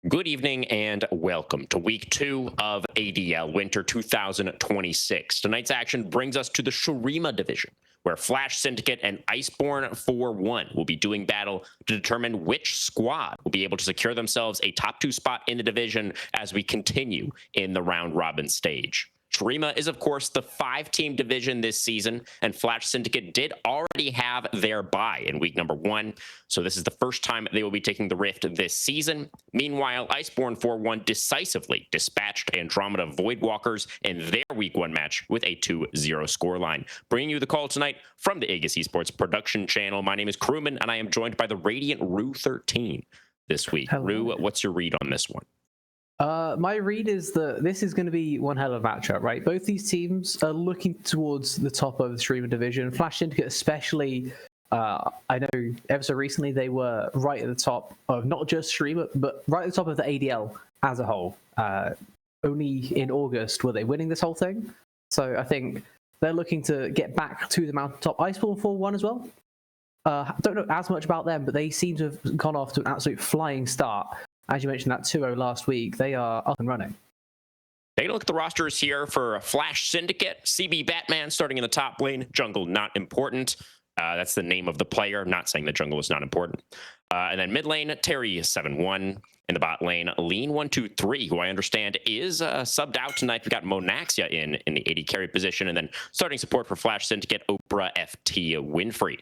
Good evening and welcome to week 2 of ADL Winter 2026. Tonight's action brings us to the Shurima division, where Flash Syndicate and Iceborn 4-1 will be doing battle to determine which squad will be able to secure themselves a top 2 spot in the division as we continue in the round robin stage. Shurima is, of course, the 5-team division this season, and Flash Syndicate did already have their bye in week number 1, so this is the first time they will be taking the Rift this season. Meanwhile, Iceborn 4-1 decisively dispatched Andromeda Voidwalkers in their week 1 match with a 2-0 scoreline. Bringing you the call tonight from the Aegis Esports production channel, my name is Crewman, and I am joined by the Radiant Rue13 this week. Hello. Rue, what's your read on this one? My read is that this is going to be one hell of a matchup, right? Both these teams are looking towards the top of the Streamer division. Flash Syndicate especially, I know ever so recently they were right at the top of not just Streamer, but right at the top of the ADL as a whole. Only in August were they winning this whole thing. So I think they're looking to get back to the mountaintop. Iceborn 4-1 as well. Don't know as much about them, but they seem to have gone off to an absolute flying start. As you mentioned, that 2-0 last week, they are up and running. Taking a look at the rosters here for Flash Syndicate. CB Batman starting in the top lane. Jungle not important. That's the name of the player. I'm not saying the jungle is not important. And then mid lane, Terry 7-1. In the bot lane, Lean123, who I understand is subbed out tonight. We got Monaxia in the AD carry position. And then starting support for Flash Syndicate, Oprah FT Winfrey.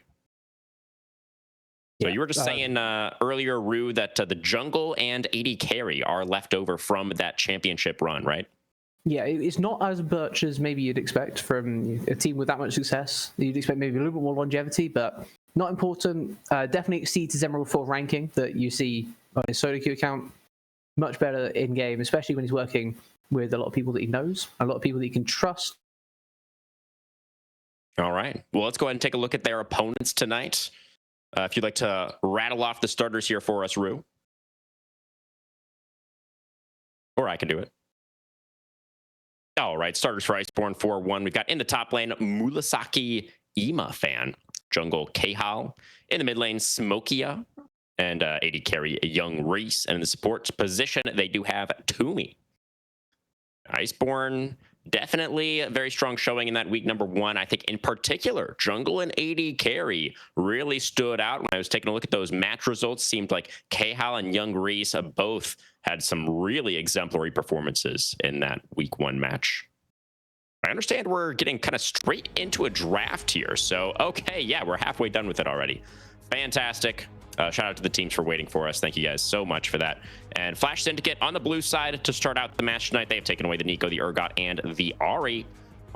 So you were just saying earlier, Rue, that the jungle and AD carry are left over from that championship run, right? Yeah, it's not as much as maybe you'd expect from a team with that much success. You'd expect maybe a little bit more longevity, but not important. Definitely exceeds his Emerald 4 ranking that you see on his solo queue account. Much better in-game, especially when he's working with a lot of people that he knows, a lot of people that he can trust. All right. Well, let's go ahead and take a look at their opponents tonight. If you'd like to rattle off the starters here for us, Rue. Or I can do it. All right, starters for Iceborn 4-1. We've got in the top lane, Murasaki Ima fan, jungle Kahal. In the mid lane, Smokia. And AD carry Young Reese. And in the support position, they do have Toomey. Iceborn, definitely a very strong showing in that week number 1. I think in particular, jungle and AD carry really stood out. When I was taking a look at those match results, seemed like Kahal and Young Reese both had some really exemplary performances in that week 1 match. I understand we're getting kind of straight into a draft here. So, okay, yeah, we're halfway done with it already. Fantastic. Shout out to the teams for waiting for us. Thank you guys so much for that. And Flash Syndicate on the blue side to start out the match tonight. They have taken away the Nico, the Urgot, and the Ahri.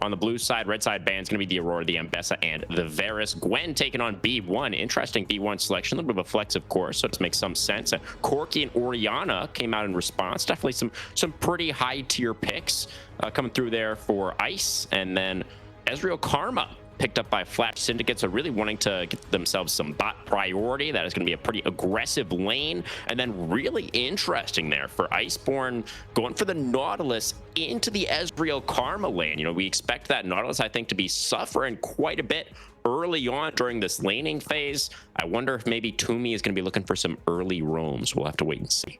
On the blue side, red side band's going to be the Aurora, the Ambessa, and the Varus. Gwen taking on B1. Interesting B1 selection. A little bit of a flex, of course, so it makes some sense. Corki and Oriana came out in response. Definitely some pretty high-tier picks coming through there for Ice. And then Ezreal Karma picked up by Flash Syndicate, so really wanting to get themselves some bot priority. That is going to be a pretty aggressive lane. And then really interesting there for Iceborn going for the Nautilus into the Ezreal Karma lane. You know, we expect that Nautilus, I think, to be suffering quite a bit early on during this laning phase. I wonder if maybe Toomey is going to be looking for some early roams. We'll have to wait and see.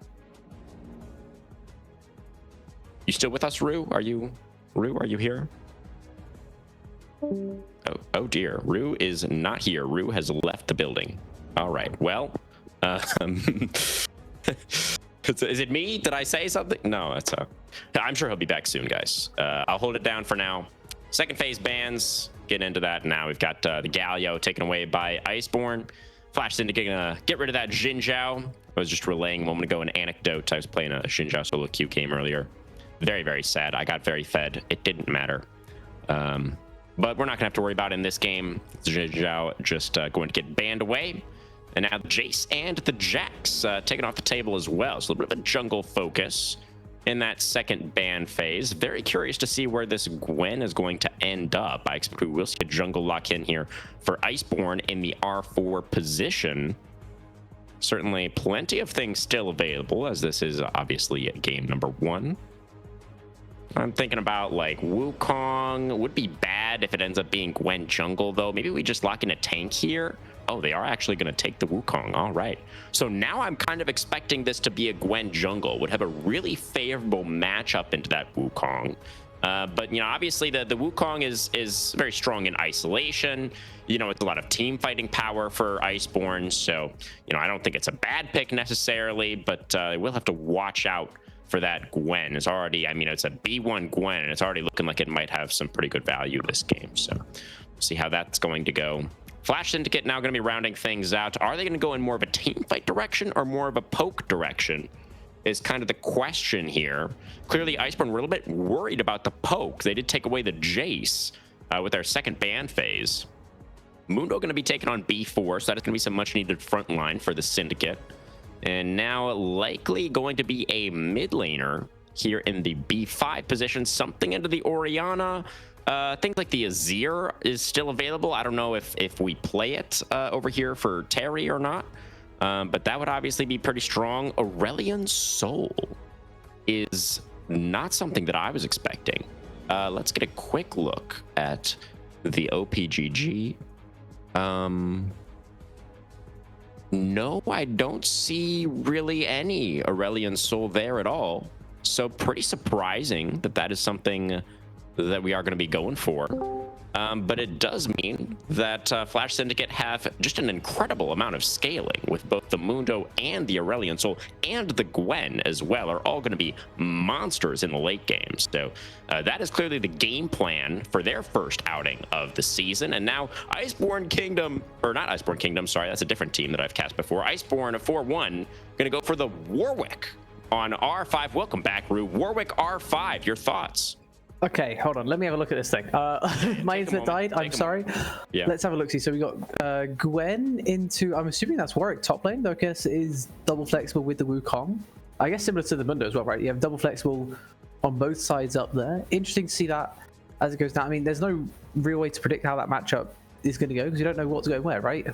You still with us, Rue? Are you here? Oh dear, Rue is not here. Rue has left the building. All right, well, is it me? Did I say something? No, I'm sure he'll be back soon, guys. I'll hold it down for now. Second phase bans, get into that now. We've got the Galio taken away by Iceborn. Flash Syndicate gonna get rid of that Xin Zhao. I was just relaying a moment ago an anecdote. I was playing a Xin Zhao solo queue game earlier. Very, very sad. I got very fed. It didn't matter. But we're not gonna have to worry about it in this game. Xin Zhao just going to get banned away. And now Jace and the Jax taken off the table as well. So a little bit of a jungle focus in that second ban phase. Very curious to see where this Gwen is going to end up. I expect we will see a jungle lock in here for Iceborn in the R4 position. Certainly plenty of things still available, as this is obviously game number 1. I'm thinking about like Wukong. Would be bad if it ends up being Gwen jungle though. Maybe we just lock in a tank here. Oh, they are actually going to take the Wukong. All right. So now I'm kind of expecting this to be a Gwen jungle. Would have a really favorable matchup into that Wukong. But, you know, obviously the Wukong is very strong in isolation. You know, it's a lot of team fighting power for Iceborn. So, you know, I don't think it's a bad pick necessarily, but we'll have to watch out for that Gwen. It's already, I mean, it's a B1 Gwen, and it's already looking like it might have some pretty good value this game. So we'll see how that's going to go. Flash Syndicate now going to be rounding things out. Are they going to go in more of a team fight direction or more of a poke direction is kind of the question here. Clearly, Iceborn were a little bit worried about the poke. They did take away the Jace with their second ban phase. Mundo going to be taken on B4, so that is going to be some much needed front line for the Syndicate. And now likely going to be a mid laner here in the B5 position, something into the Orianna. Things like the Azir is still available. I don't know if we play it over here for Terry or not, but that would obviously be pretty strong. Aurelion Sol is not something that I was expecting. Let's get a quick look at the OPGG. No, I don't see really any Aurelion Sol there at all. So pretty surprising that that is something that we are going to be going for. But it does mean that Flash Syndicate have just an incredible amount of scaling with both the Mundo and the Aurelion Sol and the Gwen as well are all going to be monsters in the late game. So that is clearly the game plan for their first outing of the season. And now Iceborn Kingdom, or not Iceborn Kingdom, sorry, that's a different team that I've cast before. Iceborn, a 4-1, going to go for the Warwick on R5. Welcome back, Rue. Warwick R5, your thoughts? Okay, hold on. Let me have a look at this thing. My internet died. I'm sorry. Yeah. Let's have a look. See, so we got Gwen into. I'm assuming that's Warwick top lane. Though I guess it is double flexible with the Wukong. I guess similar to the Mundo as well, right? You have double flexible on both sides up there. Interesting to see that as it goes down. I mean, there's no real way to predict how that matchup is going to go because you don't know what's going where, right?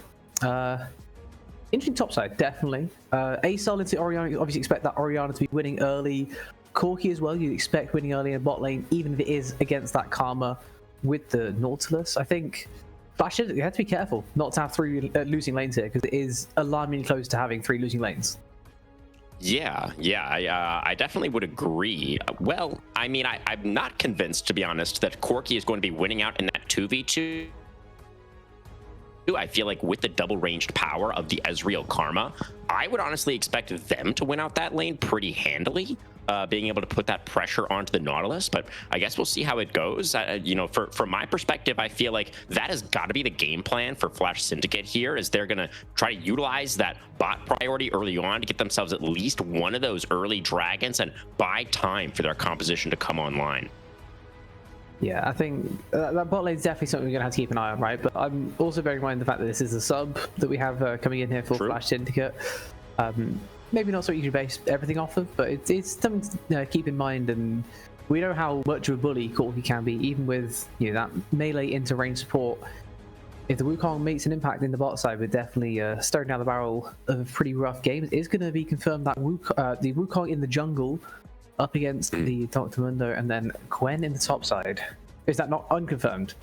Interesting top side, definitely. A-Star into Orianna. You obviously expect that Orianna to be winning early. Corki as well, you expect winning early in bot lane, even if it is against that Karma with the Nautilus. I think Flash, you have to be careful not to have three losing lanes here, because it is alarmingly close to having 3 losing lanes. Yeah, I definitely would agree. Well, I mean, I'm not convinced, to be honest, that Corki is going to be winning out in that 2v2. I feel like with the double ranged power of the Ezreal Karma, I would honestly expect them to win out that lane pretty handily, being able to put that pressure onto the Nautilus. But I guess we'll see how it goes. You know, from my perspective, I feel like that has got to be the game plan for Flash Syndicate here, is they're going to try to utilize that bot priority early on to get themselves at least one of those early dragons and buy time for their composition to come online. Yeah, I think that bot lane is definitely something we're going to have to keep an eye on, right? But I'm also bearing in mind the fact that this is a sub that we have coming in here for Flash Syndicate. Maybe not something you should base everything off of, but it's something to keep in mind. And we know how much of a bully Corki can be, even with that melee into range support. If the Wukong makes an impact in the bot side, we're definitely staring down the barrel of a pretty rough game. It is going to be confirmed that the Wukong in the jungle up against the Dr. Mundo, and then Gwen in the top side. Is that not unconfirmed?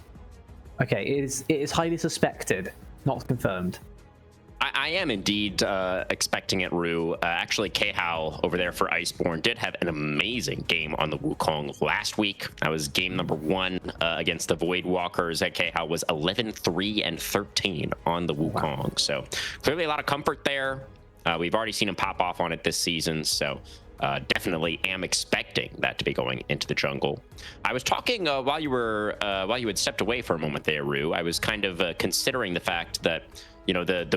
Okay, it is highly suspected, not confirmed. I am indeed expecting it, Rue. Actually, Khal over there for Iceborn did have an amazing game on the Wukong last week. That was game number 1 against the Voidwalkers. Khal was 11-3-13 on the Wukong. Wow. So clearly a lot of comfort there. We've already seen him pop off on it this season, so definitely am expecting that to be going into the jungle. I was talking while you had stepped away for a moment there, Rue. I was kind of considering the fact that the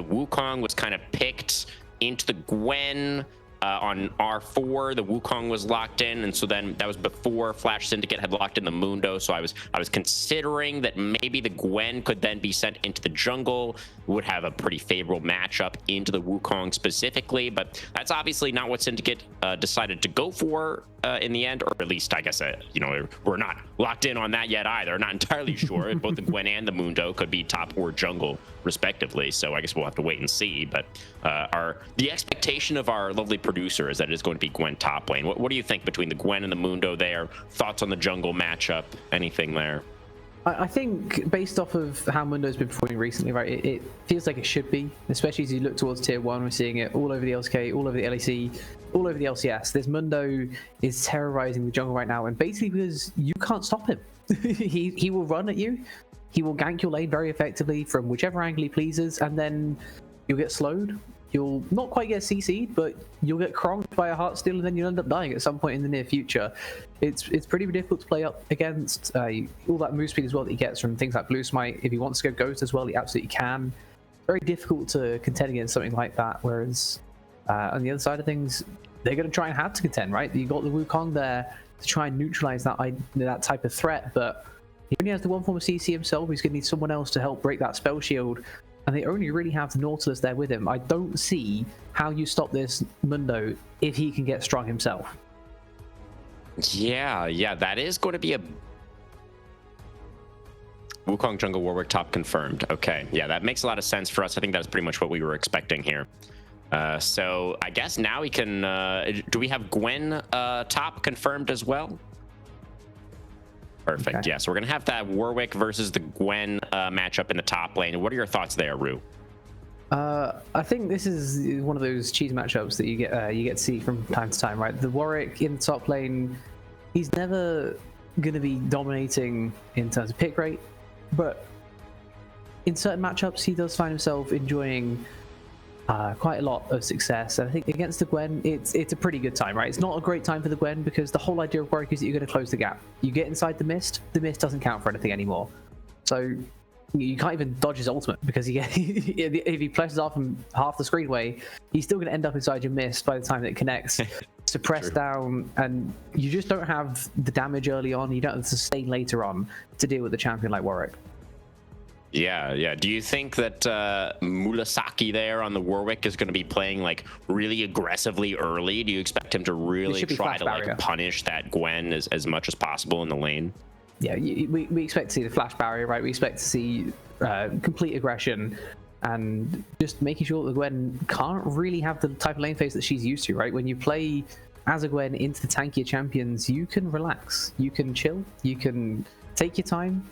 Wukong was kind of picked into the Gwen on R4. The Wukong was locked in, and so then that was before Flash Syndicate had locked in the Mundo. So I was considering that maybe the Gwen could then be sent into the jungle, would have a pretty favorable matchup into the Wukong specifically, but that's obviously not what Syndicate decided to go for in the end, or at least I guess we're not locked in on that yet either. Not entirely sure. Both the Gwen and the Mundo could be top or jungle respectively, so I guess we'll have to wait and see. But the expectation of our lovely producer is that it is going to be Gwen top lane. What do you think between the Gwen and the Mundo there? Thoughts on the jungle matchup? Anything there? I think based off of how Mundo's been performing recently, right, it feels like it should be, especially as you look towards tier 1. We're seeing it all over the LCK, all over the LEC, all over the LCS. This Mundo is terrorizing the jungle right now, and basically because you can't stop him. he will run at you, he will gank your lane very effectively from whichever angle he pleases, and then you'll get slowed. You'll not quite get CC'd, but you'll get cronked by a Heartsteel, and then you'll end up dying at some point in the near future. It's pretty difficult to play up against. All that move speed as well that he gets from things like Blue Smite. If he wants to go Ghost as well, he absolutely can. Very difficult to contend against something like that. Whereas on the other side of things, they're going to try and have to contend, right? You've got the Wukong there to try and neutralize that type of threat, but he only has the one form of CC himself. He's going to need someone else to help break that spell shield. And they only really have the Nautilus there with him. I don't see how you stop this Mundo if he can get strong himself. Yeah, that is going to be a Wukong jungle Warwick top confirmed. Okay, yeah, that makes a lot of sense for us. I think that's pretty much what we were expecting here. So I guess now we can. Do we have Gwen top confirmed as well? Perfect. Okay. Yeah, so we're gonna have that Warwick versus the Gwen matchup in the top lane. What are your thoughts there, Rue? I think this is one of those cheese matchups that you get to see from time to time, right? The Warwick in the top lane, he's never gonna be dominating in terms of pick rate, but in certain matchups he does find himself enjoying quite a lot of success. And I think against the Gwen, it's a pretty good time, right? It's not a great time for the Gwen because the whole idea of Warwick is that you're going to close the gap. You get inside the mist doesn't count for anything anymore. So you can't even dodge his ultimate because if he flashes off from half the screen away, he's still going to end up inside your mist by the time that it connects. Suppressed down, and you just don't have the damage early on. You don't have the sustain later on to deal with a champion like Warwick. Yeah. Do you think that Murasaki there on the Warwick is going to be playing like really aggressively early? Do you expect him to really try to like punish that Gwen as much as possible in the lane? Yeah, we expect to see the flash barrier, right? We expect to see complete aggression and just making sure that the Gwen can't really have the type of lane phase that she's used to, right? When you play as a Gwen into the tankier champions, you can relax, you can chill, you can take your time.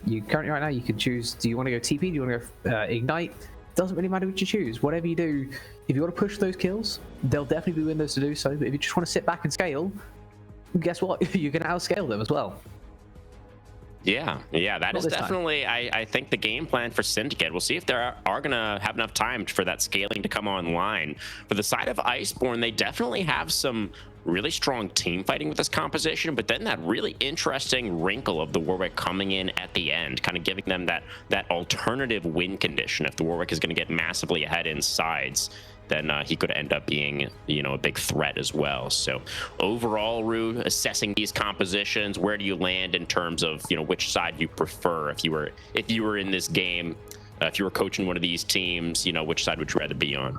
You currently right now you can choose, do you want to go TP, do you want to go Ignite? Doesn't really matter what you choose. Whatever you do, if you want to push those kills, there'll definitely be windows to do so, but if you just want to sit back and scale, guess what? You're going to outscale them as well. Yeah, that is definitely, I think, the game plan for Syndicate. We'll see if they are going to have enough time for that scaling to come online. For the side of Iceborn, they definitely have some really strong team fighting with this composition, but then that really interesting wrinkle of the Warwick coming in at the end, kind of giving them that alternative win condition. If the Warwick is going to get massively ahead in sides, then he could end up being, a big threat as well. So overall, Rue, assessing these compositions, where do you land in terms of, which side you prefer? If you were in this game, if you were coaching one of these teams, which side would you rather be on?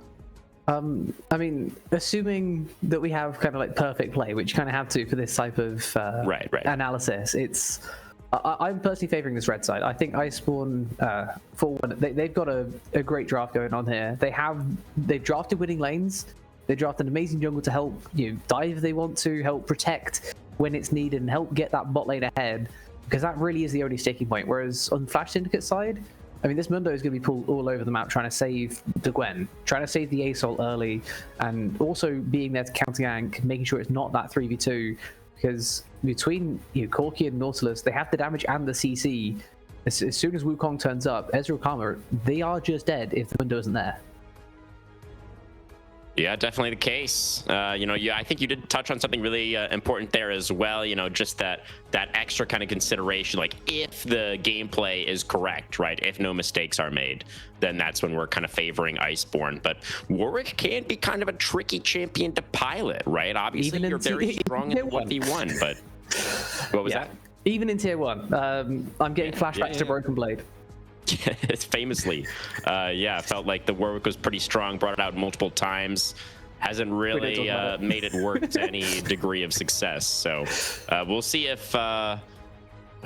I mean, assuming that we have kind of like perfect play, which you kind of have to for this type of right. analysis, I'm personally favoring this red side. I think Iceborn, for one, they've got a great draft going on here. They've drafted winning lanes. They drafted an amazing jungle to help dive if they want to, help protect when it's needed, and help get that bot lane ahead, because that really is the only sticking point. Whereas on Flash Syndicate side, I mean, this Mundo is going to be pulled all over the map trying to save the Gwen, trying to save the Assault early, and also being there to counter gank, making sure it's not that 3v2, because between Corki and Nautilus, they have the damage and the CC. As soon as Wukong turns up, Ezreal Karma, they are just dead if the Mundo isn't there. Yeah, definitely the case. I think you did touch on something really important there as well. Just that extra kind of consideration, like if the gameplay is correct, right? If no mistakes are made, then that's when we're kind of favoring Iceborn. But Warwick can be kind of a tricky champion to pilot, right? Obviously, you're very strong in 1v1, but what was that? Even in tier 1, I'm getting flashbacks to Broken Blade. It's famously, felt like the Warwick was pretty strong, brought it out multiple times, hasn't really made it work to any degree of success. So we'll see if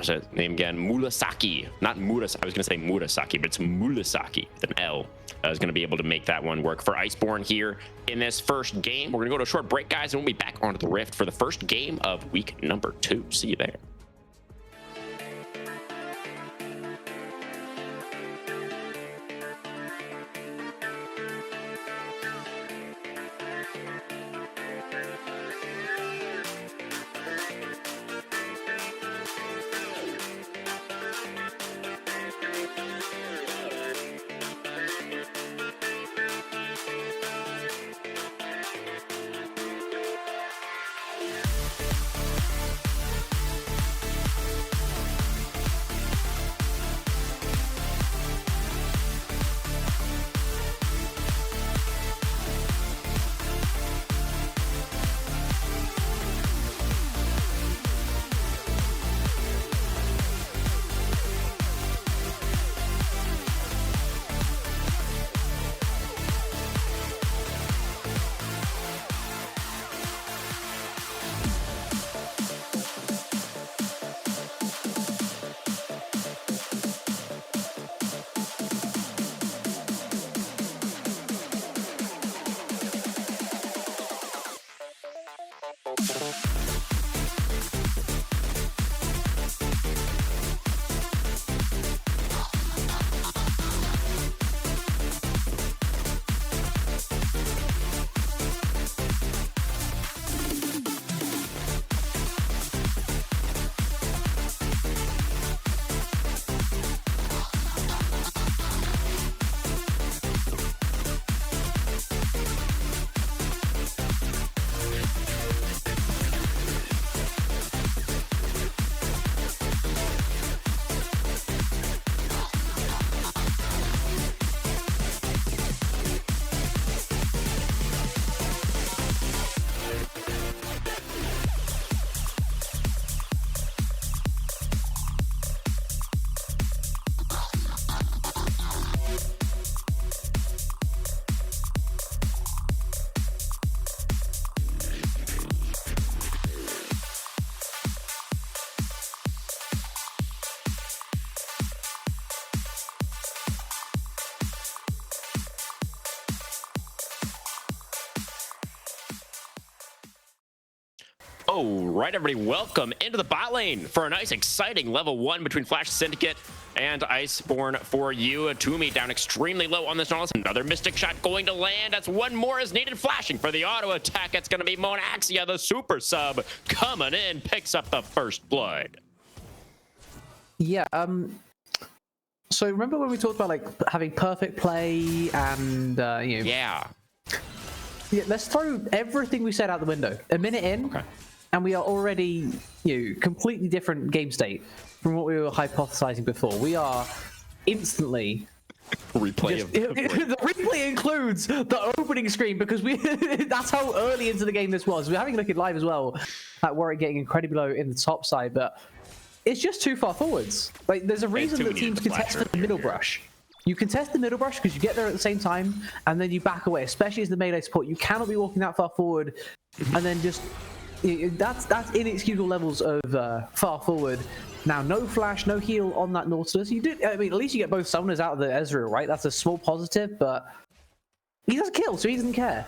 what's his name again? Murasaki. Not Muras. I was going to say Murasaki, but it's Murasaki with an L. Is going to be able to make that one work for Iceborn here in this first game. We're going to go to a short break, guys, and we'll be back onto the Rift for the first game of week number 2. See you there. All right, everybody, welcome into the bot lane for a nice, exciting level 1 between Flash Syndicate and Iceborn for you. Toomey down extremely low on this Nautilus. Another Mystic Shot going to land. That's one more is needed. Flashing for the auto attack. It's going to be Monaxia, the super sub, coming in, picks up the first blood. Yeah, so remember when we talked about like having perfect play and Yeah, let's throw everything we said out the window. A minute in, okay. And we are already, completely different game state from what we were hypothesizing before. We are instantly replay of the the replay includes the opening screen because that's how early into the game this was. We're having a look at live as well at Warwick getting incredibly low in the top side, but it's just too far forwards. Like there's a reason that teams contest the middle brush. You contest the middle brush because you get there at the same time and then you back away, especially as the melee support. You cannot be walking that far forward and then just that's inexcusable levels of far forward. Now, no flash, no heal on that Nautilus. You did, I mean, at least you get both summoners out of the Ezreal, right? That's a small positive, but he doesn't kill, so he doesn't care.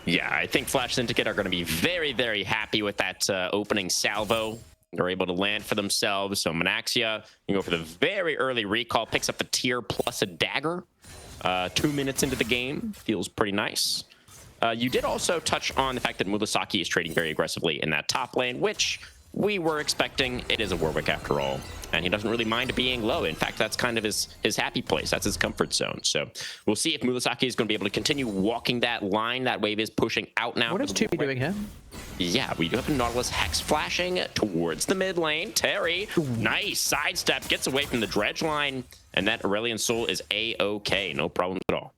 Yeah, I think Flash Syndicate are going to be very, very happy with that opening salvo. They're able to land for themselves. So Monaxia can go for the very early recall, picks up the tier plus a dagger. 2 minutes into the game, feels pretty nice. You did also touch on the fact that Murasaki is trading very aggressively in that top lane, which we were expecting. It is a Warwick after all, and he doesn't really mind being low. In fact, that's kind of his happy place. That's his comfort zone. So we'll see if Murasaki is going to be able to continue walking that line. That wave is pushing out now. What is Toomey doing here? Yeah, we do have a Nautilus Hex flashing towards the mid lane. Terry, nice sidestep, gets away from the dredge line, and that Aurelion Soul is A-OK. No problems at all.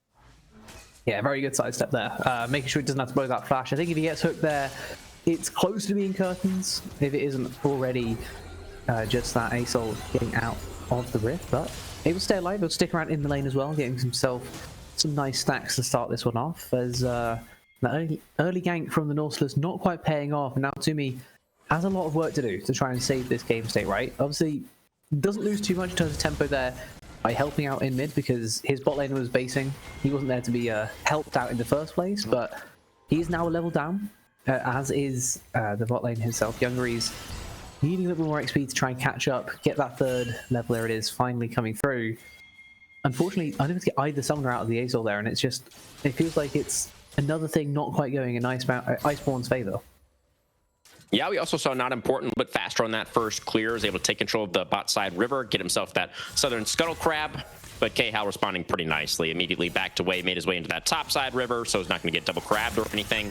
Yeah, very good sidestep there. Making sure he doesn't have to blow that flash. I think if he gets hooked there, it's close to being curtains, if it isn't already just that A-Soul getting out of the rift, but he will stay alive. He'll stick around in the lane as well, getting himself some nice stacks to start this one off, as the early gank from the Nautilus not quite paying off, and now Toomey has a lot of work to do to try and save this game state, right? Obviously, doesn't lose too much in terms of tempo there by helping out in mid because his bot lane was basing. He wasn't there to be helped out in the first place, but he's now a level down, as is the bot lane himself. Youngery's needing a little more XP to try and catch up, get that third level. There it is, finally coming through. Unfortunately, I didn't get either summoner out of the Azor there, and it feels like it's another thing not quite going in Iceborn's favor. Yeah, we also saw not important, but faster on that first clear. Was able to take control of the bot side river, get himself that southern scuttle crab. But KHal responding pretty nicely. Immediately backed away, made his way into that top side river, so he's not going to get double crabbed or anything.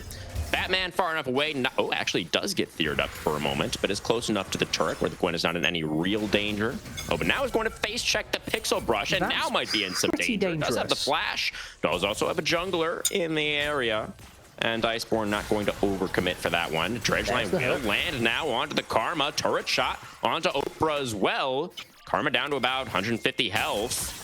Batman far enough away. Oh, actually does get feared up for a moment, but is close enough to the turret where the Gwen is not in any real danger. Oh, but now he's going to face check the pixel brush, and now might be in some danger. Does have the flash. Does also have a jungler in the area. And Iceborn not going to overcommit for that one. Dredgeline will land now onto the Karma. Turret shot onto Oprah as well. Karma down to about 150 health.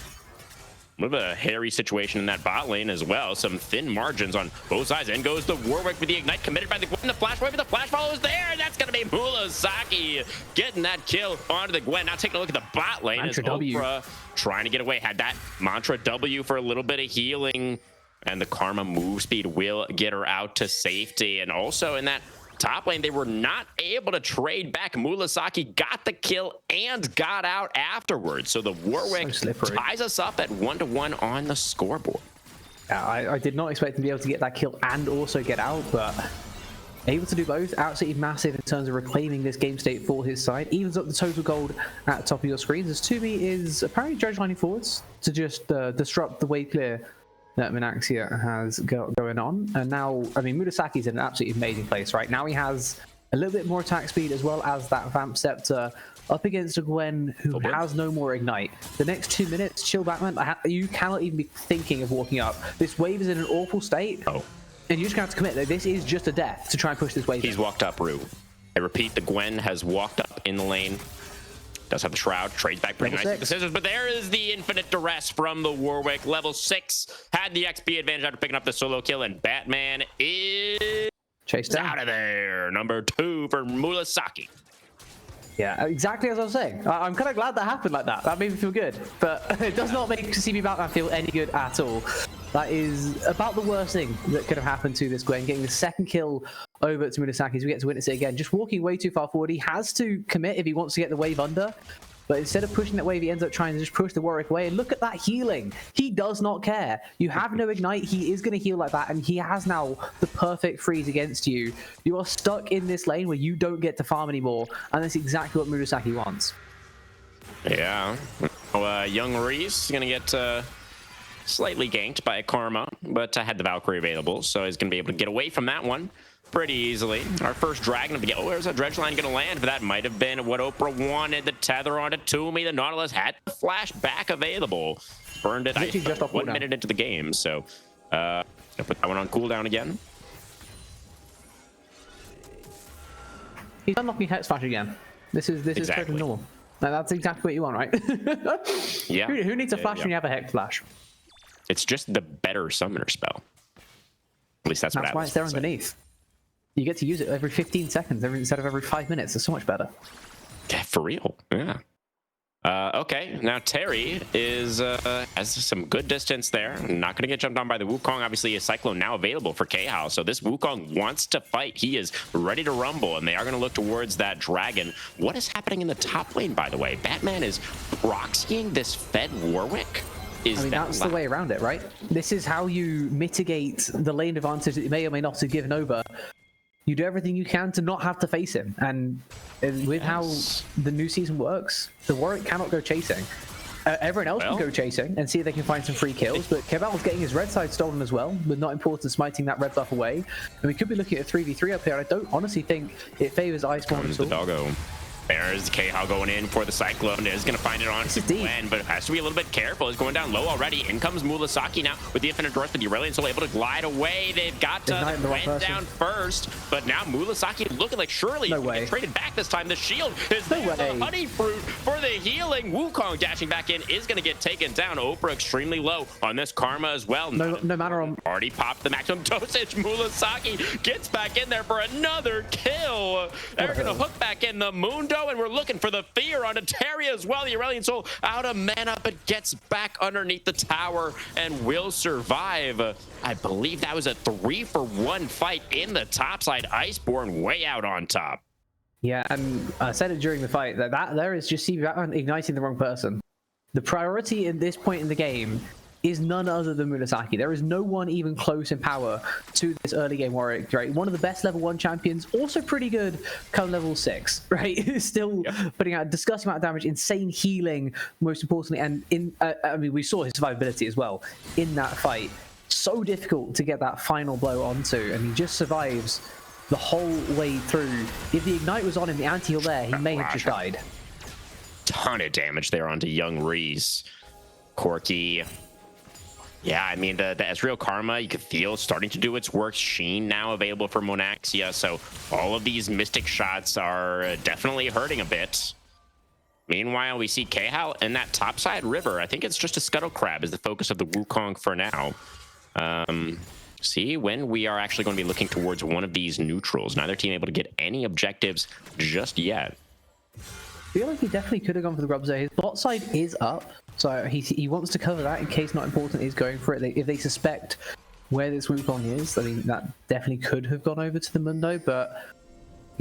A little bit of a hairy situation in that bot lane as well. Some thin margins on both sides. In goes the Warwick with the Ignite committed by the Gwen. The flash wave, but the flash follows there. And that's going to be Mulasaki getting that kill onto the Gwen. Now taking a look at the bot lane as Oprah trying to get away. Had that Mantra W for a little bit of healing. And the Karma move speed will get her out to safety. And also in that top lane, they were not able to trade back. Mulasaki got the kill and got out afterwards. So the Warwick ties us up at 1-1 on the scoreboard. I did not expect to be able to get that kill and also get out, but able to do both. Absolutely massive in terms of reclaiming this game state for his side. Evens up the total gold at the top of your screens as Toomey is apparently dredgelining forwards to just disrupt the wave clear that Minaxia has going on. And now, I mean, Murasaki's in an absolutely amazing place, right? Now he has a little bit more attack speed as well as that Vamp Scepter up against a Gwen who has no more Ignite. The next 2 minutes, chill Batman, you cannot even be thinking of walking up. This wave is in an awful state. And you're just going to have to commit. This is just a death to try and push this wave. He's walked up, Rue. I repeat, the Gwen has walked up in the lane. Does have the Shroud, trades back pretty nicely with the scissors, but there is the infinite duress from the Warwick. Level 6 had the XP advantage after picking up the solo kill, and Batman is out of there. Number 2 for Mulasaki. Yeah, exactly as I was saying. I'm kind of glad that happened like that. That made me feel good, but it does not make CB Batman feel any good at all. That is about the worst thing that could have happened to this Gwen, getting the second kill over to Murasaki as we get to witness it again. Just walking way too far forward. He has to commit if he wants to get the wave under, but instead of pushing that wave, he ends up trying to just push the Warwick away. And look at that healing. He does not care. You have no Ignite. He is going to heal like that, and he has now the perfect freeze against you. You are stuck in this lane where you don't get to farm anymore, and that's exactly what Murasaki wants. Yeah. Well, young Reese is going to get slightly ganked by a Karma, but had the Valkyrie available, so he's going to be able to get away from that one pretty easily. Our first dragon of the game. Oh, there's a dredge line going to land, but that might have been what Oprah wanted. The tether onto Toomey. The Nautilus had the flash back available. Burned it just 1 minute into the game, so I'll put that one on cooldown again. He's unlocking Hex Flash again. This is totally normal. Now, that's exactly what you want, right? Yeah. Who needs a flash when you have a Hex Flash? It's just the better summoner spell. At least that's why it's there underneath. You get to use it every 15 seconds instead of every 5 minutes. It's so much better. Yeah, for real. Yeah. Okay, now Terry has some good distance there. Not going to get jumped on by the Wukong. Obviously, a Cyclone now available for KHal. So this Wukong wants to fight. He is ready to rumble, and they are going to look towards that dragon. What is happening in the top lane, by the way? Batman is proxying this Fed Warwick? That's the way around it, right? This is how you mitigate the lane advantage that you may or may not have given over. You do everything you can to not have to face him. And with how the new season works, the Warwick cannot go chasing. Everyone else can go chasing and see if they can find some free kills, but Kebal's getting his red side stolen as well, with not important smiting that red buff away. And we could be looking at a 3v3 up here. I don't honestly think it favors Iceborn at all. The doggo. There's Khal going in for the Cyclone. Is going to find it on Gwen, but has to be a little bit careful. He's going down low already. In comes Murasaki now with the Infinite Growth, but the Aurelion still able to glide away. They've got Gwen down first, but now Murasaki looking like surely he's going to get traded back this time. The shield is there. The Honey Fruit for the healing. Wukong dashing back in is going to get taken down. Oprah extremely low on this Karma as well. No matter on. Already popped the maximum dosage. Murasaki gets back in there for another kill. They're going to hook back in the Mundo. And we're looking for the fear on Eteria as well. The Aurelion Soul out of mana, but gets back underneath the tower and will survive. I believe that was a 3-for-1 fight in the top side. Iceborn way out on top. Yeah, and I said it during the fight that there is just igniting the wrong person. The priority at this point in the game is none other than Murasaki. There is no one even close in power to this early game Warwick, right? One of the best level 1 champions, also pretty good come level 6, right? Still putting out a disgusting amount of damage, insane healing, most importantly, and I mean, we saw his survivability as well in that fight. So difficult to get that final blow onto, and he just survives the whole way through. If the Ignite was on him, the anti-heal there, he may have just died. Ton of damage there onto young Reese. Corki. Yeah, I mean, the Ezreal Karma, you could feel starting to do its work. Sheen now available for Monaxia, so all of these Mystic shots are definitely hurting a bit. Meanwhile, we see Khal in that topside river. I think it's just a Scuttle Crab is the focus of the Wukong for now. See when we are actually going to be looking towards one of these neutrals. Neither team able to get any objectives just yet. I feel like he definitely could have gone for the grubs there. His bot side is up, so he wants to cover that in case not important is going for it. If they suspect where this Wukong is, I mean, that definitely could have gone over to the Mundo, but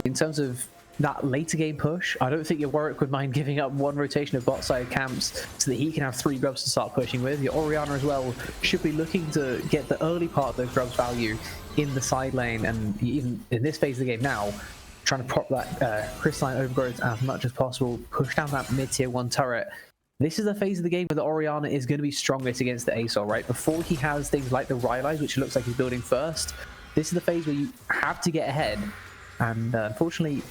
in terms of that later game push, I don't think your Warwick would mind giving up one rotation of bot side camps so that he can have 3 grubs to start pushing with. Your Orianna as well should be looking to get the early part of those grubs value in the side lane, and even in this phase of the game now, trying to prop that crystalline overgrowth as much as possible, push down that mid-tier 1 turret. This is the phase of the game where the Orianna is going to be strongest against the Asol, right? Before he has things like the Rylai's, which looks like he's building first, this is the phase where you have to get ahead. And unfortunately,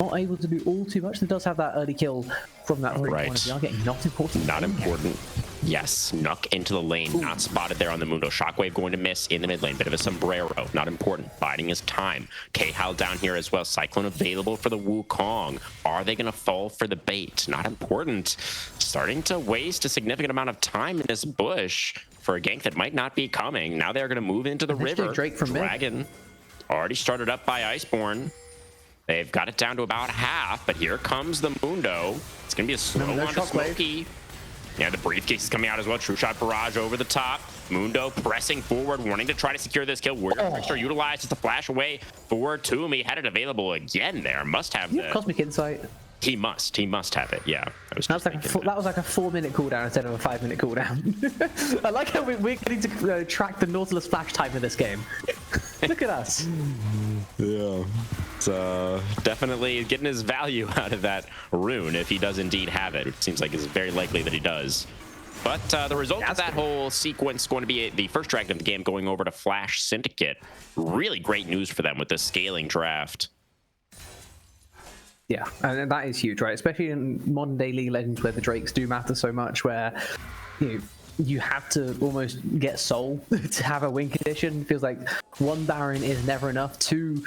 not able to do all too much. It does have that early kill from that right. Corner. We are getting not important. Not important. Yes, snuck into the lane. Ooh. Not spotted there on the Mundo. Shockwave going to miss in the mid lane. Bit of a sombrero. Not important. Biding his time. Khal down here as well. Cyclone available for the Wukong. Are they going to fall for the bait? Not important. Starting to waste a significant amount of time in this bush for a gank that might not be coming. Now they're going to move into the river. Drake from Dragon mid. Already started up by Iceborn. They've got it down to about half, but here comes the Mundo. It's going to be a slow one to Smokey. Yeah, the briefcase is coming out as well. True Shot Barrage over the top. Mundo pressing forward, wanting to try to secure this kill. Warrior Trickster utilized just to flash away for Toomey. Had it available again there. Must have the Cosmic Insight. He must have it. Yeah. That was like a 4-minute cooldown instead of a 5-minute cooldown. I like how we're getting to track the Nautilus flash time in this game. Look at us. Yeah. It's definitely getting his value out of that rune if he does indeed have it. It seems like it's very likely that he does. But the result of that whole sequence is going to be the first dragon of the game going over to Flash Syndicate. Really great news for them with this scaling draft. Yeah, and that is huge, right? Especially in modern day League of Legends where the Drakes do matter so much, where you have to almost get Soul to have a win condition. It feels like 1 Baron is never enough. 2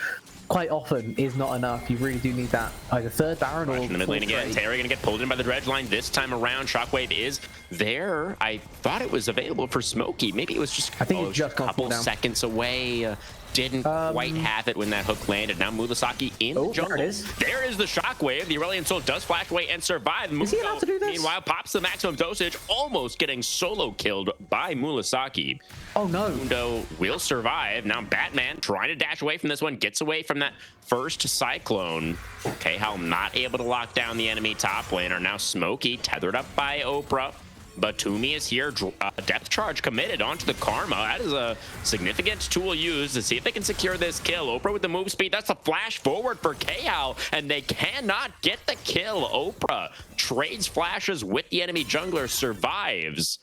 quite often is not enough. You really do need that either 3rd Baron or in the mid lane again. Terry gonna get pulled in by the dredge line this time around. Shockwave is there. I thought it was available for Smokey. Maybe it was just, I think just a couple seconds away. Didn't quite have it when that hook landed. Now Murasaki in the jungle. There is the Shockwave. The Aurelion Soul does flash away and survive. Is he allowed to do this? Meanwhile, pops the maximum dosage, almost getting solo killed by Murasaki. Oh no. Mundo will survive. Now Batman trying to dash away from this one, gets away from that first Cyclone. Khal not able to lock down the enemy top laner. Now Smokey tethered up by Oprah. But Toomey is here, depth charge committed onto the Karma. That is a significant tool used to see if they can secure this kill. Oprah with the move speed, that's a flash forward for Khal, and they cannot get the kill. Oprah trades flashes with the enemy jungler, survives.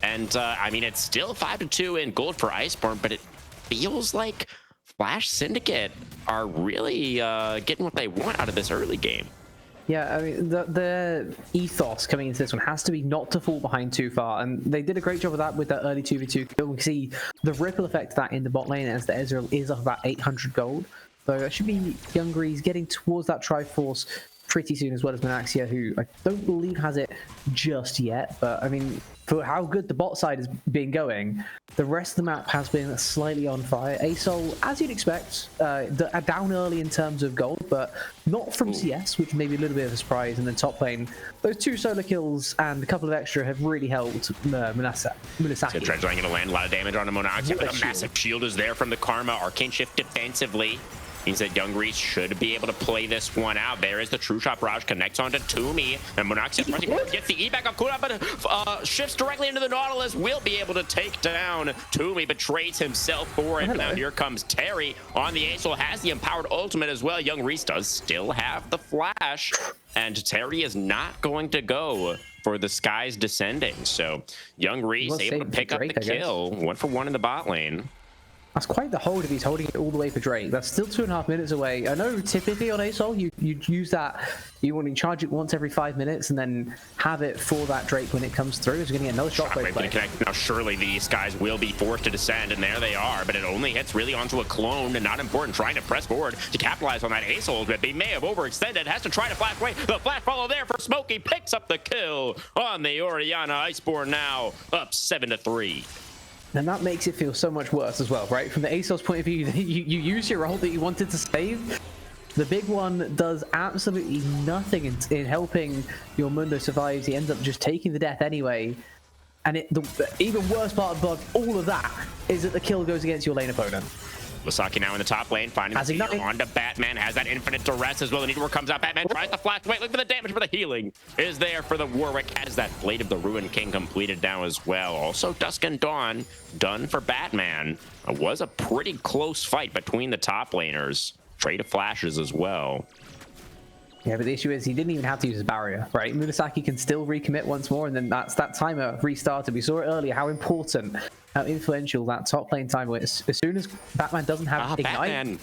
And I mean, it's still 5-2 in gold for Iceborn, but it feels like Flash Syndicate are really getting what they want out of this early game. Yeah, I mean, the ethos coming into this one has to be not to fall behind too far, and they did a great job of that with that early 2v2 kill. We can see the ripple effect of that in the bot lane as the Ezreal is off about 800 gold. So that should be Young Grease getting towards that Triforce pretty soon, as well as Manaxia, who I don't believe has it just yet. But I mean, for how good the bot side has been going, the rest of the map has been slightly on fire. ASOL, as you'd expect, down early in terms of gold, but not from CS, which may be a little bit of a surprise. And then top lane, those 2 solo kills and a couple of extra have really helped Munasaki. Dredgeling going to land a lot of damage on the Monaxia, but a massive shield is there from the Karma. Arcane Shift defensively means that Young Grease should be able to play this one out. There is the True Shot Barrage, connects onto Toomey, and Monaxia gets the E back on cooldown, but shifts directly into the Nautilus, will be able to take down Toomey, but trades himself for it. Now here comes Terry on the Aesol, has the empowered ultimate as well. Young Grease does still have the flash, and Terry is not going to go for the Skies Descending. So Young Grease able to pick up the kill, 1 for 1 in the bot lane. That's quite the hold if he's holding it all the way for Drake. That's still 2.5 minutes away. I know typically on ASOL you use that, you want to charge it once every 5 minutes and then have it for that Drake when it comes through. He's going to get another shockwave play. Now surely these guys will be forced to descend, and there they are, but it only hits really onto a clone, and not important, trying to press forward to capitalize on that ASOL, but he may have overextended, has to try to flash away. The flash follow there for Smokey, picks up the kill on the Orianna. Iceborn now up 7-3. And that makes it feel so much worse as well, right? From the ASOS point of view, you use your ult that you wanted to save. The big one does absolutely nothing in helping your Mundo survive. He ends up just taking the death anyway. And the even worse part above all of that is that the kill goes against your lane opponent. Lasaki now in the top lane, finding the fear onto Batman, has that infinite duress as well. The Needle comes out, Batman tries to flash away, look for the damage, but the healing is there for the Warwick, has that Blade of the Ruined King completed now as well. Also Dusk and Dawn done for Batman. It was a pretty close fight between the top laners. Trade of flashes as well. Yeah, but the issue is he didn't even have to use his barrier, right? Munasaki can still recommit once more, and then that's that timer restarted. We saw it earlier, how important, how influential that top lane timer is. As soon as Batman doesn't have Ignite... Batman.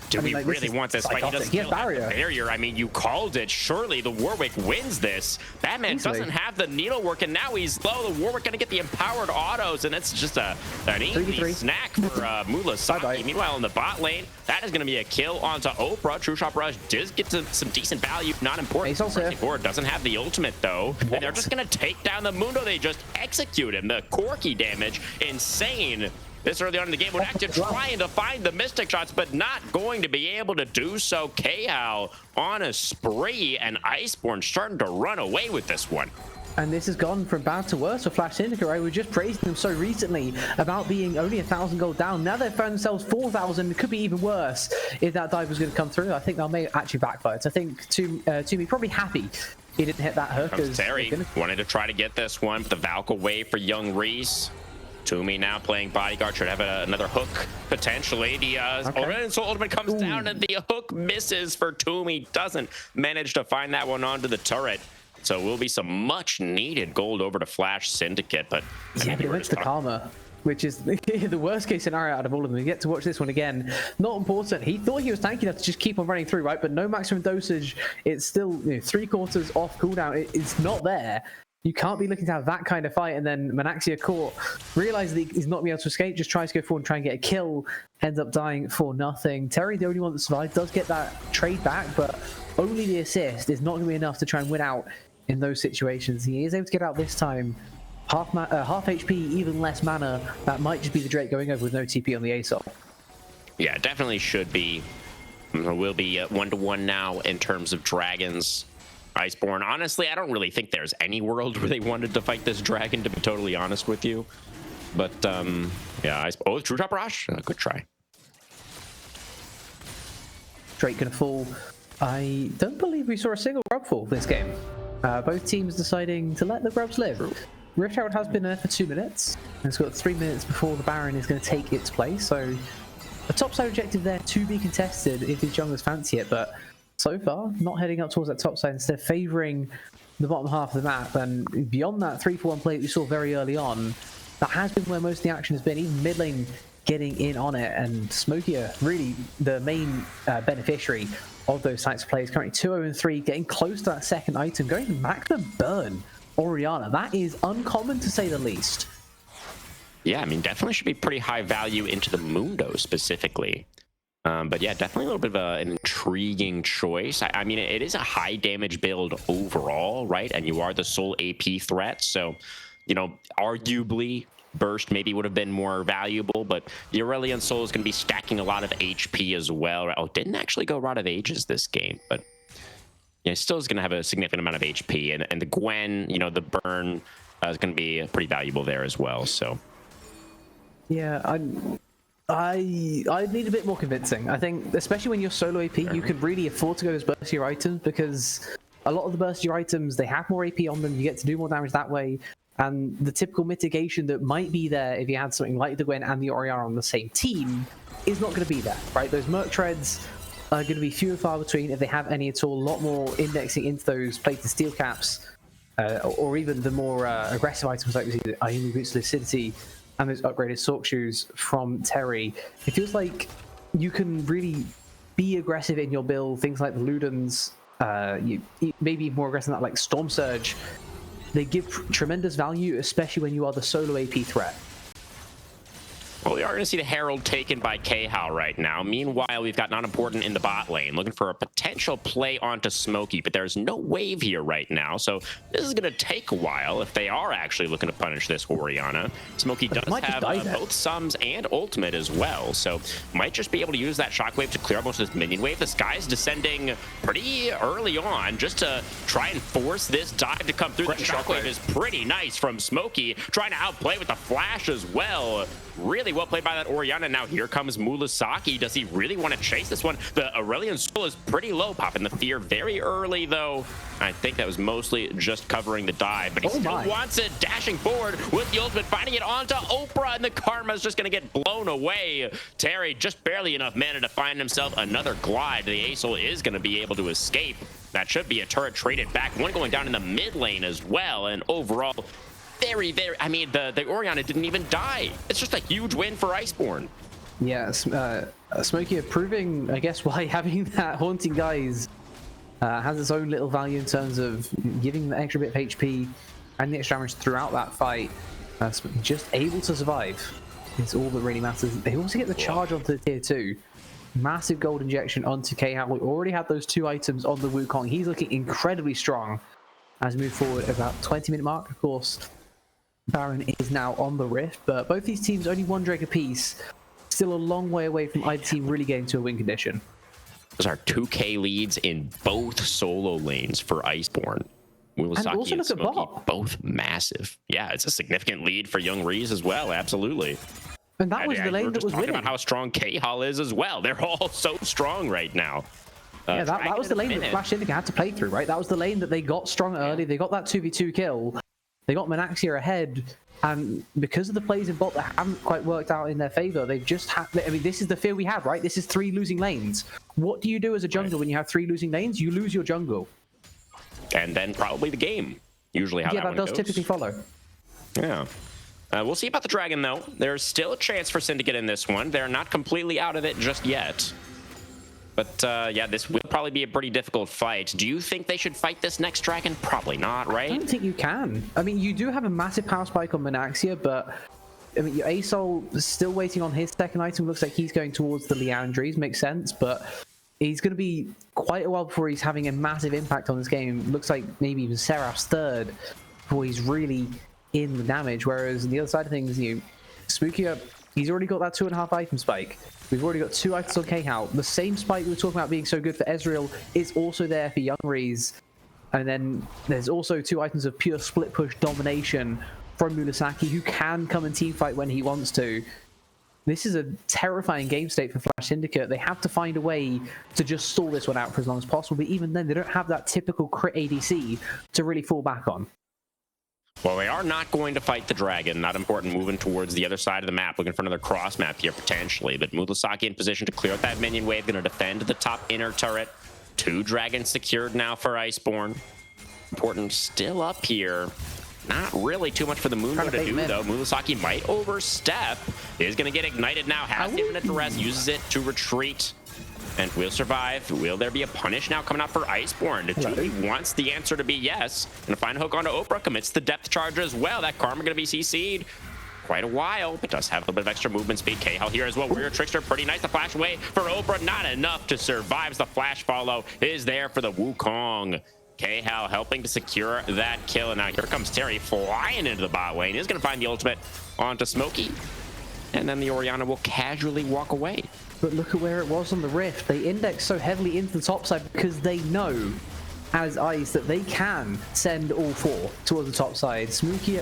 Do we really want this fight? He doesn't have barrier. I mean, you called it. Surely the Warwick wins this. Batman doesn't have the needle work, and now he's low. The Warwick going to get the empowered autos, and it's just an easy snack for Mulasaki. Meanwhile, in the bot lane, that is going to be a kill onto Oprah. True Shot Rush does get to some decent value. Not important. Forward doesn't have the ultimate, though. And they're just going to take down the Mundo. They just execute him. The Corky damage, insane. This early on in the game, we're actually trying to find the Mystic shots, but not going to be able to do so. Khal on a spree, and Iceborn starting to run away with this one. And this has gone from bad to worse for Flash Syndicate, right? We were just praising them so recently about being only 1,000 gold down. Now they've found themselves 4,000. It could be even worse if that dive was going to come through. I think that may actually backfire. So I think Toomey probably happy he didn't hit that hook. Terry wanted to try to get this one, but the Valk away for Young Reese. Toomey now playing bodyguard, should have another hook potentially. The ultimate comes down, and the hook misses for Toomey. Doesn't manage to find that one onto the turret. So will be some much needed gold over to Flash Syndicate. But yeah, but it went to the Karma, which is the worst case scenario out of all of them. We get to watch this one again. Not important. He thought he was tanky enough to just keep on running through, right? But no maximum dosage. It's still 3/4 off cooldown. It's not there. You can't be looking to have that kind of fight, and then Manaxia caught, realizes that he's not going to be able to escape, just tries to go forward and try and get a kill, ends up dying for nothing. Terry, the only one that survived, does get that trade back, but only the assist is not going to be enough to try and win out in those situations. He is able to get out this time. Half HP, even less mana. That might just be the Drake going over with no TP on the ASOL. Yeah, definitely should be. Will be 1-to-1 now in terms of dragons. Iceborn, honestly, I don't really think there's any world where they wanted to fight this dragon, to be totally honest with you. But, yeah, True Shot Rush? Good try. Drake gonna fall. I don't believe we saw a single grub fall this game. Both teams deciding to let the grubs live. Rift Herald has been there for 2 minutes, and it's got 3 minutes before the Baron is going to take its place, so a topside objective there to be contested if the junglers fancy it, but so far, not heading up towards that top side, instead favouring the bottom half of the map. And beyond that 3-for-1 play that we saw very early on, that has been where most of the action has been. Even mid lane getting in on it, and Smokey are really the main beneficiary of those types of plays. Currently 2-0-3, getting close to that second item, going back to burn Orianna. That is uncommon to say the least. Yeah, I mean, definitely should be pretty high value into the Mundo specifically. But yeah, definitely a little bit of an intriguing choice. I mean, it is a high damage build overall, right? And you are the sole AP threat. So, you know, arguably Burst maybe would have been more valuable, but the Aurelion Soul is going to be stacking a lot of HP as well. Oh, didn't actually go Rod of Ages this game, but yeah, still is going to have a significant amount of HP. And the Gwen, you know, the burn is going to be pretty valuable there as well. So yeah, I need a bit more convincing. I think, especially when you're solo AP, you can really afford to go as burstier items, because a lot of the burstier items, they have more AP on them. You get to do more damage that way. And the typical mitigation that might be there if you had something like the Gwen and the Orianna on the same team is not going to be there, right? Those Merc Treads are going to be few and far between, if they have any at all. A lot more indexing into those plated steel caps, or even the more aggressive items like the Ayumi Boots Lucidity and those upgraded Sork Shoes from Terry. It feels like you can really be aggressive in your build. Things like the Ludens, maybe more aggressive than that, like Storm Surge. They give tremendous value, especially when you are the solo AP threat. Well, we are going to see the Herald taken by Khal right now. Meanwhile, we've got Not Important in the bot lane, looking for a potential play onto Smokey, but there's no wave here right now, so this is going to take a while if they are actually looking to punish this Orianna. Smokey does have both Sums and Ultimate as well, so might just be able to use that Shockwave to clear out most of this minion wave. This guy's descending pretty early on just to try and force this dive to come through. The Shockwave is pretty nice from Smokey, trying to outplay with the flash as well. Really well played by that Orianna. Now here comes Murasaki. Does he really want to chase this one? The Aurelion Soul is pretty low, popping the fear very early, though. I think that was mostly just covering the dive, but he still wants it. Dashing forward with the ultimate, finding it onto Oprah, and the Karma's just going to get blown away. Terry just barely enough mana to find himself another glide. The Asol is going to be able to escape. That should be a turret traded back. One going down in the mid lane as well, and overall, very, I mean, the Orianna didn't even die. It's just a huge win for Iceborn. Yeah, Smokey proving, I guess, why having that Haunting Guise has its own little value in terms of giving the extra bit of HP and the extra damage throughout that fight. Just able to survive is all that really matters. They also get the charge onto the tier 2. Massive gold injection onto Khal. We already had those 2 items on the Wukong. He's looking incredibly strong as we move forward. About 20-minute mark, of course. Baron is now on the Rift, but both these teams only 1 Drake apiece. Still a long way away from either team really getting to a win condition. Those are 2K leads in both solo lanes for Iceborn. Murasaki and Smokey, both massive. Yeah, it's a significant lead for Young Rees as well, absolutely. And that was the lane that was winning. About how strong Khal is as well. They're all so strong right now. Yeah, that was the lane that Flash Syndicate had to play through, right? That was the lane that they got strong early. They got that 2v2 kill. They got Manaxia ahead, and because of the plays in bot that haven't quite worked out in their favor, they've just had... I mean, this is the fear we had, right? This is 3 losing lanes. What do you do as a jungler when you have 3 losing lanes? You lose your jungle. And then probably the game. Usually how that does typically follow. Yeah. We'll see about the Dragon, though. There's still a chance for Syndicate in this one. They're not completely out of it just yet. But yeah, this will probably be a pretty difficult fight. Do you think they should fight this next Dragon? Probably not, right? I don't think you can. I mean, you do have a massive power spike on Manaxia, but I mean, your Asol is still waiting on his second item. Looks like he's going towards the Leandries. Makes sense, but he's going to be quite a while before he's having a massive impact on this game. Looks like maybe even Seraph's third before he's really in the damage. Whereas on the other side of things, Spooky up. He's already got that 2.5 item spike. We've already got 2 items on Khal. The same spike we were talking about being so good for Ezreal is also there for Young Rees. And then there's also 2 items of pure split push domination from Murasaki, who can come and teamfight when he wants to. This is a terrifying game state for Flash Syndicate. They have to find a way to just stall this one out for as long as possible. But even then, they don't have that typical crit ADC to really fall back on. Well, they are not going to fight the Dragon. Not important, moving towards the other side of the map, looking for another cross map here potentially. But Murasaki in position to clear out that minion wave, going to defend the top inner turret. 2 Dragons secured now for Iceborn. Important still up here. Not really too much for the Mundo to do, though. Murasaki might overstep. Is going to get ignited now. Has the Infinite Duress, uses it to retreat. And will survive. Will there be a punish now coming out for Iceborn? He wants the answer to be yes. Gonna find a hook onto Oprah. Commits the depth charge as well. That Karma gonna be CC'd quite a while, but does have a little bit of extra movement speed. Khal here as well. Warrior Trickster, pretty nice to flash away for Oprah. Not enough to survive. The flash follow is there for the Wukong. Khal helping to secure that kill. And now here comes Terry flying into the bot lane. He's gonna find the ultimate onto Smokey. And then the Orianna will casually walk away. But look at where it was on the Rift. They index so heavily into the top side because they know, as Ice, that they can send all four towards the top side. Smokey,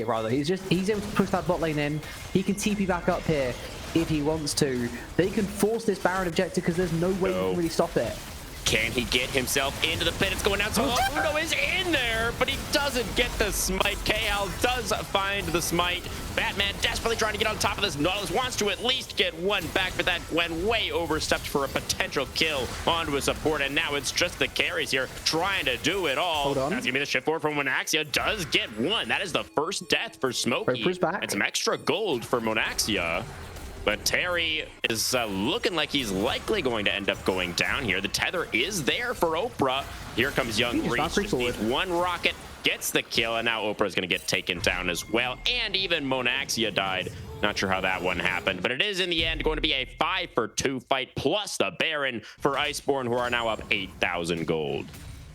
rather. He's able to push that bot lane in. He can TP back up here if he wants to. They can force this Baron objective because there's no way he can really stop it. Can he get himself into the pit? It's going down so low. Mundo is in there, but he doesn't get the smite. Khal does find the smite. Batman desperately trying to get on top of this. Nautilus wants to at least get one back, but that went way overstepped for a potential kill onto a support, and now it's just the carries here trying to do it all. Hold on. That's gonna be the shift forward from Monaxia. Does get one. That is the first death for Smokey. And some extra gold for Monaxia. But Terry is looking like he's likely going to end up going down here. The tether is there for Oprah. Here comes Young Reese. Just needs one rocket, gets the kill, and now Oprah is going to get taken down as well. And even Monaxia died. Not sure how that one happened, but it is in the end going to be a 5-for-2 fight, plus the Baron for Iceborn, who are now up 8,000 gold.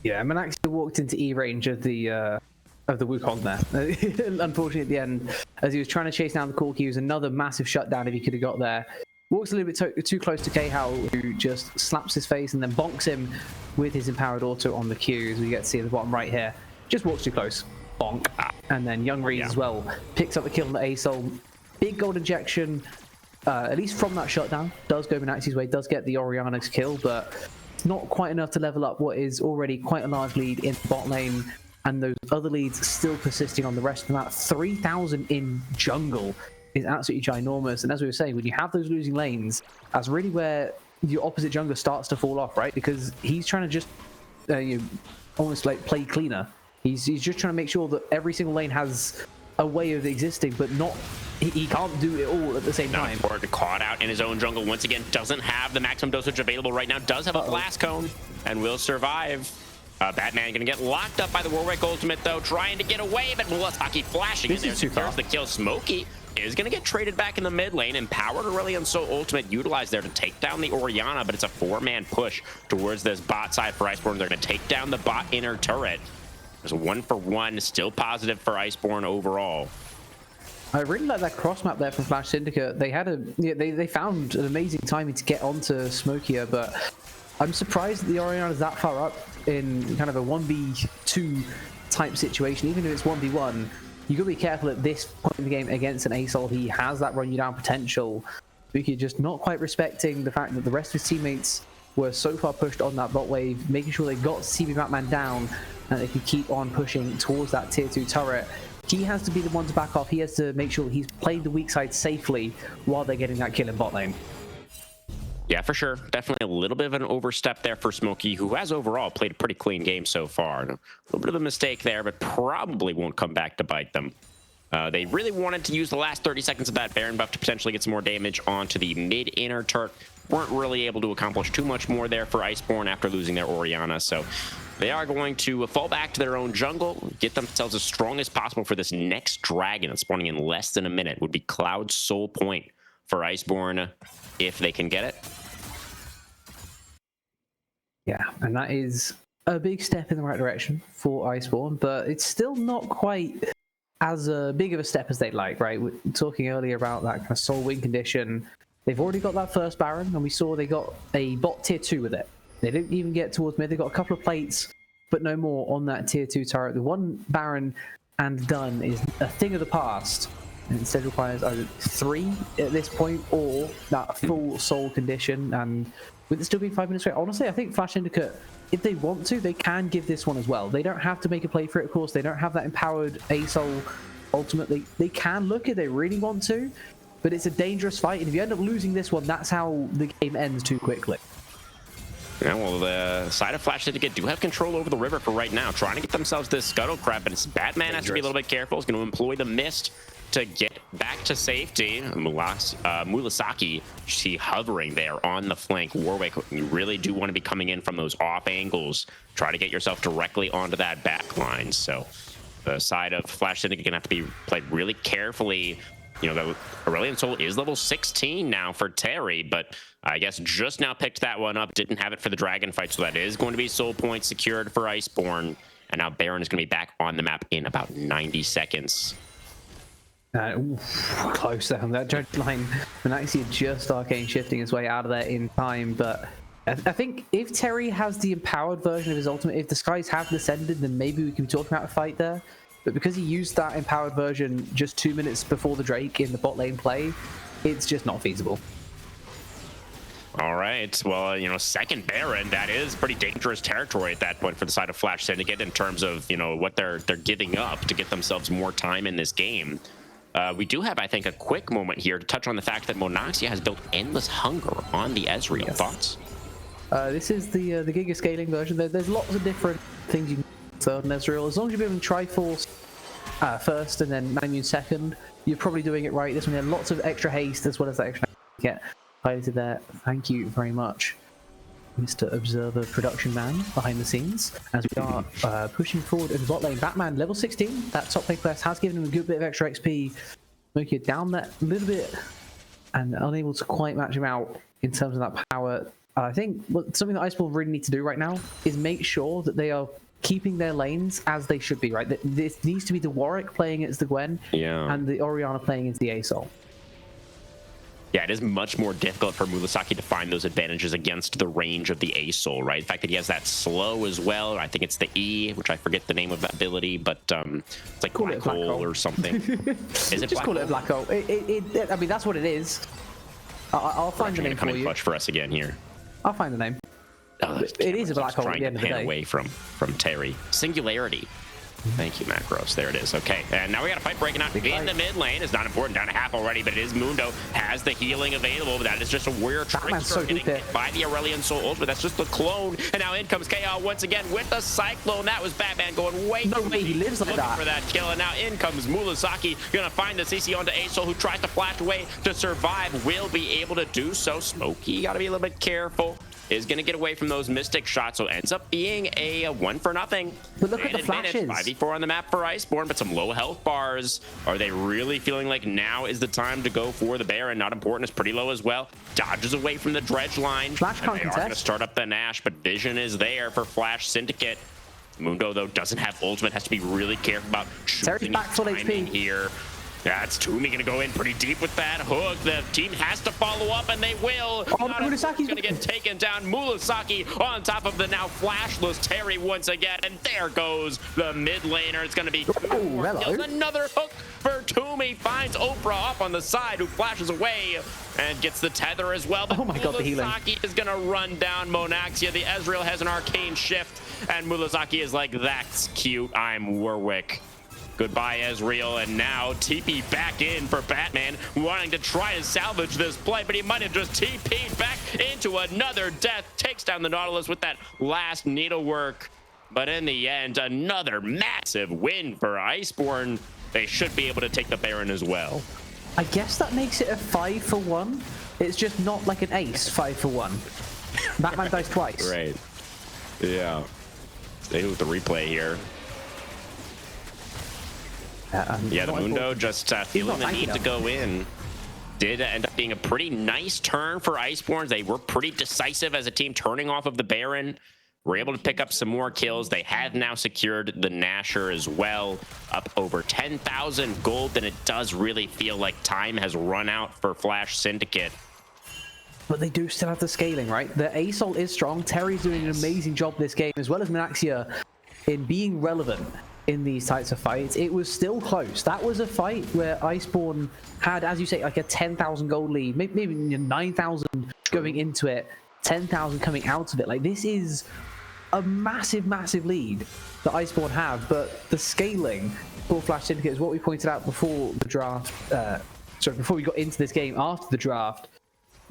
Yeah, Monaxia walked into E range of the Wukong there. Unfortunately, at the end, as he was trying to chase down the Corki, he was another massive shutdown if he could have got there. Walks a little bit too close to Khal, who just slaps his face and then bonks him with his empowered auto on the Q, as we get to see at the bottom right here. Just walks too close. Bonk. And then Young Reese as well picks up the kill on the A-Soul. Big gold injection, at least from that shutdown. Does go Monaxia's way, does get the Orianna's kill, but it's not quite enough to level up what is already quite a large lead in the bot lane. And those other leads still persisting on the rest of the map. 3,000 in jungle is absolutely ginormous. And as we were saying, when you have those losing lanes, that's really where your opposite jungler starts to fall off, right? Because he's trying to just almost like play cleaner. He's just trying to make sure that every single lane has a way of existing, but not he can't do it all at the same time. Caught out in his own jungle once again. Doesn't have the maximum dosage available right now. Does have a blast cone and will survive. Batman gonna get locked up by the Warwick ultimate though, trying to get away, but Murasaki flashing in there. Secures the kill. Smokey is gonna get traded back in the mid lane. Empowered Aurelion Soul ultimate utilized there to take down the Orianna, but it's a 4-man push towards this bot side for Iceborn. They're gonna take down the bot inner turret. There's a 1-for-1, still positive for Iceborn overall. I really like that cross map there from Flash Syndicate. They had they found an amazing timing to get onto Smokier, but I'm surprised that the Orianna is that far up in kind of a 1v2 type situation. Even if it's 1v1, you gotta be careful at this point in the game against an A-Soul. He has that run you down potential. Buki just not quite respecting the fact that the rest of his teammates were so far pushed on that bot wave, making sure they got CB Batman down and they could keep on pushing towards that tier 2 turret. He has to be the one to back off. He has to make sure he's played the weak side safely while they're getting that kill in bot lane. Yeah, for sure. Definitely a little bit of an overstep there for Smokey, who has overall played a pretty clean game so far. A little bit of a mistake there, but probably won't come back to bite them. They really wanted to use the last 30 seconds of that Baron buff to potentially get some more damage onto the mid-inner turret. Weren't really able to accomplish too much more there for Iceborn after losing their Orianna, so they are going to fall back to their own jungle, get themselves as strong as possible for this next dragon that's spawning in less than a minute. Would be Cloud's Soul Point for Iceborn if they can get it. Yeah, and that is a big step in the right direction for Iceborn, but it's still not quite as big of a step as they'd like, right? We're talking earlier about that kind of soul win condition. They've already got that first Baron, and we saw they got a bot tier 2 with it. They didn't even get towards mid. They got a couple of plates, but no more on that tier 2 turret. The one Baron and done is a thing of the past, and instead requires either 3 at this point or that full soul condition. And with it still being 5 minutes straight, honestly, I think Flash Syndicate, if they want to, they can give this one as well. They don't have to make a play for it, of course. They don't have that empowered A-Soul ultimately. They can look if they really want to, but it's a dangerous fight, and if you end up losing this one, that's how the game ends too quickly. Yeah, well, the side of Flash Syndicate do have control over the river for right now, trying to get themselves this Scuttle Crab, but it's Batman has to be a little bit careful. He's going to employ the Mist to get back to safety. Murasaki, you see hovering there on the flank. Warwick, you really do want to be coming in from those off angles. Try to get yourself directly onto that back line. So the side of Flash Syndicate going to have to be played really carefully. You know, the Aurelion Soul is level 16 now for Terry, but I guess just now picked that one up. Didn't have it for the Dragon fight, so that is going to be soul points secured for Iceborn. And now Baron is going to be back on the map in about 90 seconds. Close down that judge line. Manaxia just arcane shifting his way out of there in time, but I think if Terry has the empowered version of his ultimate, if the skies have descended, then maybe we can talk about a fight there. But because he used that empowered version just 2 minutes before the Drake in the bot lane play, it's just not feasible. All right. Well, you know, second Baron, that is pretty dangerous territory at that point for the side of Flash Syndicate in terms of, you know, what they're giving up to get themselves more time in this game. We do have, I think, a quick moment here to touch on the fact that Monaxia has built Endless Hunger on the Ezreal. Yes. Thoughts? This is the Giga scaling version. There's lots of different things you can third and Ezreal. As long as you're doing Triforce first and then Manimun second, you're probably doing it right. This one had lots of extra haste as well as that extra get highlighted there. Thank you very much, Mr. Observer Production Man behind the scenes, as we are pushing forward in the bot lane. Batman level 16. That top lane quest has given him a good bit of extra XP. Making it down that a little bit and unable to quite match him out in terms of that power. I think something that Iceborn really need to do right now is make sure that they are keeping their lanes as they should be, right? This needs to be the Warwick playing against the Gwen, and the Orianna playing against the Asol. Yeah, it is much more difficult for Murasaki to find those advantages against the range of the Asol, right? The fact that he has that slow as well. I think it's the E, which I forget the name of that ability, but it's like Black Hole or something. Is it just call it a Black Hole. I mean, that's what it is. I'll find the name for you. Clutch for us again here. I'll find the name. Oh, it is a Black Hole at the end of the day. Away from Terry. Singularity. Thank you, Macros. There it is. Okay, and now we got a fight breaking out in the mid lane. It's not important, down to half already, but it is Mundo. Has the healing available, but that is just a weird trickster getting hit by the Aurelion Soul ultimate. That's just the clone, and now in comes KO once again with the Cyclone. That was Batman going way no way he lives like that. For that kill, and now in comes Murasaki, gonna find the CC onto Asol, who tries to flash away to survive. Will be able to do so. Smokey, gotta be a little bit careful. Is going to get away from those Mystic shots, so ends up being a 1-for-0. But look at the flashes. 5v4 on the map for Iceborn, but some low health bars. Are they really feeling like now is the time to go for the Baron? Not important, it's pretty low as well. Dodges away from the dredge line. Flash and they are going to start up the Nash, but vision is there for Flash Syndicate. Mundo, though, doesn't have ultimate, has to be really careful about choosing his timing here. That's Toomey going to go in pretty deep with that hook. The team has to follow up, and they will. Murasaki's going to get taken down. Murasaki on top of the now flashless Terry once again. And there goes the mid laner. It's going to be another hook for Toomey. Finds Oprah up on the side, who flashes away and gets the tether as well. But oh my God, the healing. Murasaki is going to run down Monaxia. The Ezreal has an arcane shift, and Murasaki is like, that's cute. I'm Warwick. Goodbye, Ezreal, and now TP back in for Batman, wanting to try to salvage this play, but he might have just TP'd back into another death. Takes down the Nautilus with that last needlework, but in the end, another massive win for Iceborn. They should be able to take the Baron as well. I guess that makes it a 5-for-1. It's just not like an ace 5-for-1. Batman dies twice. Right. Yeah. Stay with the replay here. Yeah, the Mundo just feeling the need to go in. Did end up being a pretty nice turn for Iceborns. They were pretty decisive as a team, turning off of the Baron. Were able to pick up some more kills. They have now secured the Nasher as well, up over 10,000 gold, and it does really feel like time has run out for Flash Syndicate. But they do still have the scaling, right? The Asol is strong. Terry's doing an amazing job this game, as well as Manaxia, in being relevant in these types of fights. It was still close. That was a fight where Iceborn had, as you say, like a 10,000 gold lead, maybe 9,000 going into it, 10,000 coming out of it. Like, this is a massive, massive lead that Iceborn have, but the scaling for Flash Syndicate is what we pointed out before the draft, before we got into this game after the draft.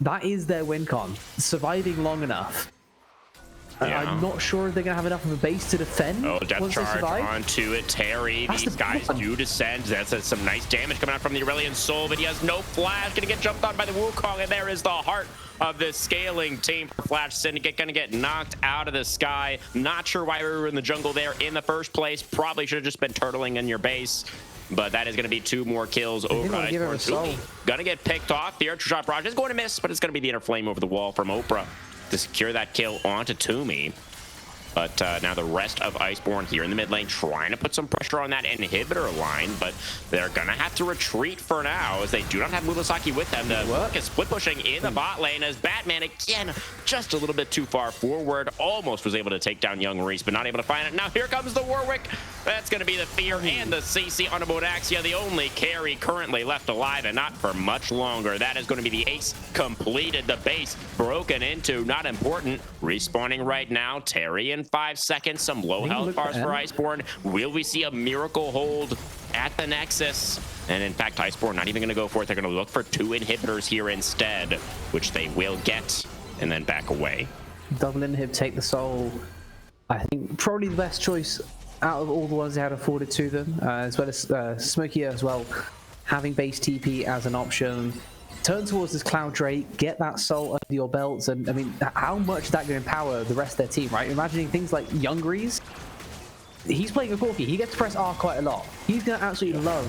That is their win con. Surviving long enough I'm not sure they're going to have enough of a base to defend. Oh, death charge onto it. Terry, these guys do descend. That's some nice damage coming out from the Aurelion Soul, but he has no flash. Going to get jumped on by the Wukong, and there is the heart of this scaling team for Flash Syndicate. Going to get knocked out of the sky. Not sure why we were in the jungle there in the first place. Probably should have just been turtling in your base. But that is going to be 2 more kills over Iceborn. Going to get picked off. The Archer Shot Barrage is going to miss, but it's going to be the Inner Flame over the wall from Oprah to secure that kill onto Toomey. But now the rest of Iceborn here in the mid lane trying to put some pressure on that inhibitor line, but they're going to have to retreat for now as they do not have Murasaki with them. The work is split pushing in the bot lane as Batman, again, just a little bit too far forward. Almost was able to take down Young Reese, but not able to find it. Now here comes the Warwick. That's going to be the Fear and the CC on Modaxia, the only carry currently left alive, and not for much longer. That is going to be the ace completed. The base broken into, not important. Respawning right now, Terry in 5 seconds. Some low health bars for Iceborn. Will we see a miracle hold at the Nexus? And in fact, Iceborn not even going to go for it. They're going to look for 2 inhibitors here instead, which they will get, and then back away. Double inhib, take the soul. I think probably the best choice out of all the ones they had afforded to them, as well as Smokier as well, having base TP as an option. Turn towards this Cloud Drake, get that soul under your belts, and I mean, how much is that going to empower the rest of their team, right? Imagining things like Young Reese, he's playing a Corki, he gets to press R quite a lot. He's going to absolutely love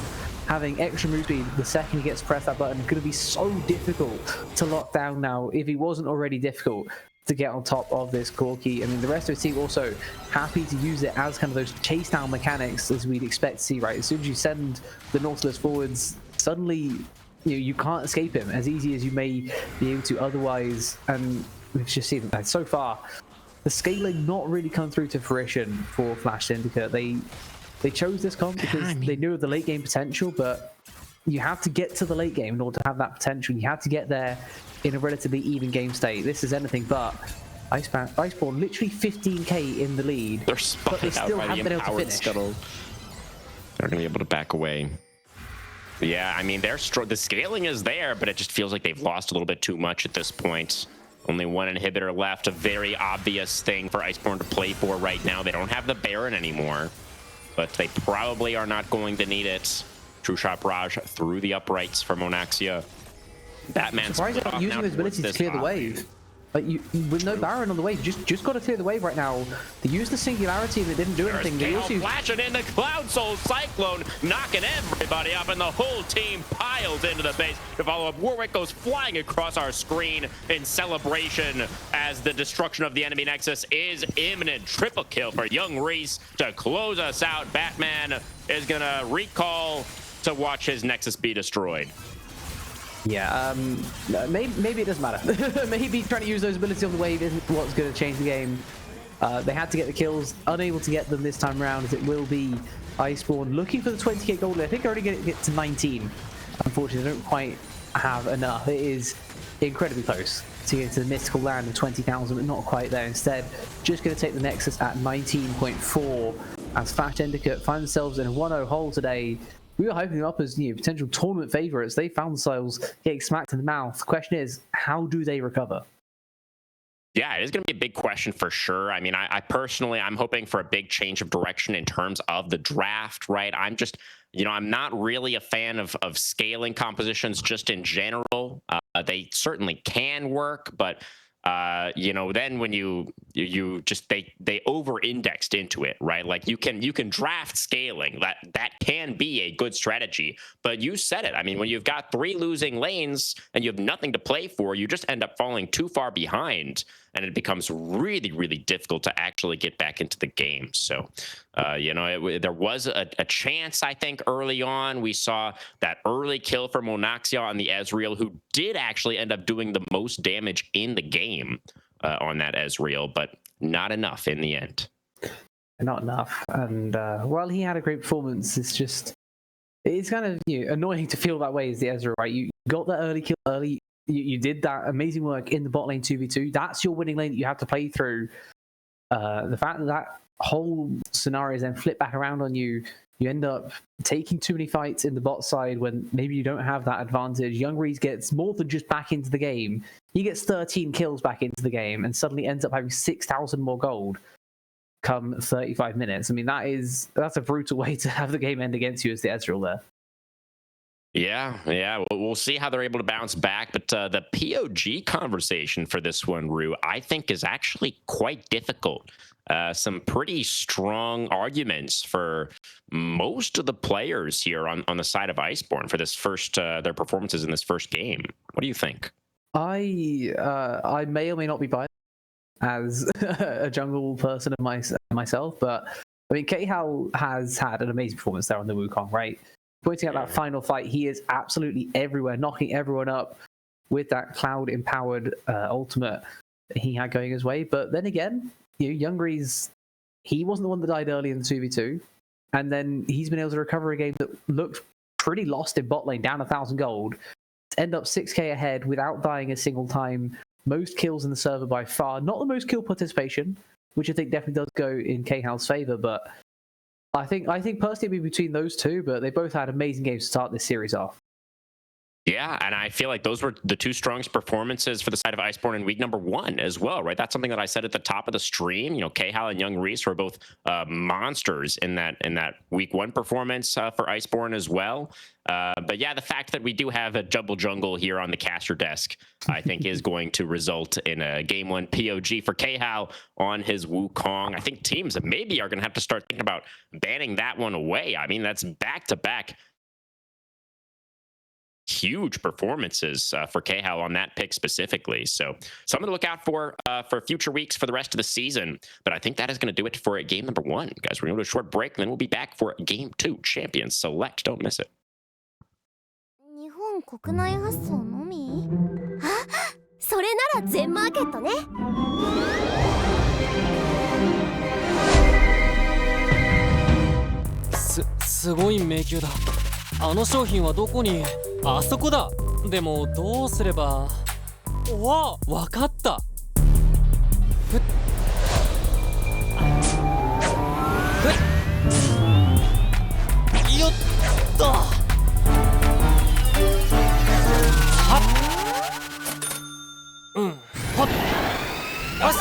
having extra move speed the second he gets to press that button. It's going to be so difficult to lock down now, if he wasn't already difficult to get on top of this Corki. I mean, the rest of the team also happy to use it as kind of those chase down mechanics as we'd expect to see, right? As soon as you send the Nautilus forwards, suddenly you can't escape him as easy as you may be able to otherwise. And we've just seen that so far, the scaling not really come through to fruition for Flash Syndicate. They chose this comp because they knew of the late game potential, but you have to get to the late game in order to have that potential. You have to get there in a relatively even game state. This is anything but. Iceborn literally 15k in the lead, but they still haven't been able to finish. Scuttle. They're going to be able to back away. Yeah, I mean, the scaling is there, but it just feels like they've lost a little bit too much at this point. Only 1 inhibitor left, a very obvious thing for Iceborn to play for right now. They don't have the Baron anymore, but they probably are not going to need it. True Shot Barrage through the uprights for Monaxia. Batman's using his ability to clear the wave. Like with no Baron on the wave, just got to clear the wave right now. They used the Singularity and it didn't do anything. They also flashing in the Cloud Soul Cyclone, knocking everybody up, and the whole team piles into the base to follow up. Warwick goes flying across our screen in celebration as the destruction of the enemy Nexus is imminent. Triple kill for Young Reese to close us out. Batman is gonna recall to watch his Nexus be destroyed. Yeah, maybe it doesn't matter. Maybe trying to use those abilities on the wave isn't what's going to change the game. They had to get the kills, unable to get them this time around, as it will be Iceborn looking for the 20k gold. I think they're already going to get to 19. Unfortunately, they don't quite have enough. It is incredibly close to get to the mystical land of 20,000, but not quite there. Instead, just going to take the Nexus at 19.4 as Flash Syndicate find themselves in a 1-0 hole today. We were hyping them up as potential tournament favorites. They found themselves getting smacked in the mouth. The question is, how do they recover? Yeah, it is going to be a big question for sure. I mean, I personally, I'm hoping for a big change of direction in terms of the draft, right? I'm just, I'm not really a fan of scaling compositions just in general. They certainly can work, but then when you just they over-indexed into it, right? Like you can draft scaling, that can be a good strategy, but you said it. I mean, when you've got 3 losing lanes and you have nothing to play for, you just end up falling too far behind, and it becomes really, really difficult to actually get back into the game. So, there was a chance, I think, early on. We saw that early kill for Monaxia on the Ezreal, who did actually end up doing the most damage in the game on that Ezreal, but not enough in the end. Not enough. And while he had a great performance, it's kind of annoying to feel that way as the Ezreal, right? You got that early kill early. You did that amazing work in the bot lane 2v2. That's your winning lane that you have to play through. The fact that that whole scenario is then flipped back around on you, you end up taking too many fights in the bot side when maybe you don't have that advantage. Young Reese gets more than just back into the game. He gets 13 kills back into the game and suddenly ends up having 6,000 more gold come 35 minutes. I mean, that's a brutal way to have the game end against you as the Ezreal there. Yeah. We'll see how they're able to bounce back. But the POG conversation for this one, Rue, I think is actually quite difficult. Some pretty strong arguments for most of the players here on the side of Iceborn for this first their performances in this first game. What do you think? I may or may not be biased as a jungle person of myself, but I mean, Khal has had an amazing performance there on the Wukong, right? Pointing out that final fight, he is absolutely everywhere, knocking everyone up with that cloud-empowered ultimate that he had going his way. But then again, Young Reese, he wasn't the one that died early in the 2v2, and then he's been able to recover a game that looked pretty lost in bot lane, down 1,000 gold, to end up 6k ahead without dying a single time. Most kills in the server by far. Not the most kill participation, which I think definitely does go in Khal's favor, but I think personally it'd be between those two, but they both had amazing games to start this series off. Yeah, and I feel like those were the two strongest performances for the side of Iceborn in week number 1 as well, right? That's something that I said at the top of the stream. Khal and Young Reese were both monsters in that week 1 performance for Iceborn as well. But yeah, the fact that we do have a double jungle here on the caster desk, I think, is going to result in a game 1 POG for Khal on his Wukong. I think teams maybe are going to have to start thinking about banning that one away. I mean, that's back-to-back huge performances for Khal on that pick specifically. So something to look out for future weeks for the rest of the season. But I think that is going to do it for game number 1. Guys, we're going to go to a short break, and then we'll be back for game 2, Champions Select. Don't miss it. 日本国内発送のみ？あ、それなら全マーケットね。すごい迷宮だ。あの商品はどこに？あそこだ。でもどうすれば。わかった。よっと。はっ。うん。はっ。よし。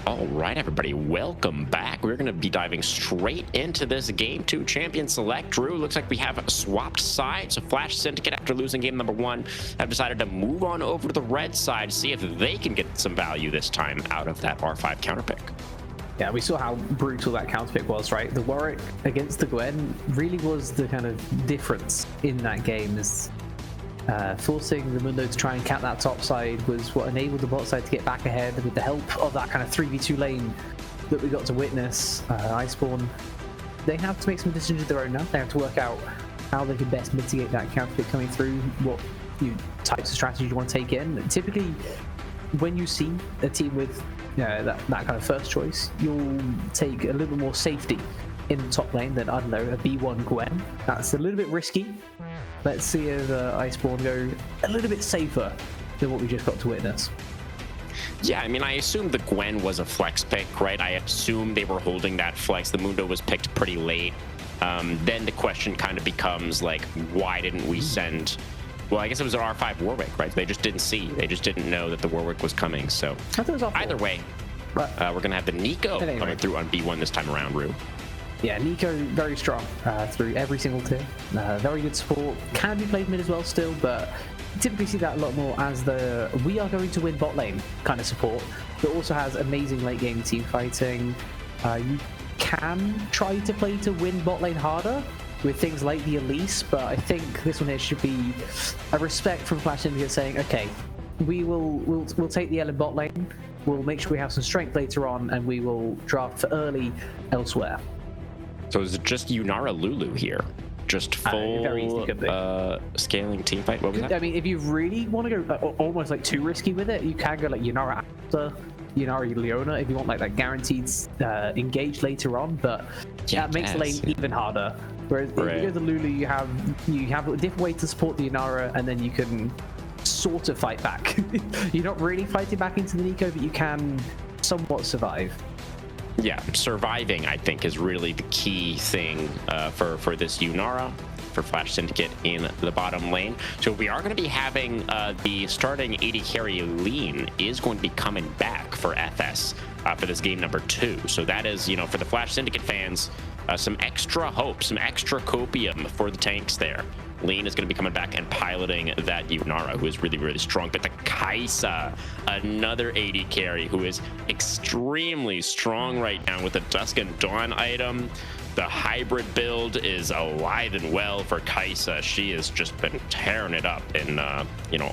All right, everybody, welcome back. We're going to be diving straight into this Game 2 Champion Select. Drew, looks like we have swapped sides. So Flash Syndicate, after losing game number 1, have decided to move on over to the red side, see if they can get some value this time out of that R5 counterpick. Yeah, we saw how brutal that counterpick was, right? The Warwick against the Gwen really was the kind of difference in that game. Is forcing the Mundo to try and cap that top side was what enabled the bot side to get back ahead with the help of that kind of 3v2 lane that we got to witness. Iceborn, they have to make some decisions of their own now. They have to work out how they can best mitigate that counterpick coming through, what types of strategies you want to take in. Typically, when you see a team with that kind of first choice, you'll take a little bit more safety in the top lane than, I don't know, a B1 Gwen. That's a little bit risky. Let's see if Iceborn go a little bit safer than what we just got to witness. Yeah, I mean, I assume the Gwen was a flex pick, right? I assume they were holding that flex. The Mundo was picked pretty late. Then the question kind of becomes, like, why didn't we send... Well, I guess it was an R5 Warwick, right? They just didn't see. They just didn't know that the Warwick was coming, so... Either way, we're going to have the Nico coming through on B1 this time around, Rue. Yeah, Nico very strong through every single tier. Very good support. Can be played mid as well still, but typically see that a lot more as the we are going to win bot lane kind of support. But also has amazing late game team fighting. You can try to play to win bot lane harder with things like the Elise, but I think this one here should be a respect from Flash Syndicate saying, okay, we'll take the L in bot lane. We'll make sure we have some strength later on, and we will draft for early elsewhere. So is it just Yunara Lulu here? Just full scaling team fight? What was that? I mean, if you really want to go almost like too risky with it, you can go like Yunara after Yunara Leona if you want like that guaranteed engage later on, but that makes the lane even harder. Whereas if you go to Lulu, you have a different way to support the Yunara, and then you can sort of fight back. You're not really fighting back into the Nico, but you can somewhat survive. Yeah, surviving, I think, is really the key thing for this Yunara, for Flash Syndicate in the bottom lane. So we are going to be having the starting AD carry Lean is going to be coming back for FS for this game number 2. So that is, for the Flash Syndicate fans, some extra hope, some extra copium for the tanks there. Lean is going to be coming back and piloting that Yunara, who is really, really strong. But the Kaisa, another AD carry who is extremely strong right now with the Dusk and Dawn item. The hybrid build is alive and well for Kaisa. She has just been tearing it up in,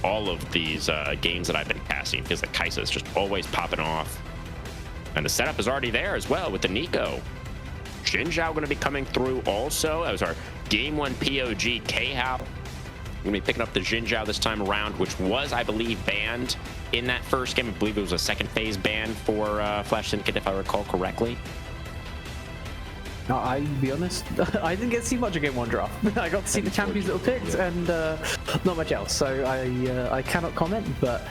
all of these games that I've been casting. It feels like Kaisa is just always popping off. And the setup is already there as well with the Nico. Jinzhao going to be coming through also. That was our Game 1 POG K-How. We're going to be picking up the Jinzhao this time around, which was, I believe, banned in that first game. I believe it was a second phase ban for Flash Syndicate, if I recall correctly. No, I'll be honest, I didn't get to see much of Game 1 draft. I got to see the champions that were picked and not much else, so I cannot comment, but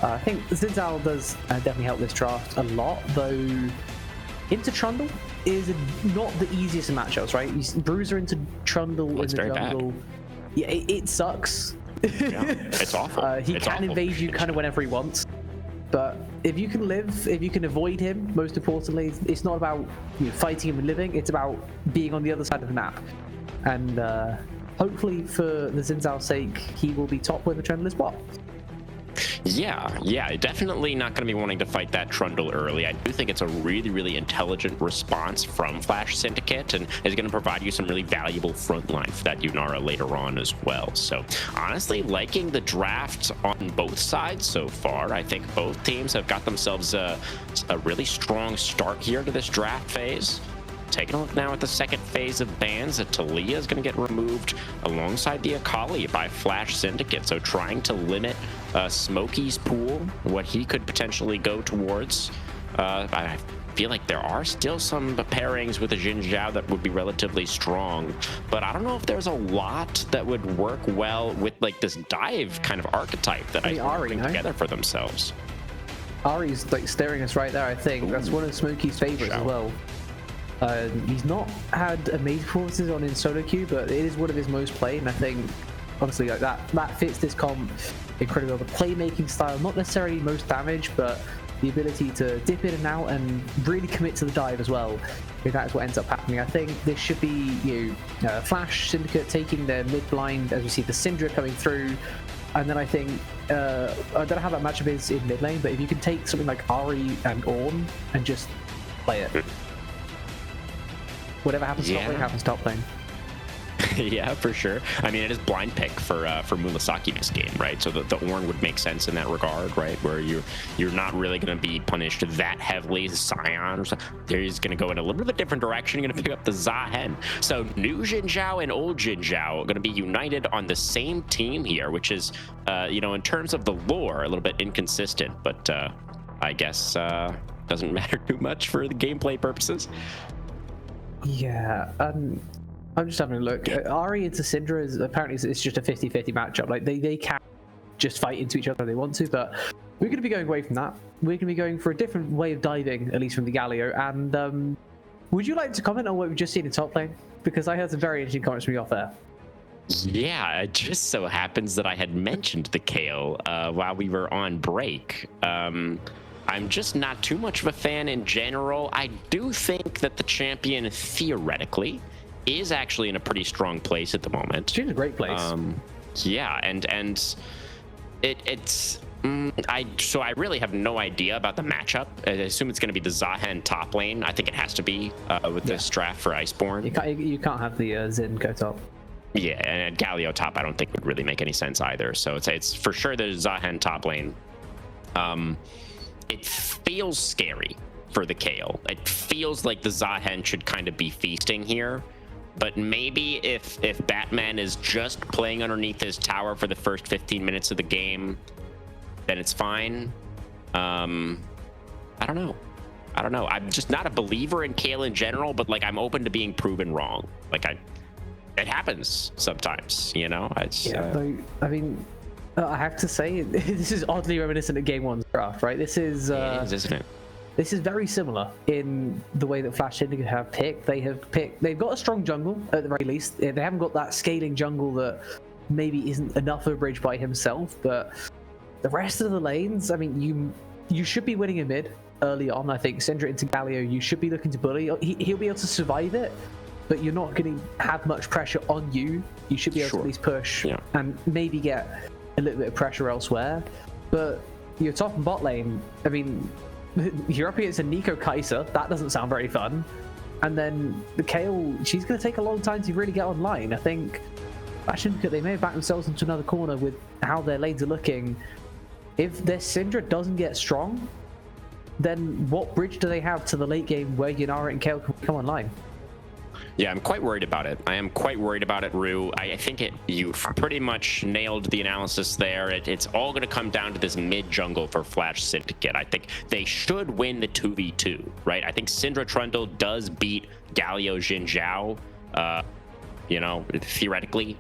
I think Zinzal does definitely help this draft a lot, though into Trundle is not the easiest of matchups, right? Bruiser into Trundle in the jungle. Bad. Yeah, it sucks. Yeah, it's awful. He can invade you kind of whenever he wants. But if you can live, if you can avoid him, most importantly, it's not about fighting him and living, it's about being on the other side of the map. And hopefully for the Zinzal's sake, he will be top when the Trundle is bot. Yeah, definitely not going to be wanting to fight that Trundle early. I do think it's a really, really intelligent response from Flash Syndicate and is going to provide you some really valuable frontline for that Yunara later on as well. So honestly, liking the draft on both sides so far. I think both teams have got themselves a really strong start here to this draft phase. Taking a look now at the second phase of bans, Talia is going to get removed alongside the Akali by Flash Syndicate. So trying to limit Smokey's pool, what he could potentially go towards. I feel like there are still some pairings with the Jinzhao that would be relatively strong, but I don't know if there's a lot that would work well with like this dive kind of archetype that I bring together for themselves. Ari's like staring us right there, I think. Ooh, that's one of Smokey's favorites as well. He's not had amazing performances in solo queue, but it is one of his most played, and I think honestly that fits this comp incredibly well. The playmaking style, not necessarily most damage, but the ability to dip in and out and really commit to the dive as well. If that's what ends up happening, I think this should be Flash Syndicate taking their mid blind as we see the Syndra coming through, and then I think I don't know how that matchup is in mid lane, but if you can take something like Ari and Ornn and just play it, whatever happens top lane happens top lane. Yeah, for sure. I mean, it is blind pick for Murasaki this game, right? So the Ornn would make sense in that regard, right? Where you're not really going to be punished that heavily. Sion or something, he's going to go in a little bit of a different direction. You're going to pick up the Zahen. So new Jin Zhao and old Jin Zhao are going to be united on the same team here, which is, in terms of the lore, a little bit inconsistent, but I guess doesn't matter too much for the gameplay purposes. Yeah. I'm just having a look. Ari into Syndra is apparently it's just a 50-50 matchup. Like they can just fight into each other if they want to, but we're going to be going away from that. We're going to be going for a different way of diving, at least from the Galio. And would you like to comment on what we've just seen in top lane? Because I heard some very interesting comments from you off there. Yeah, it just so happens that I had mentioned the Kayle while we were on break. I'm just not too much of a fan in general. I do think that the champion theoretically is actually in a pretty strong place at the moment. She's in a great place. Yeah, and it's so I really have no idea about the matchup. I assume it's going to be the Zahen top lane. I think it has to be with this draft for Iceborn. You can't have the Zin go top. Yeah, and Galio top I don't think would really make any sense either. So it's for sure the Zahen top lane. It feels scary for the Kayle. It feels like the Zahen should kind of be feasting here. But maybe if Batman is just playing underneath his tower for the first 15 minutes of the game, then it's fine. I don't know. I'm just not a believer in Kayle in general, but like I'm open to being proven wrong. Like it happens sometimes, you know. I mean, I have to say this is oddly reminiscent of Game 1's draft, right? This is, isn't it? This is very similar in the way that Flash Syndicate have picked. They've got a strong jungle at the very least. They haven't got that scaling jungle that maybe isn't enough of a bridge by himself, but the rest of the lanes, I mean, you should be winning a mid early on. I think Syndra into Galio, you should be looking to bully. He'll be able to survive it, but you're not going to have much pressure on you. You should be able to at least push and maybe get a little bit of pressure elsewhere. But your top and bot lane, I mean, you're up against a Nico Kaiser. That doesn't sound very fun. And then the Kayle, she's going to take a long time to really get online. I think Flash Syndicate, they may have backed themselves into another corner with how their lanes are looking. If their Syndra doesn't get strong, then what bridge do they have to the late game where Yunara and Kayle can come online? Yeah, I'm quite worried about it. I am quite worried about it, Rue. I think you've pretty much nailed the analysis there. It's all going to come down to this mid jungle for Flash Syndicate. I think they should win the 2v2, right? I think Syndra Trundle does beat Galio Jin Zhao, theoretically.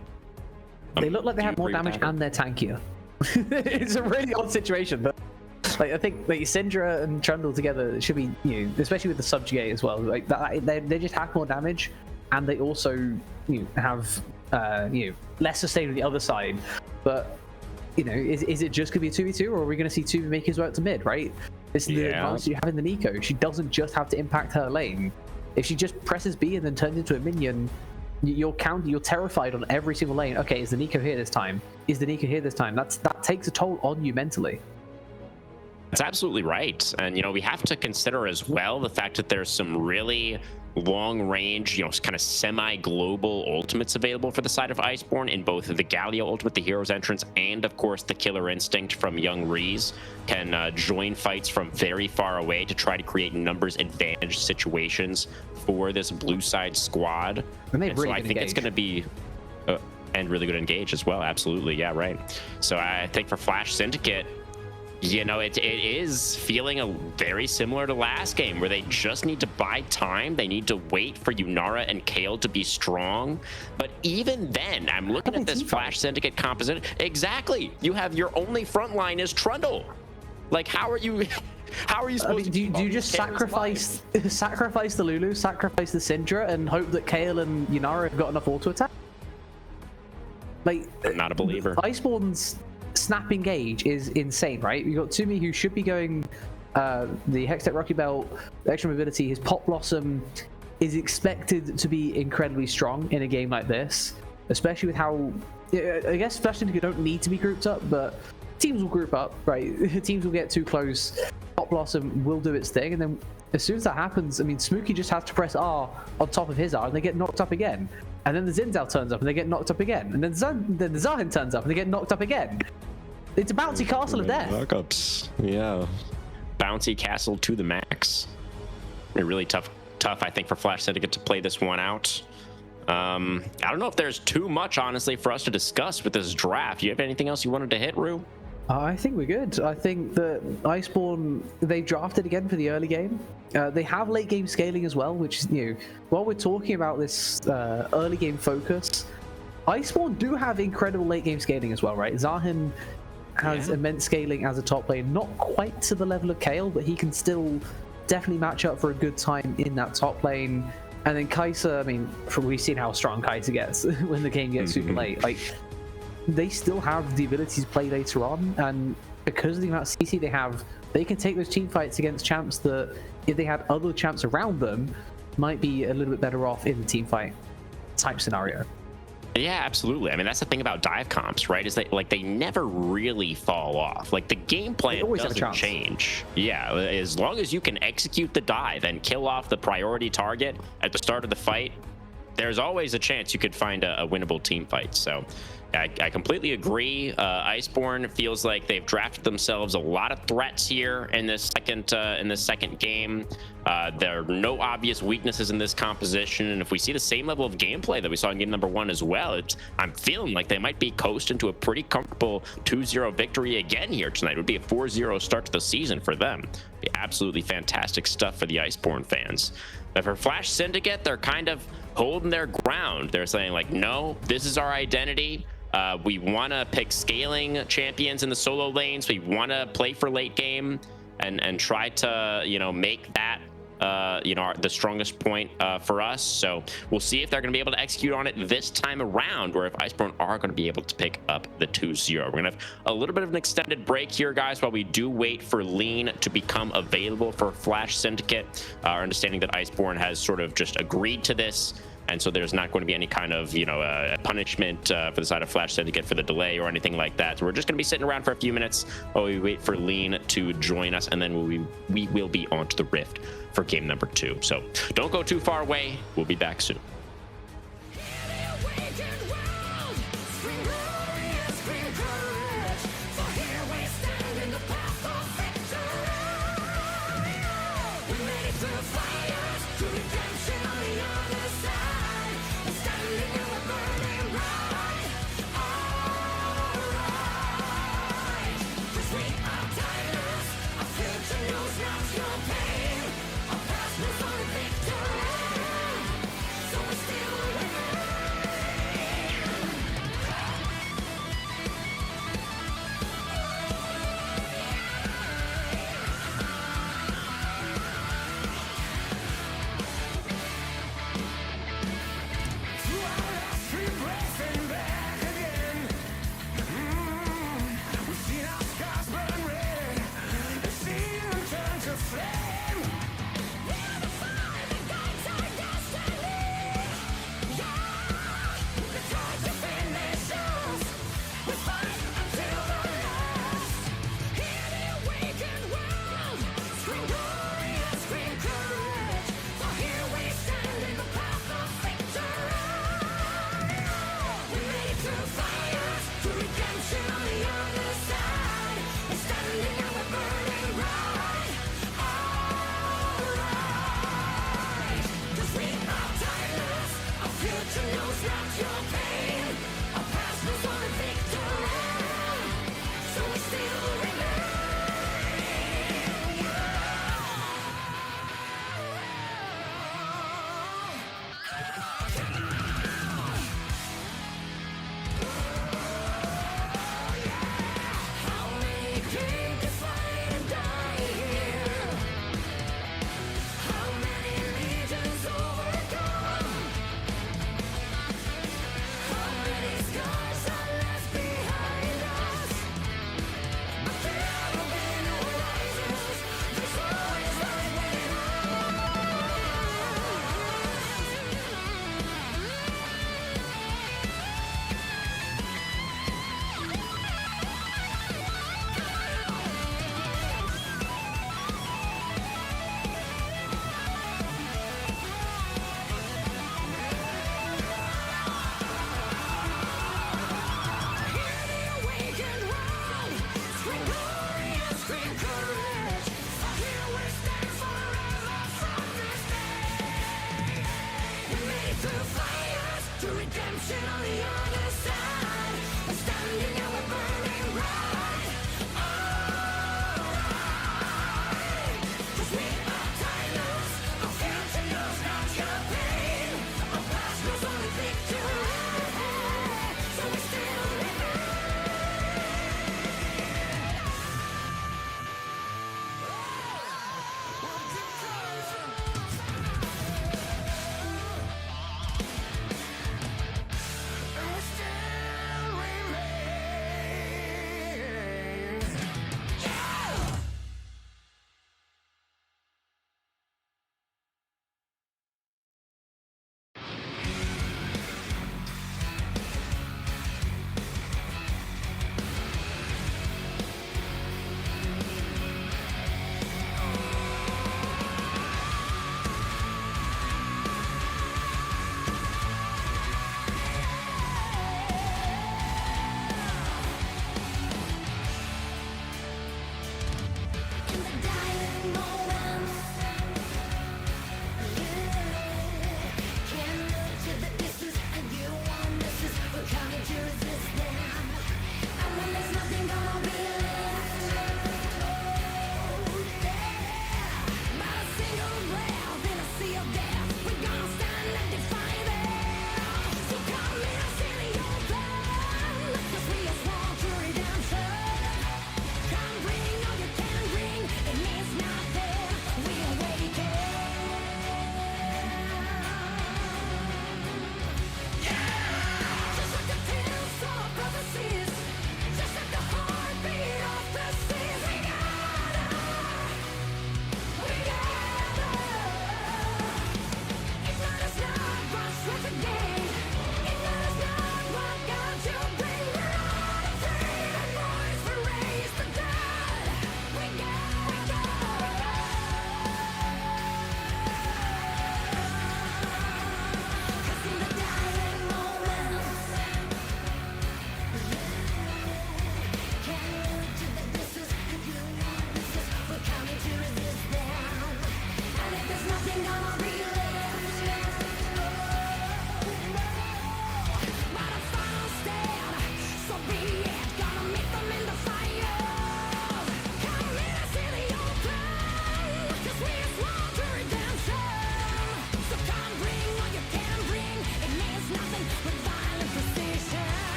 They look like they have more damage and they're tankier. It's a really odd situation, but I think Syndra and Trundle together should be, especially with the subjugate as well. Like they just have more damage, and they also have less sustain on the other side. But is it just gonna be a 2v2, or are we gonna see 2 make his way up to mid? Right? This is the advantage you have in the Nico. She doesn't just have to impact her lane. If she just presses B and then turns into a minion, you're terrified on every single lane. Okay, is the Nico here this time? Is the Nico here this time? That takes a toll on you mentally. That's absolutely right. And, we have to consider as well the fact that there's some really long range, kind of semi-global ultimates available for the side of Iceborn in both the Galio ultimate, the Hero's Entrance, and of course the Killer Instinct from Young Reese can join fights from very far away to try to create numbers advantage situations for this blue side squad. And so I think it's going to be and really good engage as well. Absolutely. Yeah, right. So I think for Flash Syndicate, it is feeling very similar to last game, where they just need to buy time. They need to wait for Yunara and Kayle to be strong. But even then, I'm looking at this Flash Syndicate composition. Exactly. You have your only front line is Trundle. Like, how are you supposed to... Do you just sacrifice the Lulu, sacrifice the Syndra, and hope that Kayle and Yunara have got enough auto attack? Like, I'm not a believer. Iceborn's snap engage is insane, right? You've got Tumi, who should be going the Hextech Rocky Belt, the extra mobility, his Pop Blossom is expected to be incredibly strong in a game like this, especially with how, I guess Flash Syndicate don't need to be grouped up, but teams will group up, right? Teams will get too close. Pop Blossom will do its thing, and then as soon as that happens, I mean, Smokey just has to press R on top of his R, and they get knocked up again. And then the Zinzao turns up, and they get knocked up again. And then the Zahin turns up, and they get knocked up again. It's a bouncy castle of death. Knockups. Yeah. Bouncy castle to the max. Really tough, I think, for Flash Syndicate to play this one out. I don't know if there's too much, honestly, for us to discuss with this draft. You have anything else you wanted to hit, Rue? I think we're good. I think that Iceborn, they drafted again for the early game. They have late game scaling as well, which is new. While we're talking about this early game focus, Iceborn do have incredible late game scaling as well, right? Zahin has immense scaling as a top lane, not quite to the level of Kale, but he can still definitely match up for a good time in that top lane. And then Kai'Sa, I mean, we've seen how strong Kai'Sa gets when the game gets super late. Like, they still have the ability to play later on, and because of the amount of CC they have, they can take those team fights against champs that, if they had other champs around them, might be a little bit better off in the team fight type scenario. Yeah, absolutely. I mean, that's the thing about dive comps, right? Is that, like, they never really fall off. Like, the game plan doesn't change. Yeah, as long as you can execute the dive and kill off the priority target at the start of the fight, there's always a chance you could find a winnable team fight. So I completely agree. Iceborn feels like they've drafted themselves a lot of threats here in this second game. There are no obvious weaknesses in this composition, and if we see the same level of gameplay that we saw in game number 1 as well, I'm feeling like they might be coasting to a pretty comfortable 2-0 victory again here tonight. It would be a 4-0 start to the season for them. Be absolutely fantastic stuff for the Iceborn fans. But for Flash Syndicate, they're kind of holding their ground. They're saying, like, no, this is our identity. We want to pick scaling champions in the solo lanes. We want to play for late game and try to, make that, the strongest point for us. So we'll see if they're going to be able to execute on it this time around, or if Iceborn are going to be able to pick up the 2-0. We're going to have a little bit of an extended break here, guys, while we do wait for Lean to become available for Flash Syndicate. Our understanding that Iceborn has sort of just agreed to this, and so there's not going to be any kind of, punishment for the side of Flash Syndicate for the delay or anything like that. So we're just going to be sitting around for a few minutes while we wait for Lean to join us, and then we will be on to the Rift for game number 2. So don't go too far away. We'll be back soon.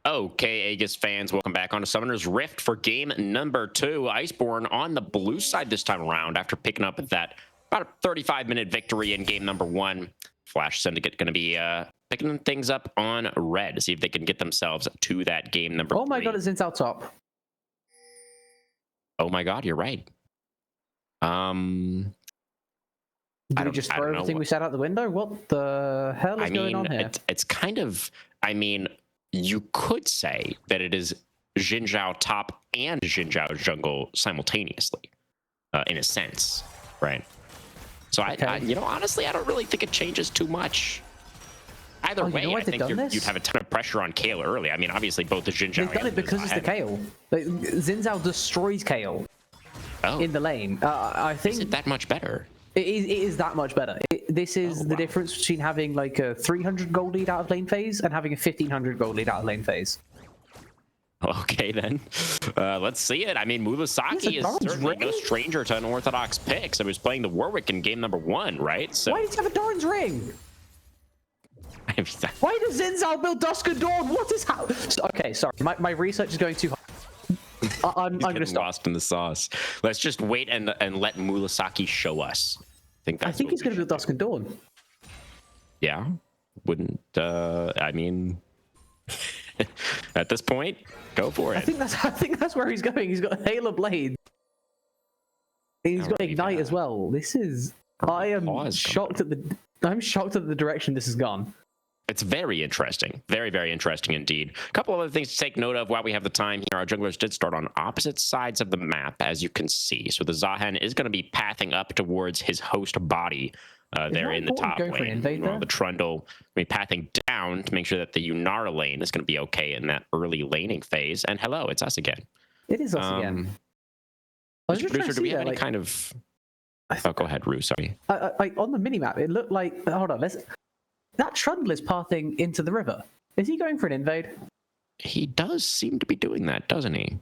Okay, Aegis fans, welcome back onto Summoner's Rift for game number 2. Iceborn on the blue side this time around after picking up that about a 35-minute victory in game number 1. Flash Syndicate going to be picking things up on red to see if they can get themselves to that game number 3. Oh my god, it's out top. Oh my god, you're right. Did we just throw everything we said out the window? What the hell is going on here? It's kind of, you could say that it is Xin Zhao top and Xin Zhao jungle simultaneously, in a sense, right? So Okay. Honestly, I don't really think it changes too much. Either way, I think you'd have a ton of pressure on Kale early. I mean, obviously, both the Xin Zhao. They've done it because it's the Kale. Xin Zhao destroys Kale in the lane. I think. Is it that much better? It is that much better. This is the difference between having like a 300 gold lead out of lane phase and having a 1500 gold lead out of lane phase. Okay, then. Let's see it. I mean, Murasaki is certainly no stranger to unorthodox picks. I was playing the Warwick in game number 1, right? So why does he have a Doran's ring? Why does Xin Zhao build Dusk and Dawn? What is how? Okay, sorry. My research is going too hard. I'm going to stop. Lost in the sauce. Let's just wait and let Murasaki show us. I think he's going to build Dusk and Dawn. Yeah, wouldn't. I mean, at this point, go for it. I think that's where he's going. He's got Halo Blade. He's got Ignite as well. This is. I am shocked at the. I'm shocked at the direction this has gone. It's very interesting. Very, very interesting indeed. A couple of other things to take note of while we have the time here. Our junglers did start on opposite sides of the map, as you can see. So the Zahen is going to be pathing up towards his host body there in the top lane. Well, the Trundle will be pathing down to make sure that the Yunara lane is going to be okay in that early laning phase. And hello, it's us again. It is us again. I was just trying Producer, to do we see have there, any like, kind of... Oh, go ahead, Rue, sorry. like on the minimap, it looked like. Hold on, that Trundle is pathing into the river. Is he going for an invade? He does seem to be doing that, doesn't he?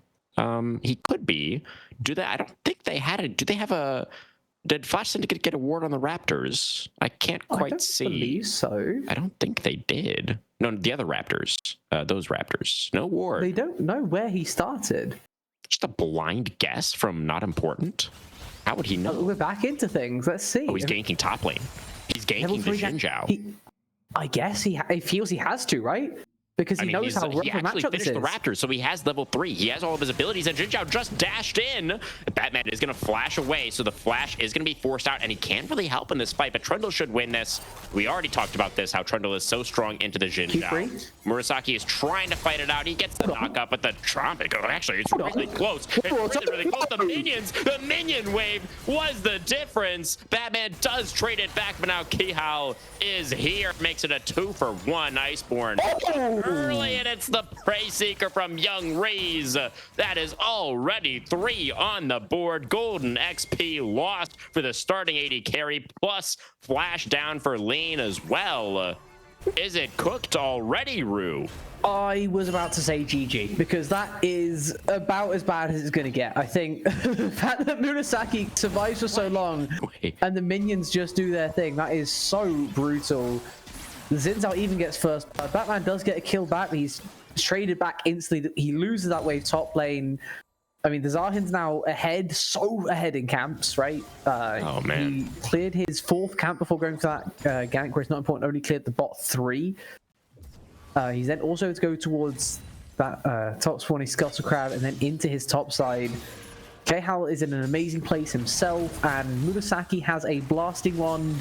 He could be. I don't think they had it. Do they have a... Did Flash Syndicate get a ward on the Raptors? I can't quite I don't see. believe so. I don't think they did. No, the other Raptors. Those Raptors. No ward. They don't know where he started. Just a blind guess from Not Important? How would he know? We're back into things. Let's see. Oh, he's ganking top lane. He's Level ganking the 3 Xin Zhao. I guess he feels he has to, right? Because he knows how rough he a actually matchup this finished is. the Raptors, so he has level 3. He has all of his abilities, and Xin Zhao just dashed in. Batman is going to flash away, so the flash is going to be forced out, and he can't really help in this fight, but Trundle should win this. We already talked about this, how Trundle is so strong into the Xin Zhao. Murasaki is trying to fight it out. He gets the knock up, but the trumpet, actually, it's really close. It's really close. The minion wave was the difference. Batman does trade it back, but now Kihal is here. Makes it a 2-for-1 Iceborn. Early, and it's the Prey Seeker from Young Rees. That is already 3 on the board. Golden XP lost for the starting AD carry, plus flash down for Lean as well. Is it cooked already, Rue? I was about to say GG, because that is about as bad as it's going to get. I think the fact that Murasaki survives for so long and the minions just do their thing, that is so brutal. Xin Zhao even gets first blood. Batman does get a kill back, but he's traded back instantly. He loses that wave top lane. I mean, the Zahin's now ahead, so ahead in camps, right? Oh, man. He cleared his 4th camp before going for that gank, where it's not important, only cleared the bot 3. He's then also to go towards that top spawning Scuttle Crab and then into his top side. K-Hal is in an amazing place himself, and Murasaki has a blasting wand.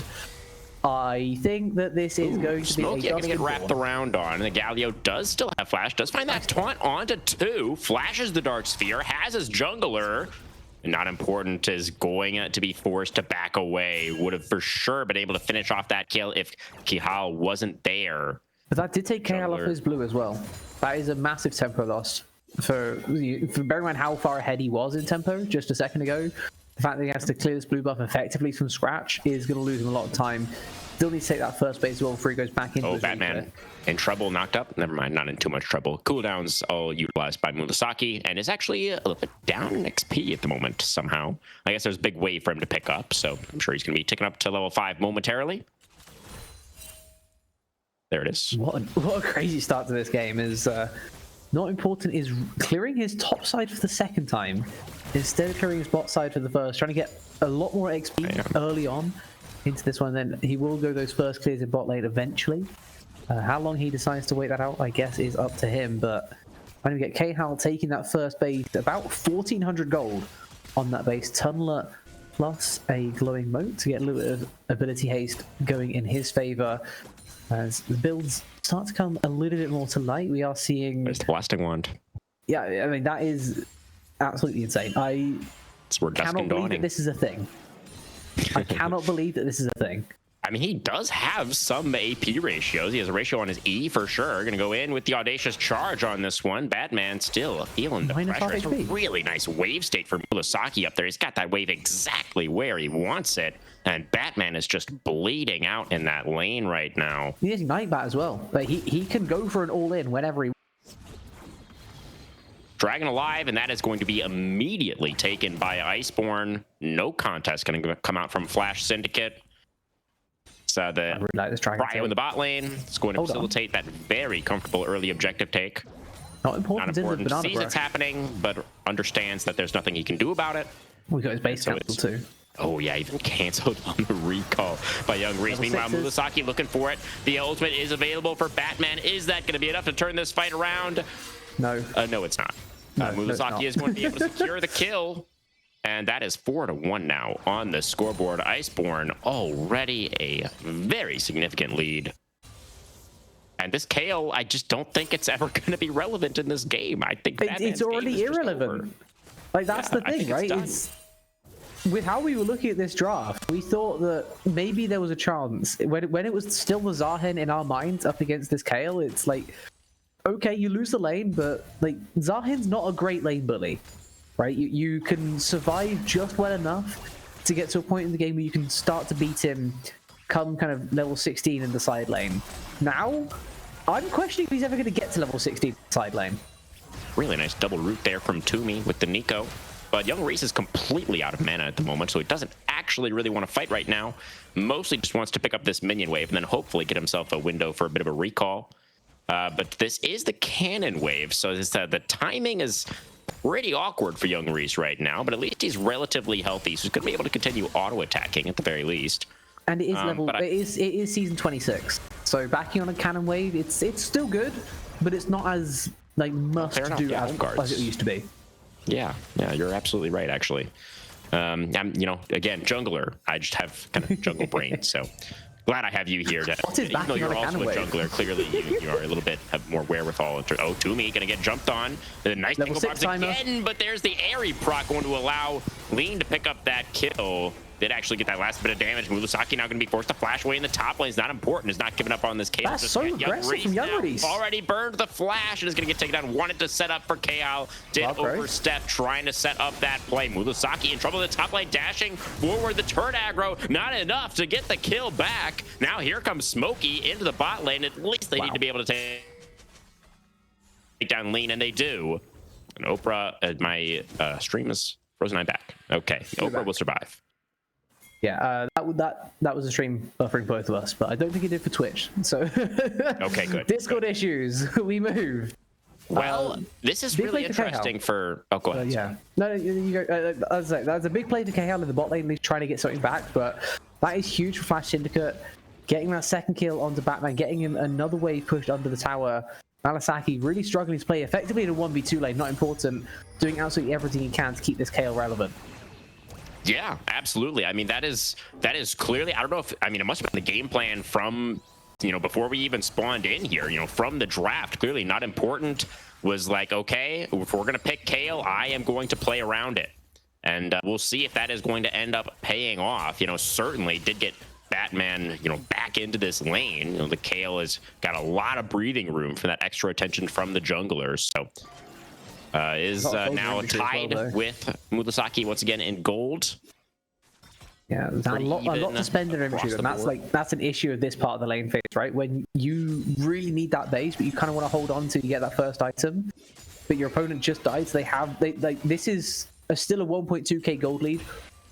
I think that this is going to be Smokey, a I guess, get wrapped around on. And the Galio does still have Flash, does find that taunt onto 2, flashes the Dark Sphere, has his jungler. Not Important is going to be forced to back away. Would have for sure been able to finish off that kill if Kihal wasn't there. But that did take KL off his blue as well. That is a massive tempo loss. For bearing in mind how far ahead he was in tempo just a second ago, the fact that he has to clear this blue buff effectively from scratch is going to lose him a lot of time. Still needs to take that first base well before he goes back into his Batman in trouble, knocked up. Never mind, not in too much trouble. Cooldowns all utilized by Murasaki, and is actually a little bit down in XP at the moment somehow. I guess there's a big wave for him to pick up, so I'm sure he's going to be ticking up to level 5 momentarily. There it is. What a crazy start to this game. Is Not Important is clearing his top side for the second time instead of clearing his bot side for the first, trying to get a lot more XP early on into this one. Then he will go those first clears in bot lane eventually. How long he decides to wait that out, I guess, is up to him. But when we get K-Hal taking that first base, about 1,400 gold on that base. Tunneler plus a glowing moat to get a little bit of ability haste going in his favor. As the builds start to come a little bit more to light, we are seeing... There's the blasting wand. Yeah, I mean, that is absolutely insane. I cannot believe that this is a thing. I cannot believe that this is a thing. I mean, he does have some AP ratios. He has a ratio on his E for sure. Going to go in with the audacious charge on this one. Batman still feeling the pressure. It's a really nice wave state for Murasaki up there. He's got that wave exactly where he wants it. And Batman is just bleeding out in that lane right now. He has Nightbat as well. Like, he can go for an all-in whenever he wants. Dragon alive, and that is going to be immediately taken by Iceborn. No contest going to come out from Flash Syndicate. The really like this Cryo in the bot lane. It's going to facilitate that very comfortable early objective take. Not important. Sees it's happening, but understands that there's nothing he can do about it. We got his base cancel too. Oh yeah, even canceled on the recall by Young Reese. Meanwhile, Murasaki looking for it. The ultimate is available for Batman. Is that going to be enough to turn this fight around? No. No, it's not. Murasaki is going to be able to secure the kill. And that is 4-1 now on the scoreboard. Iceborn already a very significant lead. And this KO, I just don't think it's ever going to be relevant in this game. I think it's already irrelevant. Like, that's the thing, right? It's with how we were looking at this draft, we thought that maybe there was a chance when it was still the Zahin in our minds up against this Kale. It's like okay, you lose the lane, but like Zahin's not a great lane bully, right? You can survive just well enough to get to a point in the game where you can start to beat him come kind of level 16 in the side lane. Now, I'm questioning if he's ever going to get to level 16 in the side lane. Really nice double root there from Toomey with the Nico. But Young Reese is completely out of mana at the moment, so he doesn't actually really want to fight right now. Mostly just wants to pick up this minion wave and then hopefully get himself a window for a bit of a recall. But this is the cannon wave, so the timing is pretty awkward for Young Reese right now, but at least he's relatively healthy, so he's going to be able to continue auto-attacking at the very least. And it is it is season 26, so backing on a cannon wave, it's still good, but it's not as like must do as it used to be. Yeah, you're absolutely right, actually. I'm, again, jungler. I just have kind of jungle brain, so glad I have you here. Even though you're also a jungler, clearly you are a little bit have more wherewithal. Oh, Toomey gonna get jumped on. The nice thing again, but there's the airy proc going to allow Lean to pick up that kill. Did actually get that last bit of damage. Murasaki now going to be forced to flash away in the top lane. It's not important. It's not giving up on this KO. That's so aggressive from Young Reese. Already burned the flash and is going to get taken down. Wanted to set up for KO. Did overstep trying to set up that play. Murasaki in trouble in the top lane, dashing forward the turn aggro. Not enough to get the kill back. Now here comes Smokey into the bot lane. At least they need to be able to take down Lean, and they do. And Oprah, my stream is frozen. I'm back. Okay, Oprah will survive. Yeah, that was a stream buffering both of us, but I don't think it did for Twitch. So okay, good. Discord issues. We moved. Well, this is really interesting for. Oh, go ahead. Yeah. No, you go. That's a big play to KL in the bot lane. He's trying to get something back, but that is huge for Flash Syndicate. Getting that second kill onto Batman, getting him another wave pushed under the tower. Malasaki really struggling to play effectively in a 1v2 lane. Not important. Doing absolutely everything he can to keep this KL relevant. Yeah, absolutely. I mean, that is clearly, I don't know if, I mean, it must have been the game plan from, before we even spawned in here, from the draft. Clearly not important. Was like, okay, if we're going to pick Kale, I am going to play around it. And we'll see if that is going to end up paying off. Certainly did get Batman, back into this lane. The Kale has got a lot of breathing room for that extra attention from the junglers. So is now tied with Murasaki once again in gold. Yeah, a lot to spend in inventory, and that's an issue of this part of the lane phase, right? When you really need that base, but you kind of want to hold on to get that first item, but your opponent just died, so this is still a 1.2k gold lead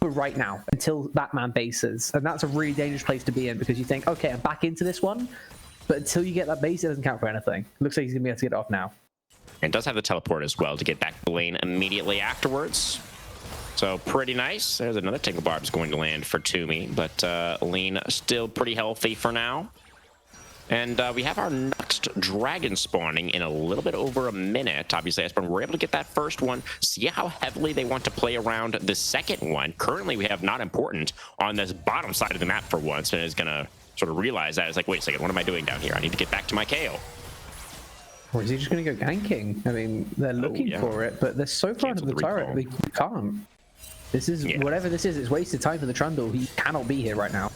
for right now until Batman bases, and that's a really dangerous place to be in because you think, okay, I'm back into this one, but until you get that base, it doesn't count for anything. Looks like he's gonna be able to get it off now. And does have the teleport as well to get back to the lane immediately afterwards. So pretty nice. There's another Tingle Barb's going to land for Toomey, but Lean still pretty healthy for now. And we have our next dragon spawning in a little bit over a minute. Obviously, Iceborn were able to get that first one. See how heavily they want to play around the second one. Currently, we have not important on this bottom side of the map for once, and is going to sort of realize that. It's like, wait a second, what am I doing down here? I need to get back to my KO. Or is he just going to go ganking? I mean, they're looking for it, but they're so far into the turret, they can't. This is, whatever this is, it's wasted time for the Trundle. He cannot be here right now.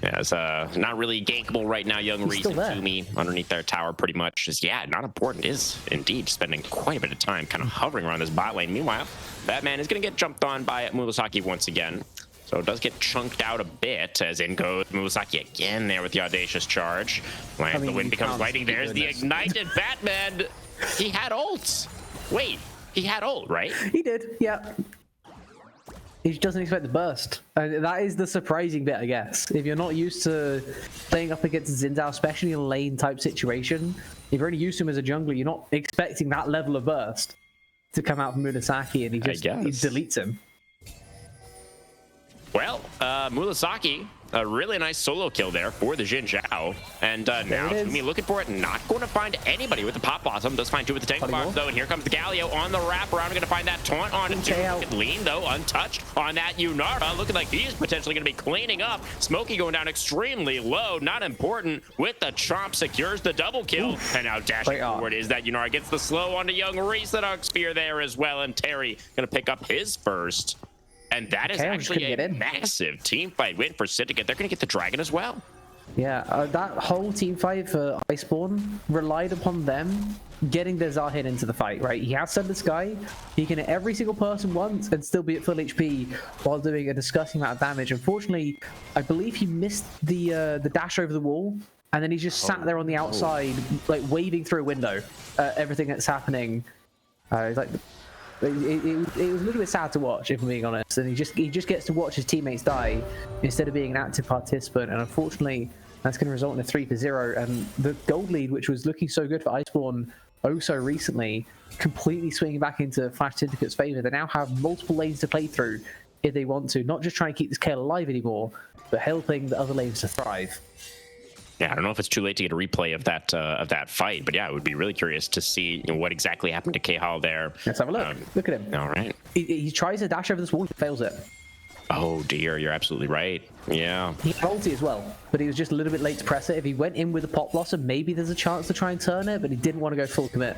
Yeah, it's not really gankable right now. Young Reese and Toomey underneath their tower pretty much is, not important. Is indeed spending quite a bit of time kind of hovering around this bot lane. Meanwhile, Batman is going to get jumped on by Murasaki once again. So it does get chunked out a bit, as in goes Murasaki again there with the audacious charge. The wind becomes lightning. There's the ignited Batman. He had ults. Wait, he had ult, right? He did, yeah. He doesn't expect the burst. That is the surprising bit, I guess. If you're not used to playing up against Xin, especially in a lane type situation, if you're only used to him as a jungler, you're not expecting that level of burst to come out from Murasaki, and he deletes him. Well, Murasaki, a really nice solo kill there for the Xin Zhao. And now Toomey looking for it, not going to find anybody with the Pop Blossom. Does find two with the Tangle Bomb, though, and here comes the Galio on the wraparound. Going to find that taunt on it. Lean, though, untouched on that Yunara. Looking like he's potentially going to be cleaning up. Smokey going down extremely low, not important. With the chomp, secures the double kill. And now dashing forward is that Yunara gets the slow onto Young Reese. The Dark Spear there as well, and Terry going to pick up his first. And that is actually a massive team fight win for Syndicate. They're going to get the dragon as well. Yeah, that whole team fight for Iceborn relied upon them getting their Zahin into the fight, right? He has Sunless Sky, he can hit every single person once and still be at full HP while doing a disgusting amount of damage. Unfortunately, I believe he missed the dash over the wall, and then he just sat there on the outside, like waving through a window. Everything that's happening, it's like it was a little bit sad to watch, if I'm being honest. And he just gets to watch his teammates die instead of being an active participant. And unfortunately, that's going to result in a 3-0. And the gold lead, which was looking so good for Iceborn so recently, completely swinging back into Flash Syndicate's favor. They now have multiple lanes to play through if they want to, not just try and keep this KL alive anymore, but helping the other lanes to thrive. Yeah, I don't know if it's too late to get a replay of that fight, but yeah, I would be really curious to see what exactly happened to Khal there. Let's have a look. Look at him. All right. He tries to dash over this wall, he fails it. Oh dear, you're absolutely right. Yeah. He had ulti as well, but he was just a little bit late to press it. If he went in with a Pop Blossom, maybe there's a chance to try and turn it, but he didn't want to go full commit.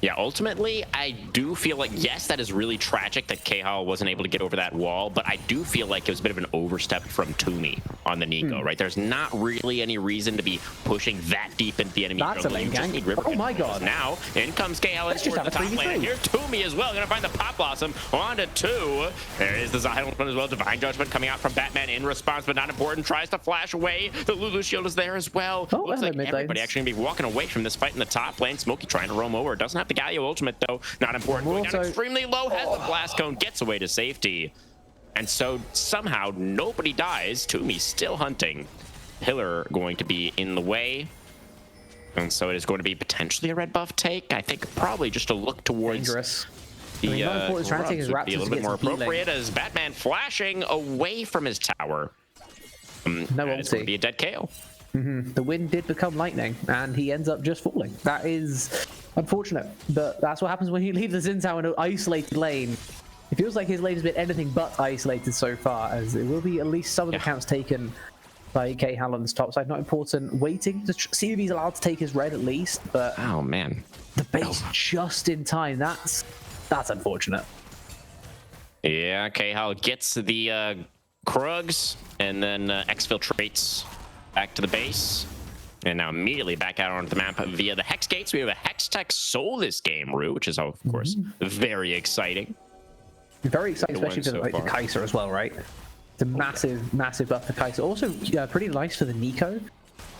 Yeah, ultimately, I do feel like, yes, that is really tragic that Khal wasn't able to get over that wall, but I do feel like it was a bit of an overstep from Toomey on the Nico, right? There's not really any reason to be pushing that deep into the enemy That's a lane gang. Oh my god. Now, in comes Khal in towards the top lane, and here's Toomey as well, gonna find the Pop Blossom on to 2. There is the Zahin one as well, Divine Judgment coming out from Batman in response, but not important, tries to flash away. The Lulu shield is there as well. Oh, looks like everybody lanes. actually gonna be walking away from this fight in the top lane. Smokey trying to roam over, doesn't have the Galio ultimate though, not important. Going down extremely low, has the blast cone, gets away to safety. And so somehow nobody dies. Toomey still hunting. Pillar going to be in the way. And so it is going to be potentially a red buff take. I think probably just a look towards dangerous. the Grubs trying to take his would be a little bit more appropriate healing. as Batman flashing away from his tower. No It's going to be a dead KO. The wind did become lightning, and he ends up just falling. That is unfortunate, but that's what happens when you leave the Xin Tower in an isolated lane. It feels like his lane has been anything but isolated so far, as it will be at least some of the counts taken by Khal on this top side. Not important. Waiting to see if he's allowed to take his red at least, but Oh man, the base just in time. That's unfortunate. yeah, Khal gets the Krugs and then exfiltrates back to the base. And now immediately back out onto the map via the Hex Gates. We have a Hex Tech Soul this game, Rue, which is, of course, very exciting. Very exciting, especially for like the Kaiser as well, right? It's a massive, massive buff for Kaiser. Also, pretty nice for the Nico,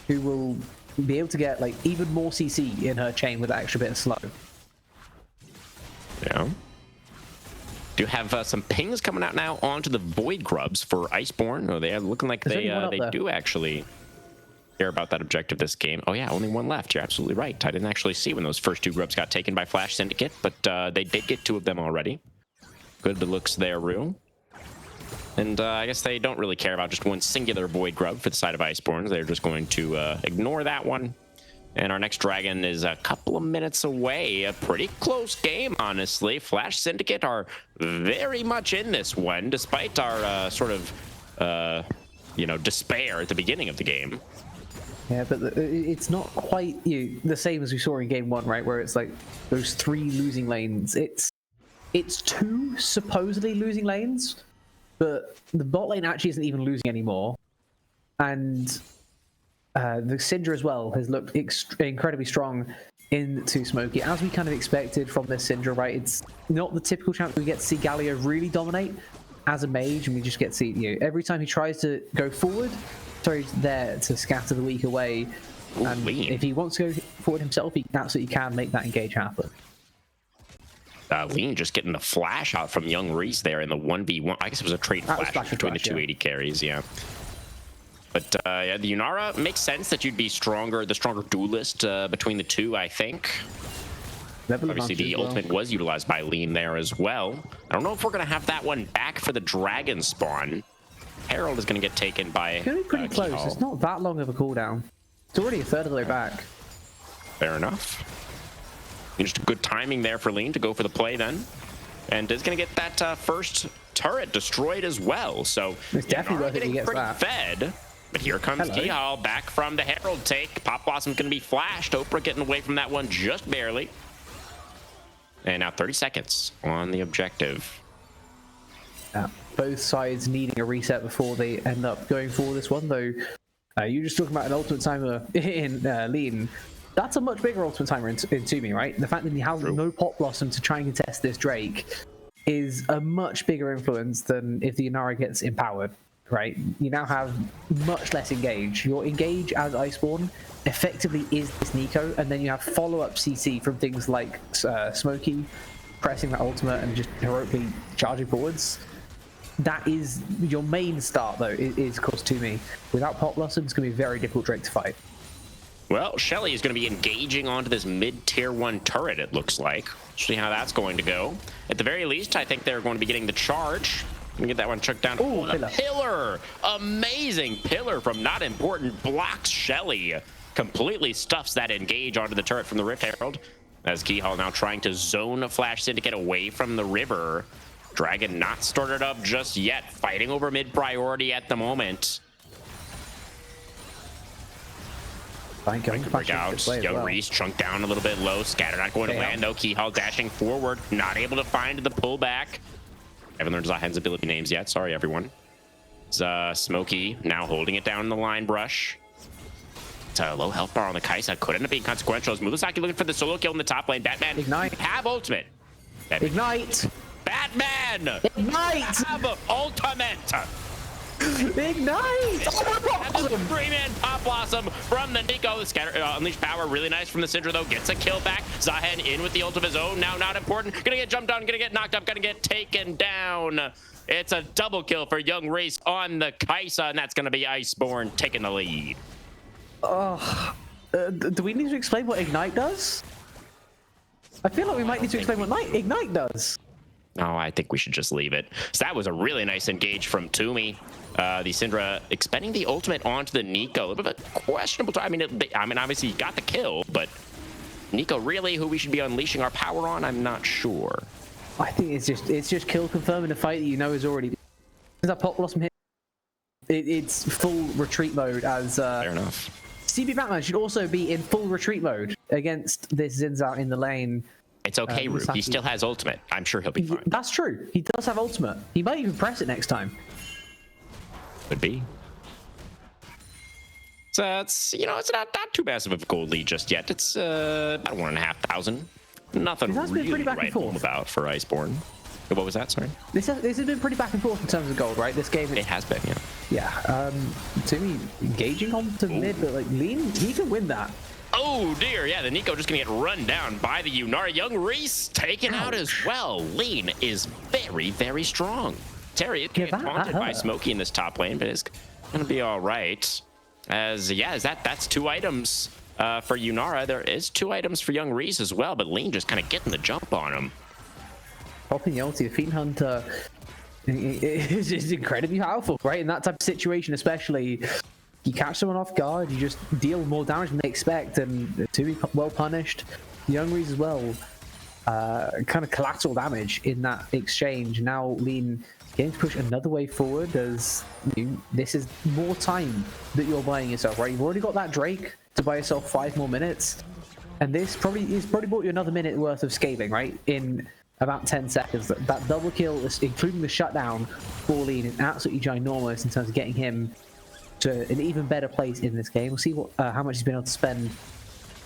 who will be able to get like even more CC in her chain with that extra bit of slow. Yeah. Do have some pings coming out now onto the Void Grubs for Iceborn. Oh, they are looking like they do actually care about that objective this game. Oh yeah, only one left. You're absolutely right. I didn't actually see when those first 2 grubs got taken by Flash Syndicate, but they did get 2 of them already. Good looks there, Rue. And I guess they don't really care about just one singular Void Grub for the side of Iceborn. They're just going to ignore that one. And our next dragon is a couple of minutes away. A pretty close game, honestly. Flash Syndicate are very much in this one, despite our sort of, despair at the beginning of the game. Yeah, but it's not quite the same as we saw in game 1, right? Where it's like those 3 losing lanes. It's 2 supposedly losing lanes, but the bot lane actually isn't even losing anymore. And the Syndra as well has looked incredibly strong into Smokey, as we kind of expected from this Syndra, right? It's not the typical chance we get to see Galio really dominate as a mage, and we just get to see, every time he tries to go forward, he's there to scatter the weak away. And if he wants to go forward himself, he absolutely can make that engage happen. Lean just getting the flash out from Young Reese there in the 1v1. I guess it was a trade flash between the 280 carries, yeah. But the Yunara makes sense that you'd be the stronger duelist between the 2, I think. Obviously, the ultimate was utilized by Lean there as well. I don't know if we're going to have that one back for the dragon spawn. Herald is going to get taken by It's going to be pretty close. Khal. It's not that long of a cooldown. It's already a third of the way back. Fair enough. Just good timing there for Lean to go for the play then. And is going to get that first turret destroyed as well. So it's definitely worth it. He gets pretty that. Fed. But here comes Khal back from the Herald take. Pop Blossom's going to be flashed. Oprah getting away from that one just barely. And now 30 seconds on the objective. Both sides needing a reset before they end up going for this one, though You just talking about an ultimate timer in Lean. That's a much bigger ultimate timer in Toomey, right? The fact that he has no Pot Blossom to try and contest this Drake is a much bigger influence than if the Inara gets empowered, right? You now have much less engage. Your engage as Iceborn effectively is this Nico, and then you have follow-up CC from things like Smokey pressing that ultimate and just heroically charging forwards. That is your main start, though, is course Toomey. Without Pot Blossom, it's going to be a very difficult Drake to fight. Well, Shelly is going to be engaging onto this mid-tier 1 turret, it looks like. See how that's going to go. At the very least, I think they're going to be getting the charge. Let me get that one chucked down. Ooh, the pillar! Amazing pillar from Not Important. Blocks Shelly. Completely stuffs that engage onto the turret from the Rift Herald. As Keyhall now trying to zone Flash Syndicate away from the river. Dragon not started up just yet. Fighting over mid-priority at the moment. Break out. Young Reese chunked down a little bit low. Scatter not going to land though. Keyhall dashing forward. Not able to find the pullback. Haven't learned Zahen's ability names yet. Sorry, everyone. It's Smokey now holding it down in the line brush. It's a low health bar on the Kaisa. Could end up being consequential. As Murasaki looking for the solo kill in the top lane. Batman Ignite. Have ultimate. Ignite. Batman. Ignite. Have ultimate. Ignite! Oh, the 3-man Pop Blossom from the Nico. The scatter, Unleashed Power, really nice from the Syndra, though. Gets a kill back. Zahen in with the ult of his own. Now not important. Gonna get jumped on, gonna get knocked up, gonna get taken down. It's a double kill for Young Reese on the Kaisa, and that's gonna be Iceborn taking the lead. Do we need to explain what Ignite does? I feel like we might need to explain what Ignite does. No, I think we should just leave it. So that was a really nice engage from Toomey. The Syndra expending the ultimate onto the Nico. A little bit of a questionable time. I mean, obviously he got the kill, but Nico really who we should be unleashing our power on? I'm not sure. I think it's just kill confirming a fight that you know is already. Is that Pot Blossom hit? It's full retreat mode as. Fair enough. CB Batman should also be in full retreat mode against this Zinzao in the lane. It's okay, Rube. He still has ultimate. I'm sure he'll be fine. That's true. He does have ultimate. He might even press it next time. Could be. So it's it's not too massive of a gold lead just yet. It's about 1,500. Nothing really to write home about for Iceborn. What was that? Sorry. This has been pretty back and forth in terms of gold, right? This game. It has been, yeah. Yeah. Toomey engaging onto mid, but like Lean, he can win that. Oh dear, yeah, the Nico just gonna get run down by the Yunara. Young Reese taken out as well. Lean is very, very strong. Terry, it can get taunted by Smokey in this top lane, but it's gonna be all right. That's 2 items for Yunara. There is 2 items for Young Reese as well, but Lean just kind of getting the jump on him. Popping the ulti, the Fiend Hunter is incredibly powerful, right? In that type of situation, especially. You catch someone off guard, you just deal more damage than they expect, and to be well punished. Young Reese as well, kind of collateral damage in that exchange. Now Lean getting to push another way forward as this is more time that you're buying yourself, right? You've already got that Drake to buy yourself 5 more minutes, and this probably bought you another minute worth of scaling, right? In about 10 seconds. That double kill, including the shutdown for Lean, is absolutely ginormous in terms of getting him to an even better place in this game. We'll see how much he's been able to spend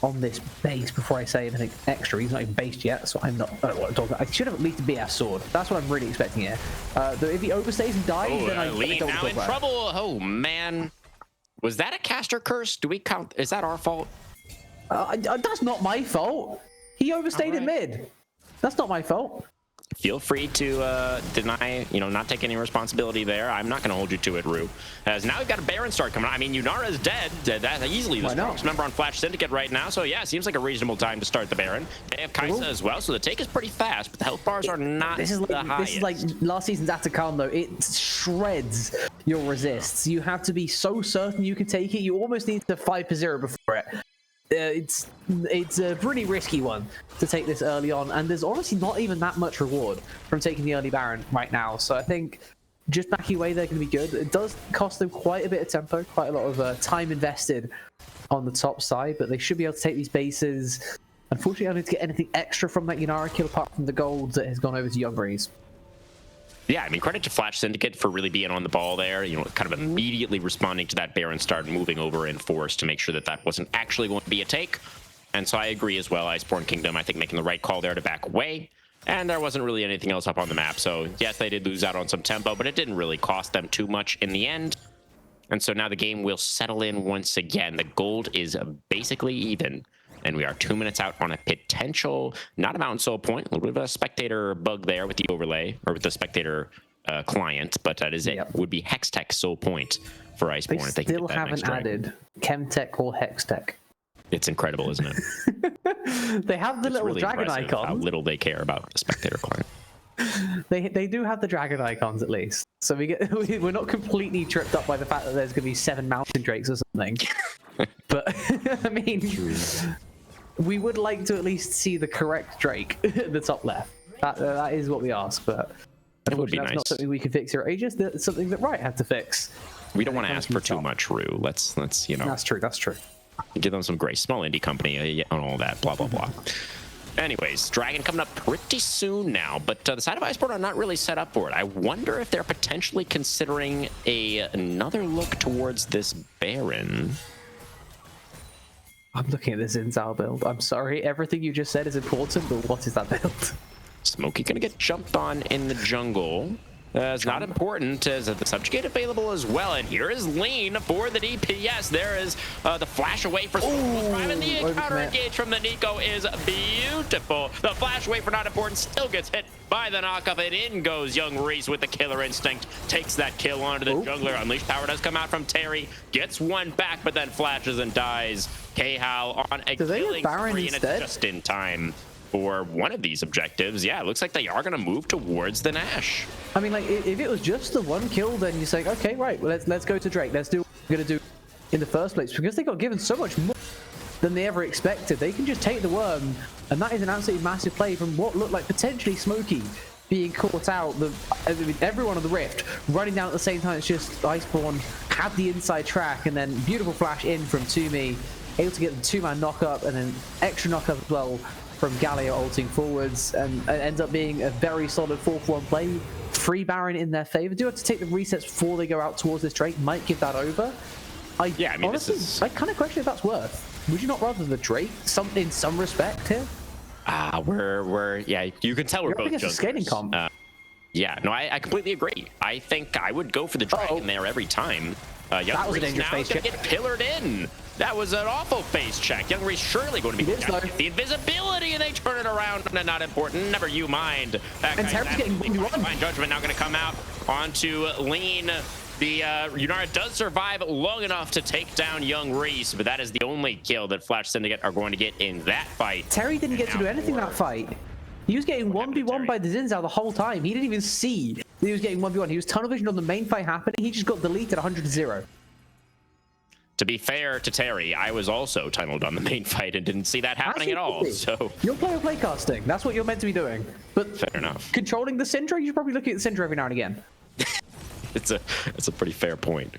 on this base before I say anything extra. He's not even based yet, so I'm not. I don't want to talk about. I should have at least a BS sword. That's what I'm really expecting here. If he overstays and dies, then I Lean don't now in trouble. Oh man, was that a caster curse? Do we count? Is that our fault? That's not my fault. He overstayed in mid. That's not my fault. Feel free to deny, not take any responsibility there. I'm not going to hold you to it, Rue. As now we've got a Baron start coming on. I mean, Yunara's dead. That's easily the strongest member on Flash Syndicate right now. So yeah, seems like a reasonable time to start the Baron. They have Kaisa as well, so the take is pretty fast, but the health bars are not the highest. This is like last season's Atacama, though. It shreds your resists. You have to be so certain you can take it. You almost need to 5-0 before it. It's a pretty risky one to take this early on, and there's honestly not even that much reward from taking the early Baron right now. So I think just backing away, they're going to be good. It does cost them quite a bit of tempo, quite a lot of time invested on the top side, but they should be able to take these bases. Unfortunately, I don't need to get anything extra from that Yunara kill apart from the gold that has gone over to Young Reese. Yeah, I mean, credit to Flash Syndicate for really being on the ball there, you know, kind of immediately responding to that Baron start, moving over in force to make sure that that wasn't actually going to be a take. And so I agree as well, Iceborn Kingdom, I think making the right call there to back away. And there wasn't really anything else up on the map. So yes, they did lose out on some tempo, but it didn't really cost them too much in the end. And so now the game will settle in once again. The gold is basically even. And we are 2 minutes out on a potential, not a Mountain Soul point, a little bit of a spectator bug there with the overlay, or with the spectator client, but that is it. Yep. Would be Hextech Soul point for Iceborn if They they can still get that next haven't dragon. added Chemtech or Hextech. It's incredible, isn't it? They have the It's little really dragon impressive how icon. little they care about the spectator client. They do have the dragon icons at least, so we're not completely tripped up by the fact that there's going to be 7 mountain drakes or something. But I mean, we would like to at least see the correct drake at the top left. That is what we ask, but That would be that's nice. not something we can fix here at Aegis. That's something that Riot had to fix. We don't want to comes ask from for the too top. much, Rue. Let's you know, That's true. That's true. give them some grace. Small indie company and all that, blah, blah, blah. Anyways, Dragon coming up pretty soon now, but the side of Iceborn are not really set up for it. I wonder if they're potentially considering another look towards this Baron. I'm looking at this Inzal build. I'm sorry, everything you just said is important, but what is that build? Smokey gonna get jumped on in the jungle. It's not important as the subjugate available as well. And here is Lean for the DPS. There is the flash away for Prime, and the counter engage from the Nico is beautiful. The flash away for not important still gets hit by the knockup, and in goes young Reese with the killer instinct. Takes that kill onto the jungler. Unleashed power does come out from Terry. Gets one back, but then flashes and dies. K-Hal on a Do they get killing Baron spree, and it's instead? just in time for one of these objectives. Yeah, it looks like they are going to move towards the Nash. I mean, like, if it was just the one kill, then you say, okay, right, well, let's go to Drake. Let's do what we're gonna do in the first place, because they got given so much more than they ever expected. They can just take the worm, and that is an absolutely massive play from what looked like potentially Smokey being caught out. I mean, everyone on the Rift running down at the same time. It's just Iceborn had the inside track, and then beautiful flash in from Toomey, able to get the 2-man knock-up, and then extra knock-up as well from Galio ulting forwards, and it ends up being a very solid 4-for-1 play. Free Baron in their favor. Do have to take the resets before they go out towards this Drake. Might give that over. Yeah, I mean, honestly, I kind of question if that's worth. Would you not rather the Drake? In some respect here. We're yeah, you can tell we're You're up both against a skating junglers. comp. Yeah, no, I completely agree. I think I would go for the dragon there every time. Young That was a Reese dangerous now is face going to check. get pillared in. That was an awful face check. Young Reese surely going to be It is, though. the invisibility, and they turn it around. And not important. Never you mind. That And guy's Terry's getting absolutely 1v1. fine. Judgment now going to come out onto Lean. The Yunara does survive long enough to take down Young Reese, but that is the only kill that Flash Syndicate are going to get in that fight. Terry didn't get to now do anything in that fight. He was getting happened to 1v1 Terry? by the Zinzao the whole time. He didn't even see that he was getting 1v1. He was tunnel vision on the main fight happening. He just got deleted 100-0. To be fair to Terry, I was also tunneled on the main fight and didn't see that happening at all. So You're play casting. That's what you're meant to be doing. But fair enough. controlling the Syndra, you're probably looking at the Syndra every now and again. It's a pretty fair point.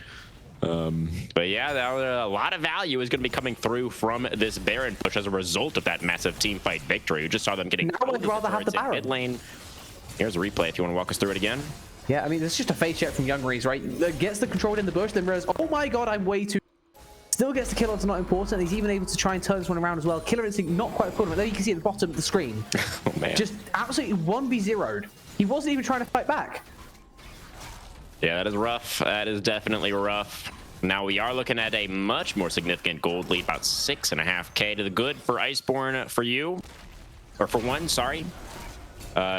But yeah, a lot of value is going to be coming through from this Baron push as a result of that massive team fight victory. We just saw them getting Now I'd rather have the turrets in Baron. mid lane. Here's a replay if you want to walk us through it again. Yeah, I mean, it's just a face check from Young Reese, right? Gets the control in the bush, then realizes, oh my god, I'm way too... Still gets the kill onto not important. He's even able to try and turn this one around as well. Killer instinct not quite important. There you can see at the bottom of the screen. Oh man. Just absolutely 1v0'd. He wasn't even trying to fight back. Yeah, that is rough. That is definitely rough. Now we are looking at a much more significant gold lead, about 6.5k to the good for Iceborn for you. Or for one, sorry.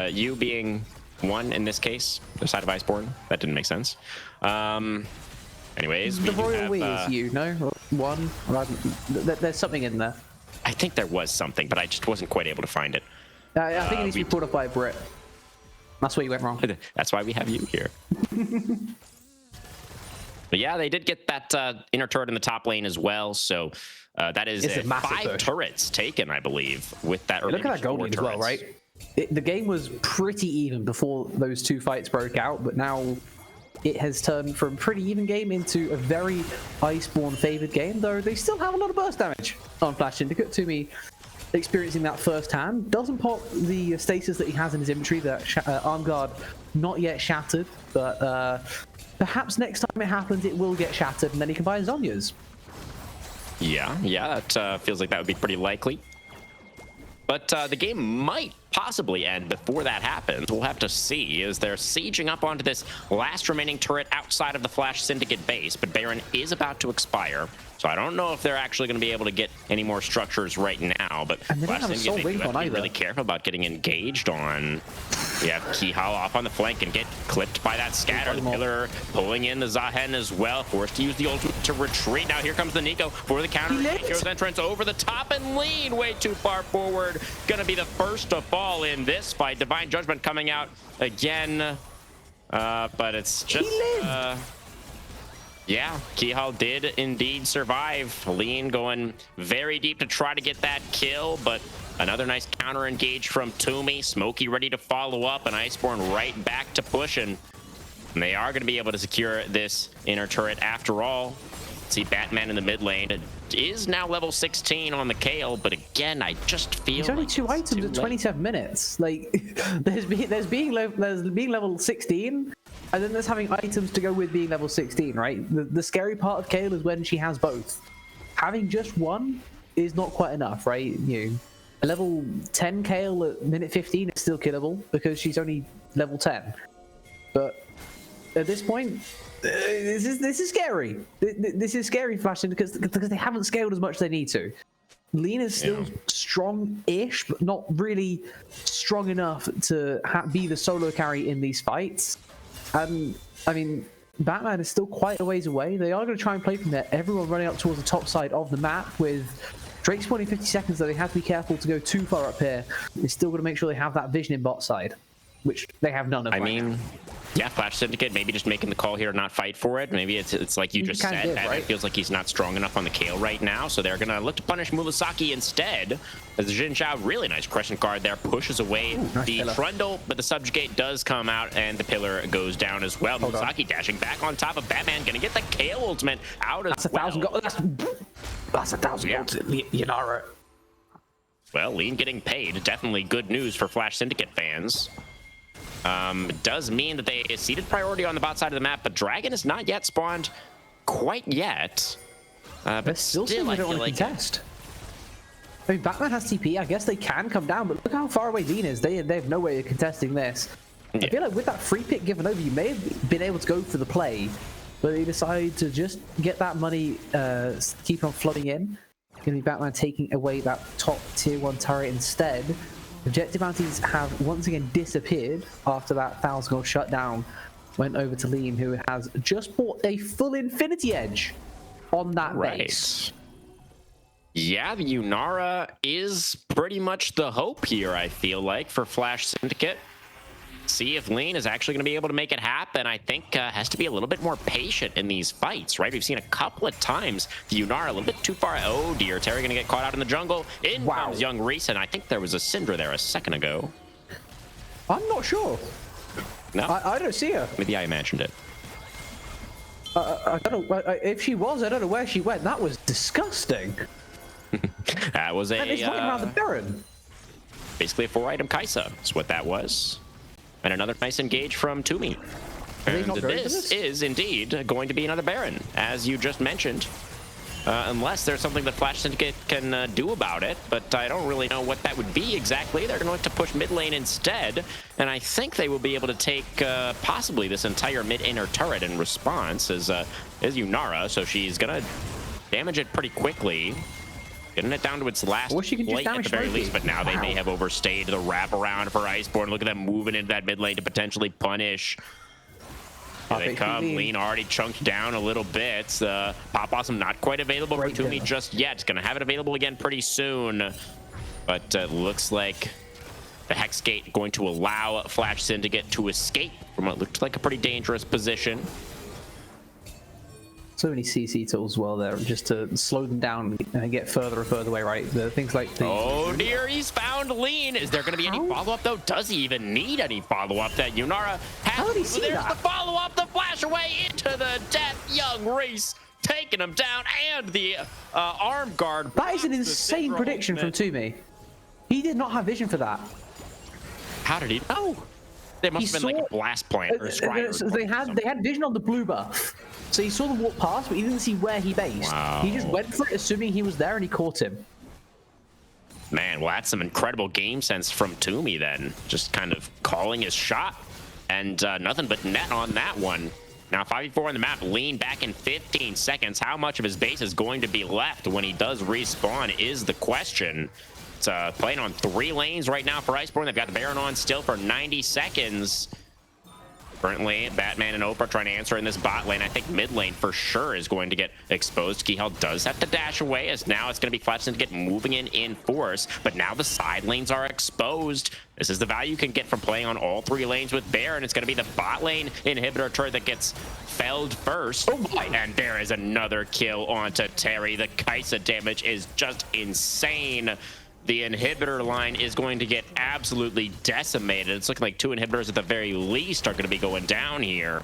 You being one in this case, the side of Iceborn. That didn't make sense. Anyways, The we do royal have, we is you, no? One? There's something in there. I think there was something, but I just wasn't quite able to find it. I think it needs to be pulled up by a Brit. That's where you went wrong. That's why we have you here. But yeah, they did get that inner turret in the top lane as well. So that is It's a massive 5 push. turrets taken, I believe, with that. Look at that gold lead as well, right? The game was pretty even before those two fights broke out, but now it has turned from a pretty even game into a very Iceborn favored game, though they still have a lot of burst damage on Flash Syndicate. To me, experiencing that firsthand. Doesn't pop the stasis that he has in his inventory, that arm guard not yet shattered, but perhaps next time it happens, it will get shattered, and then he can buy Zhonya's. Yeah, that feels like that would be pretty likely. But the game might possibly end before that happens. We'll have to see, as they're sieging up onto this last remaining turret outside of the Flash Syndicate base, but Baron is about to expire. So I don't know if they're actually going to be able to get any more structures right now, but And they don't Flash have a Soul Syndicate, they Wing do have on to be either. really careful about getting engaged on. We have Kihal off on the flank and get clipped by that scatter. The Pillar pulling in the Zahen as well, forced to use the ultimate to retreat. Now here comes the Nico for the counter. Nico's entrance over the top and lean way too far forward. Gonna be the first to fall in this fight. Divine Judgment coming out again, but it's just yeah, Kihal did indeed survive. Lean going very deep to try to get that kill, but another nice counter engage from Toomey. Smokey ready to follow up, and Iceborn right back to pushing. And they are going to be able to secure this inner turret after all. See Batman in the mid lane. Is now level 16 on the Kale, but again, I just feel He's only like 2 items at 27 minutes. Like, there's being level 16, and then there's having items to go with being level 16, right? The scary part of Kale is when she has both. Having just one is not quite enough, right? A level 10 Kale at minute 15 is still killable because she's only level 10. But at this point, this is scary. This is scary for Flash because they haven't scaled as much as they need to. Lean is still strong-ish, but not really strong enough to be the solo carry in these fights. And I mean, Batman is still quite a ways away. They are going to try and play from there. Everyone running up towards the top side of the map with Drake spawning 50 seconds, so they have to be careful to go too far up here. They're still going to make sure they have that vision in bot side, which they have none of. I mean, yeah, Flash Syndicate maybe just making the call here, not fight for it. Maybe it's like you just said. It feels like he's not strong enough on the Kale right now, so they're gonna look to punish Murasaki instead. As the Jin Zhao, really nice crescent guard there, pushes away the Trundle, but the Subjugate does come out and the Pillar goes down as well. Murasaki dashing back on top of Batman, gonna get the Kale ultimate out as well. That's 1,000 gold to Yunara. Well, Lean getting paid, definitely good news for Flash Syndicate fans. It does mean that they ceded priority on the bot side of the map, but Dragon is not yet spawned quite yet. But still I feel like contest. I mean, Batman has TP. I guess they can come down, but look how far away Lean is. They have no way of contesting this. I feel like with that free pick given over, you may have been able to go for the play, but they decide to just get that money, keep on flooding in. Gonna be Batman taking away that top tier 1 turret instead. Objective bounties have once again disappeared after that 1,000 gold shutdown went over to Lean, who has just bought a full Infinity Edge on that base. Yeah, the Yunara is pretty much the hope here, I feel like, for Flash Syndicate. See if Lean is actually going to be able to make it happen. I think has to be a little bit more patient in these fights, right? We've seen a couple of times the Yunara a little bit too far. Oh dear, Terry going to get caught out in the jungle. In comes young Reese, and I think there was a Syndra there a second ago. I'm not sure. No, I don't see her. Maybe I imagined it. I don't know if she was. I don't know where she went. That was disgusting. That was a and it's running around the Baron. Basically a 4-item Kaisa. That's what that was. And another nice engage from Toomey. And this is indeed going to be another Baron, as you just mentioned. Unless there's something that Flash Syndicate can do about it, but I don't really know what that would be exactly. They're going to look to push mid lane instead, and I think they will be able to take possibly this entire mid-inner turret in response as Yunara, so she's going to damage it pretty quickly. Getting it down to its last plate at the very least, but now they may have overstayed the wraparound for Iceborn. Look at them moving into that mid lane to potentially punish. Here they come. Lean already chunked down a little bit. Pop Awesome not quite available for Toomey just yet. Going to have it available again pretty soon. But looks like the Hex Gate going to allow Flash Syndicate to escape from what looked like a pretty dangerous position. So many CC tools as well there, just to slow them down and get further and further away, right? The things like the... Oh dear, he's found Lean. Is there going to be any follow-up though? Does he even need any follow-up? That Yunara has... How did he see There's that? the follow-up, the flash away into the death. Young Reese taking him down, and the arm guard. That is an insane prediction from Toomey. He did not have vision for that. How did he know? There must have been like a blast plant or a scry. So they had vision on the blue buff. So he saw the walk past, but he didn't see where he based. Wow. He just went for it, assuming he was there, and he caught him. Man, well, that's some incredible game sense from Toomey then. Just kind of calling his shot, and nothing but net on that one. Now 5v4 on the map, lean back in 15 seconds. How much of his base is going to be left when he does respawn is the question. It's playing on 3 lanes right now for Iceborn. They've got the Baron on still for 90 seconds. Currently, Batman and Oprah trying to answer in this bot lane. I think mid lane for sure is going to get exposed. Keyhell does have to dash away, as now it's going to be Flash Syndicate moving in force. But now the side lanes are exposed. This is the value you can get from playing on all 3 lanes with Baron. It's going to be the bot lane inhibitor turret that gets felled first. Oh my. And there is another kill onto Terry. The Kaisa damage is just insane. The inhibitor line is going to get absolutely decimated. It's looking like 2 inhibitors at the very least are going to be going down here.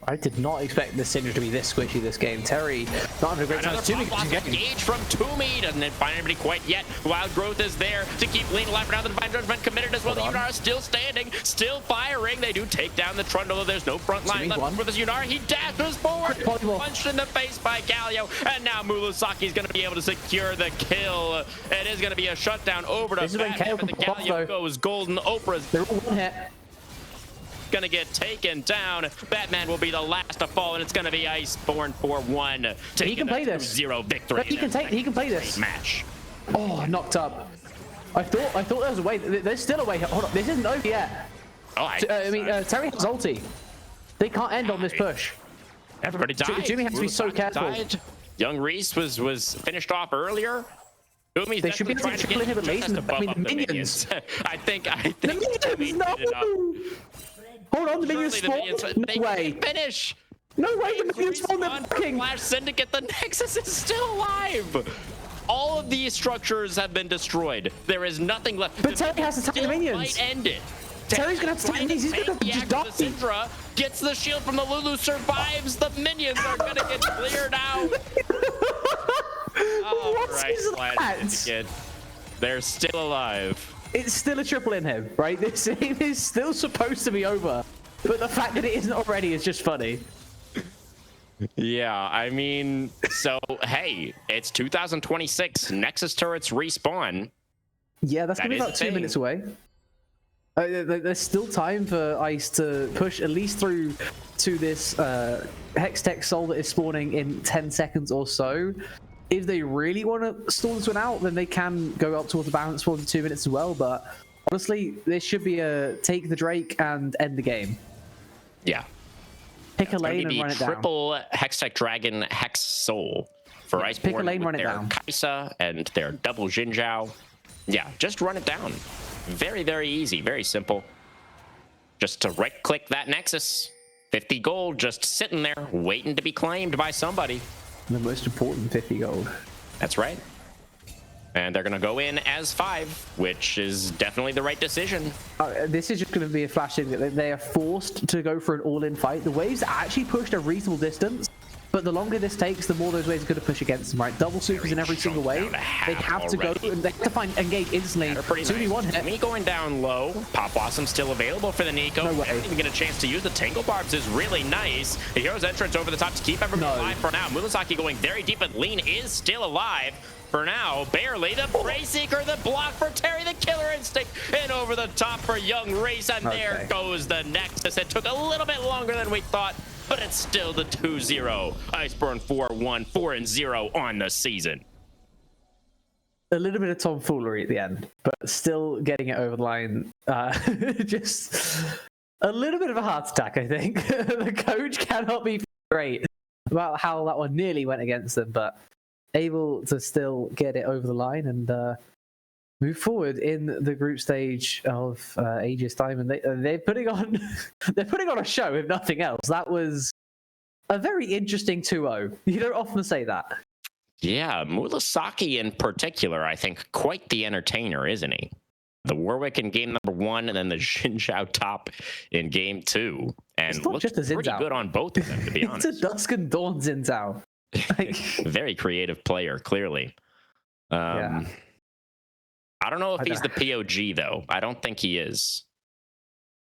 I did not expect the Syndra to be this squishy this game. Terry, not having a great time. Another engage from Toomey. Doesn't find anybody quite yet. Wild Growth is there to keep Lean alive. Now the Divine Judgment committed as well. The Yunar is still standing, still firing. They do take down the Trundle. There's no front line left for this Yunar. He dashes forward. Punched in the face by Galio. And now Murasaki is going to be able to secure the kill. It is going to be a shutdown over to Batman. But the Galio goes golden. Oprah's one hit. Gonna get taken down. Batman will be the last to fall, and it's gonna be Iceborn 4-1. He can play this. 0 victory. He can play this match. Oh, knocked up. I thought there was a way. There's still a way. Hold on, this isn't over yet. Oh, I mean, Terry has ulti. They can't end on this push. Everybody died. Jimmy has to be so careful. Died. Young Reese was finished off earlier. They should be able to triple inhibit lanes. I mean, the minions. I think the minions. No. Hold on, the minions spawn? No way. Finish. No way, the minions spawn, they're fucking. Flash Syndicate, the Nexus is still alive. All of these structures have been destroyed. There is nothing left. But Terry has to take the minions. Might end it. Terry's gonna have to take the minions. He's gonna have to just die. Syndra gets the shield from the Lulu, survives. The minions are gonna get cleared out. All right, Flash Syndicate. They're still alive. It's still a triple inhib, right? This is still supposed to be over, but the fact that it isn't already is just funny. Yeah, I mean, so hey, it's 2026. Nexus turrets respawn. Yeah, that's gonna be about 2 minutes away. There's still time for Ice to push at least through to this Hextech Soul that is spawning in 10 seconds or so. If they really want to stall this one out, then they can go up towards the balance for 2 minutes as well. But honestly, this should be a take the Drake and end the game. Yeah. Pick a lane and run it down. Triple Hextech Dragon Hex Soul for Iceborn. Pick a lane, run it down. Kaisa and their double Jinzhou. Yeah, just run it down. Very, very easy, very simple. Just to right-click that Nexus. 50 gold just sitting there, waiting to be claimed by somebody. The most important 50 gold. That's right. And they're going to go in as 5, which is definitely the right decision. This is just going to be a flash in. They are forced to go for an all-in fight. The waves actually pushed a reasonable distance, but the longer this takes, the more those waves are going to push against them, right? Double supers in every single wave. They have to go, and they have to find engage instantly. Nice. One hit. Me going down low. Pop Blossom still available for the Nico. No way. Didn't even get a chance to use the Tangle Barbs is really nice. The Hero's entrance over the top to keep everybody alive for now. Murasaki going very deep, but Lean is still alive. For now, barely. The Prey Seeker, the block for Terry, the Killer Instinct, and over the top for Young Reese, and there goes the Nexus. It took a little bit longer than we thought, but it's still the 2-0. Iceborn 4-1, 4-0 on the season. A little bit of tomfoolery at the end, but still getting it over the line. Just a little bit of a heart attack, I think. The coach cannot be great about how that one nearly went against them, but able to still get it over the line and move forward in the group stage of Aegis Diamond. They're putting on a show, if nothing else. That was a very interesting 2-0. You don't often say that. Yeah, Murasaki in particular, I think, quite the entertainer, isn't he? The Warwick in game number 1, and then the Jinzhou top in game 2, and it's not just a pretty good on both of them, to be honest. It's a Dusk and Dawn Jinzhou. Very creative player, clearly. Yeah. I don't know if I he's the don't POG though. I don't think he is.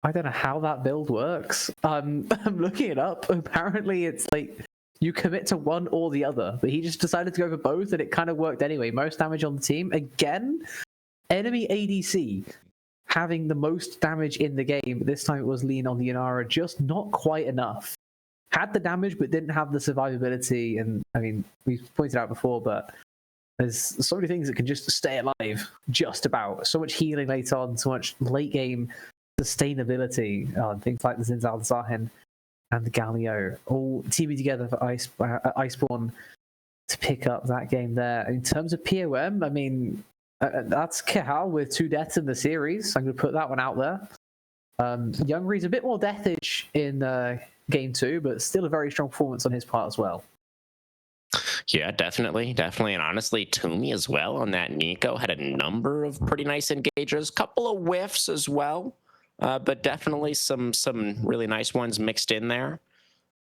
I don't know how that build works. I'm looking it up. Apparently, it's like you commit to one or the other, but he just decided to go for both, and it kind of worked anyway. Most damage on the team. Again, enemy ADC having the most damage in the game, but this time it was Lean on the Inara, just not quite enough. Had the damage, but didn't have the survivability. And I mean, we've pointed out before, but there's so many things that can just stay alive, just about. So much healing late on, so much late game sustainability, things like the Zinzal, the Zahen, and the Galio, all teaming together for Iceborn to pick up that game there. In terms of POM, I mean, that's Kehal with 2 deaths in the series. I'm going to put that one out there. Youngri's a bit more deathage in game 2, but still a very strong performance on his part as well. Yeah, definitely. And honestly, Toomey as well on that Nico had a number of pretty nice engages, couple of whiffs as well, but definitely some really nice ones mixed in there.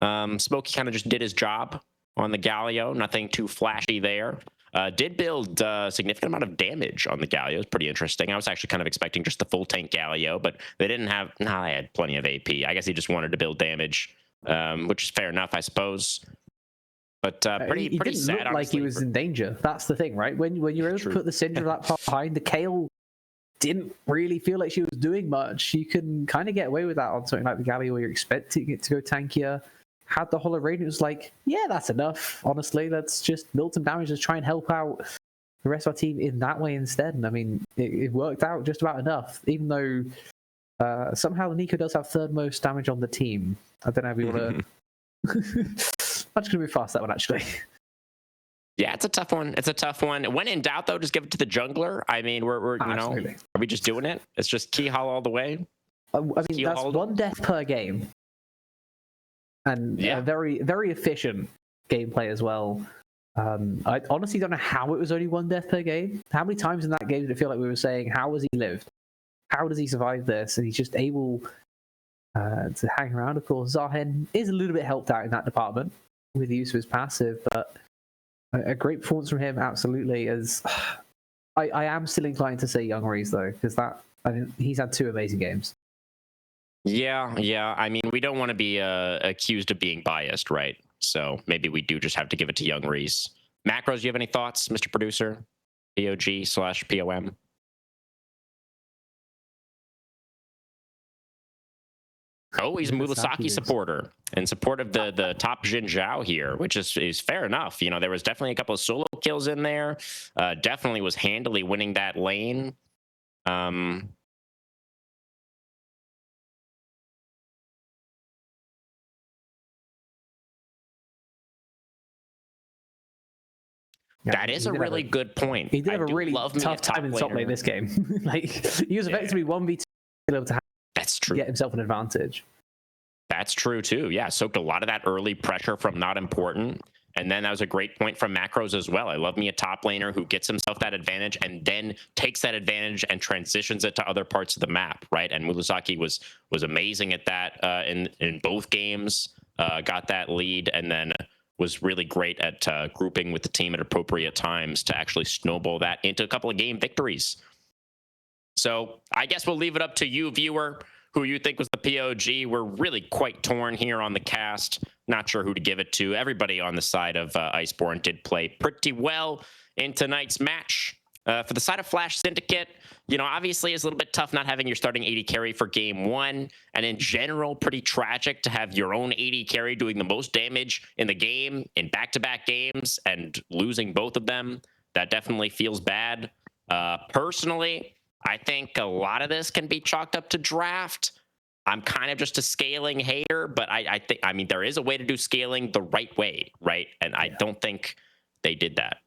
Smokey kind of just did his job on the Galio, nothing too flashy there. Did build a significant amount of damage on the Galio. It's pretty interesting. I was actually kind of expecting just the full tank Galio, but they didn't have. They had plenty of AP. I guess he just wanted to build damage, which is fair enough, I suppose. But pretty didn't sad. Look like he was in danger. That's the thing, right? When you're able to put the Syndra that far behind, the Kale didn't really feel like she was doing much. You can kind of get away with that on something like the Galio, where you're expecting it to go tankier. Had the Hollow Radiant, it was like, yeah, that's enough. Honestly, let's just build some damage, just try and help out the rest of our team in that way instead. And I mean, it worked out just about enough, even though somehow the Nico does have 3rd most damage on the team. I don't know if we want to. I'm just going to move past that one, actually. Yeah, it's a tough one. When in doubt, though, just give it to the jungler. I mean, we're you know, are we just doing it? It's just Keyhall all the way. I mean, that's 1 death per game. And very, very efficient gameplay as well. I honestly don't know how it was only 1 death per game. How many times in that game did it feel like we were saying, how has he lived? How does he survive this? And he's just able to hang around. Of course, Zahen is a little bit helped out in that department with the use of his passive, but a great performance from him, absolutely. As I am still inclined to say Young Rees, though, because he's had 2 amazing games. Yeah. I mean, we don't want to be accused of being biased, right? So maybe we do just have to give it to Young Rees. Macros, do you have any thoughts, Mr. Producer? POG/POM? Oh, he's a Murasaki supporter in support of the top Jin Zhao here, which is fair enough. You know, there was definitely a couple of solo kills in there. Definitely was handily winning that lane. That is a really good point. He did have a really tough time in top lane this game. Like, he was effectively 1v2 able to That's true. Get himself an advantage. That's true too. Yeah, soaked a lot of that early pressure from not important. And then that was a great point from Macros as well. I love me a top laner who gets himself that advantage and then takes that advantage and transitions it to other parts of the map, right? And Murasaki was amazing at that in both games. Got that lead and then was really great at grouping with the team at appropriate times to actually snowball that into a couple of game victories. So I guess we'll leave it up to you, viewer, who you think was the POG. We're really quite torn here on the cast. Not sure who to give it to. Everybody on the side of Iceborn did play pretty well in tonight's match. For the side of Flash Syndicate, you know, obviously it's a little bit tough not having your starting AD carry for game 1. And in general, pretty tragic to have your own AD carry doing the most damage in the game in back-to-back games and losing both of them. That definitely feels bad. Personally, I think a lot of this can be chalked up to draft. I'm kind of just a scaling hater, but I mean, there is a way to do scaling the right way, right? And I don't think they did that.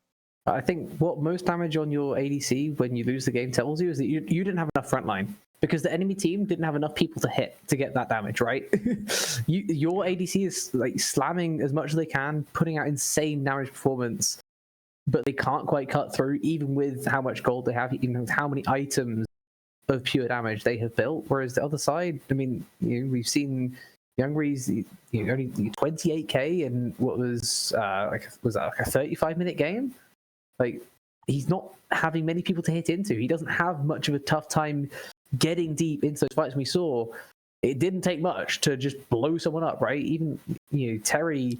I think what most damage on your ADC when you lose the game tells you is that you didn't have enough frontline because the enemy team didn't have enough people to hit to get that damage, right? Your ADC is like slamming as much as they can, putting out insane damage performance, but they can't quite cut through even with how much gold they have, even with how many items of pure damage they have built. Whereas the other side, I mean, we've seen Young Rees, only 28k in what was like a 35-minute game. Like, he's not having many people to hit into. He doesn't have much of a tough time getting deep into those fights. We saw it didn't take much to just blow someone up, right? Even Terry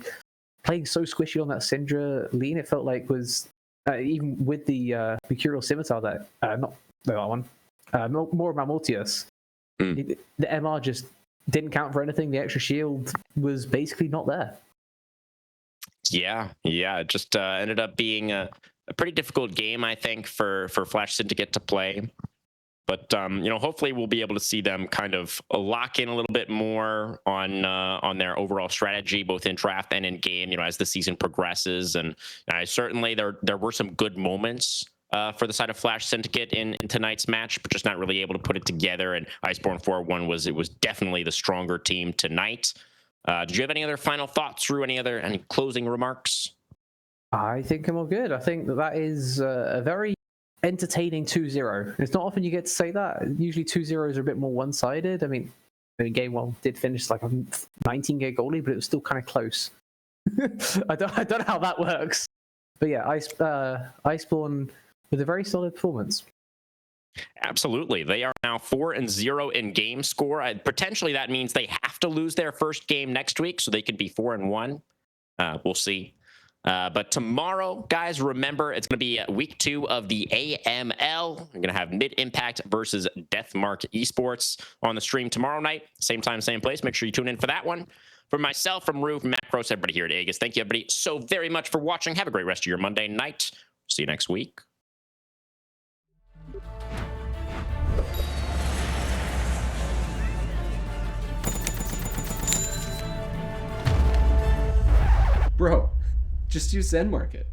playing so squishy on that Syndra lean, it felt like was even with the Mercurial Scimitar that not that one, more about Mortius. The MR just didn't count for anything. The extra shield was basically not there. Yeah, it just ended up being a pretty difficult game, I think, for Flash Syndicate to play. But hopefully we'll be able to see them kind of lock in a little bit more on their overall strategy, both in draft and in game, as the season progresses. And certainly there were some good moments for the side of Flash Syndicate in tonight's match, but just not really able to put it together. And Iceborn 4-1 was definitely the stronger team tonight. Did you have any other final thoughts, Drew? Any closing remarks? I think I'm all good. I think that is a very entertaining 2-0. It's not often you get to say that. Usually 2-0s are a bit more one-sided. I mean, game one did finish like a 19-game goalie, but it was still kind of close. I don't know how that works. But yeah, Iceborn with a very solid performance. Absolutely. They are now 4-0 in game score. Potentially that means they have to lose their first game next week, so they could be 4-1. We'll see. But tomorrow, guys, remember, it's going to be week 2 of the AML. We're going to have Mid Impact versus Deathmark Esports on the stream tomorrow night. Same time, same place. Make sure you tune in for that one. From myself, from Rue, from Macros, everybody here at Aegis, thank you, everybody, so very much for watching. Have a great rest of your Monday night. See you next week. Bro, just use Zen Market.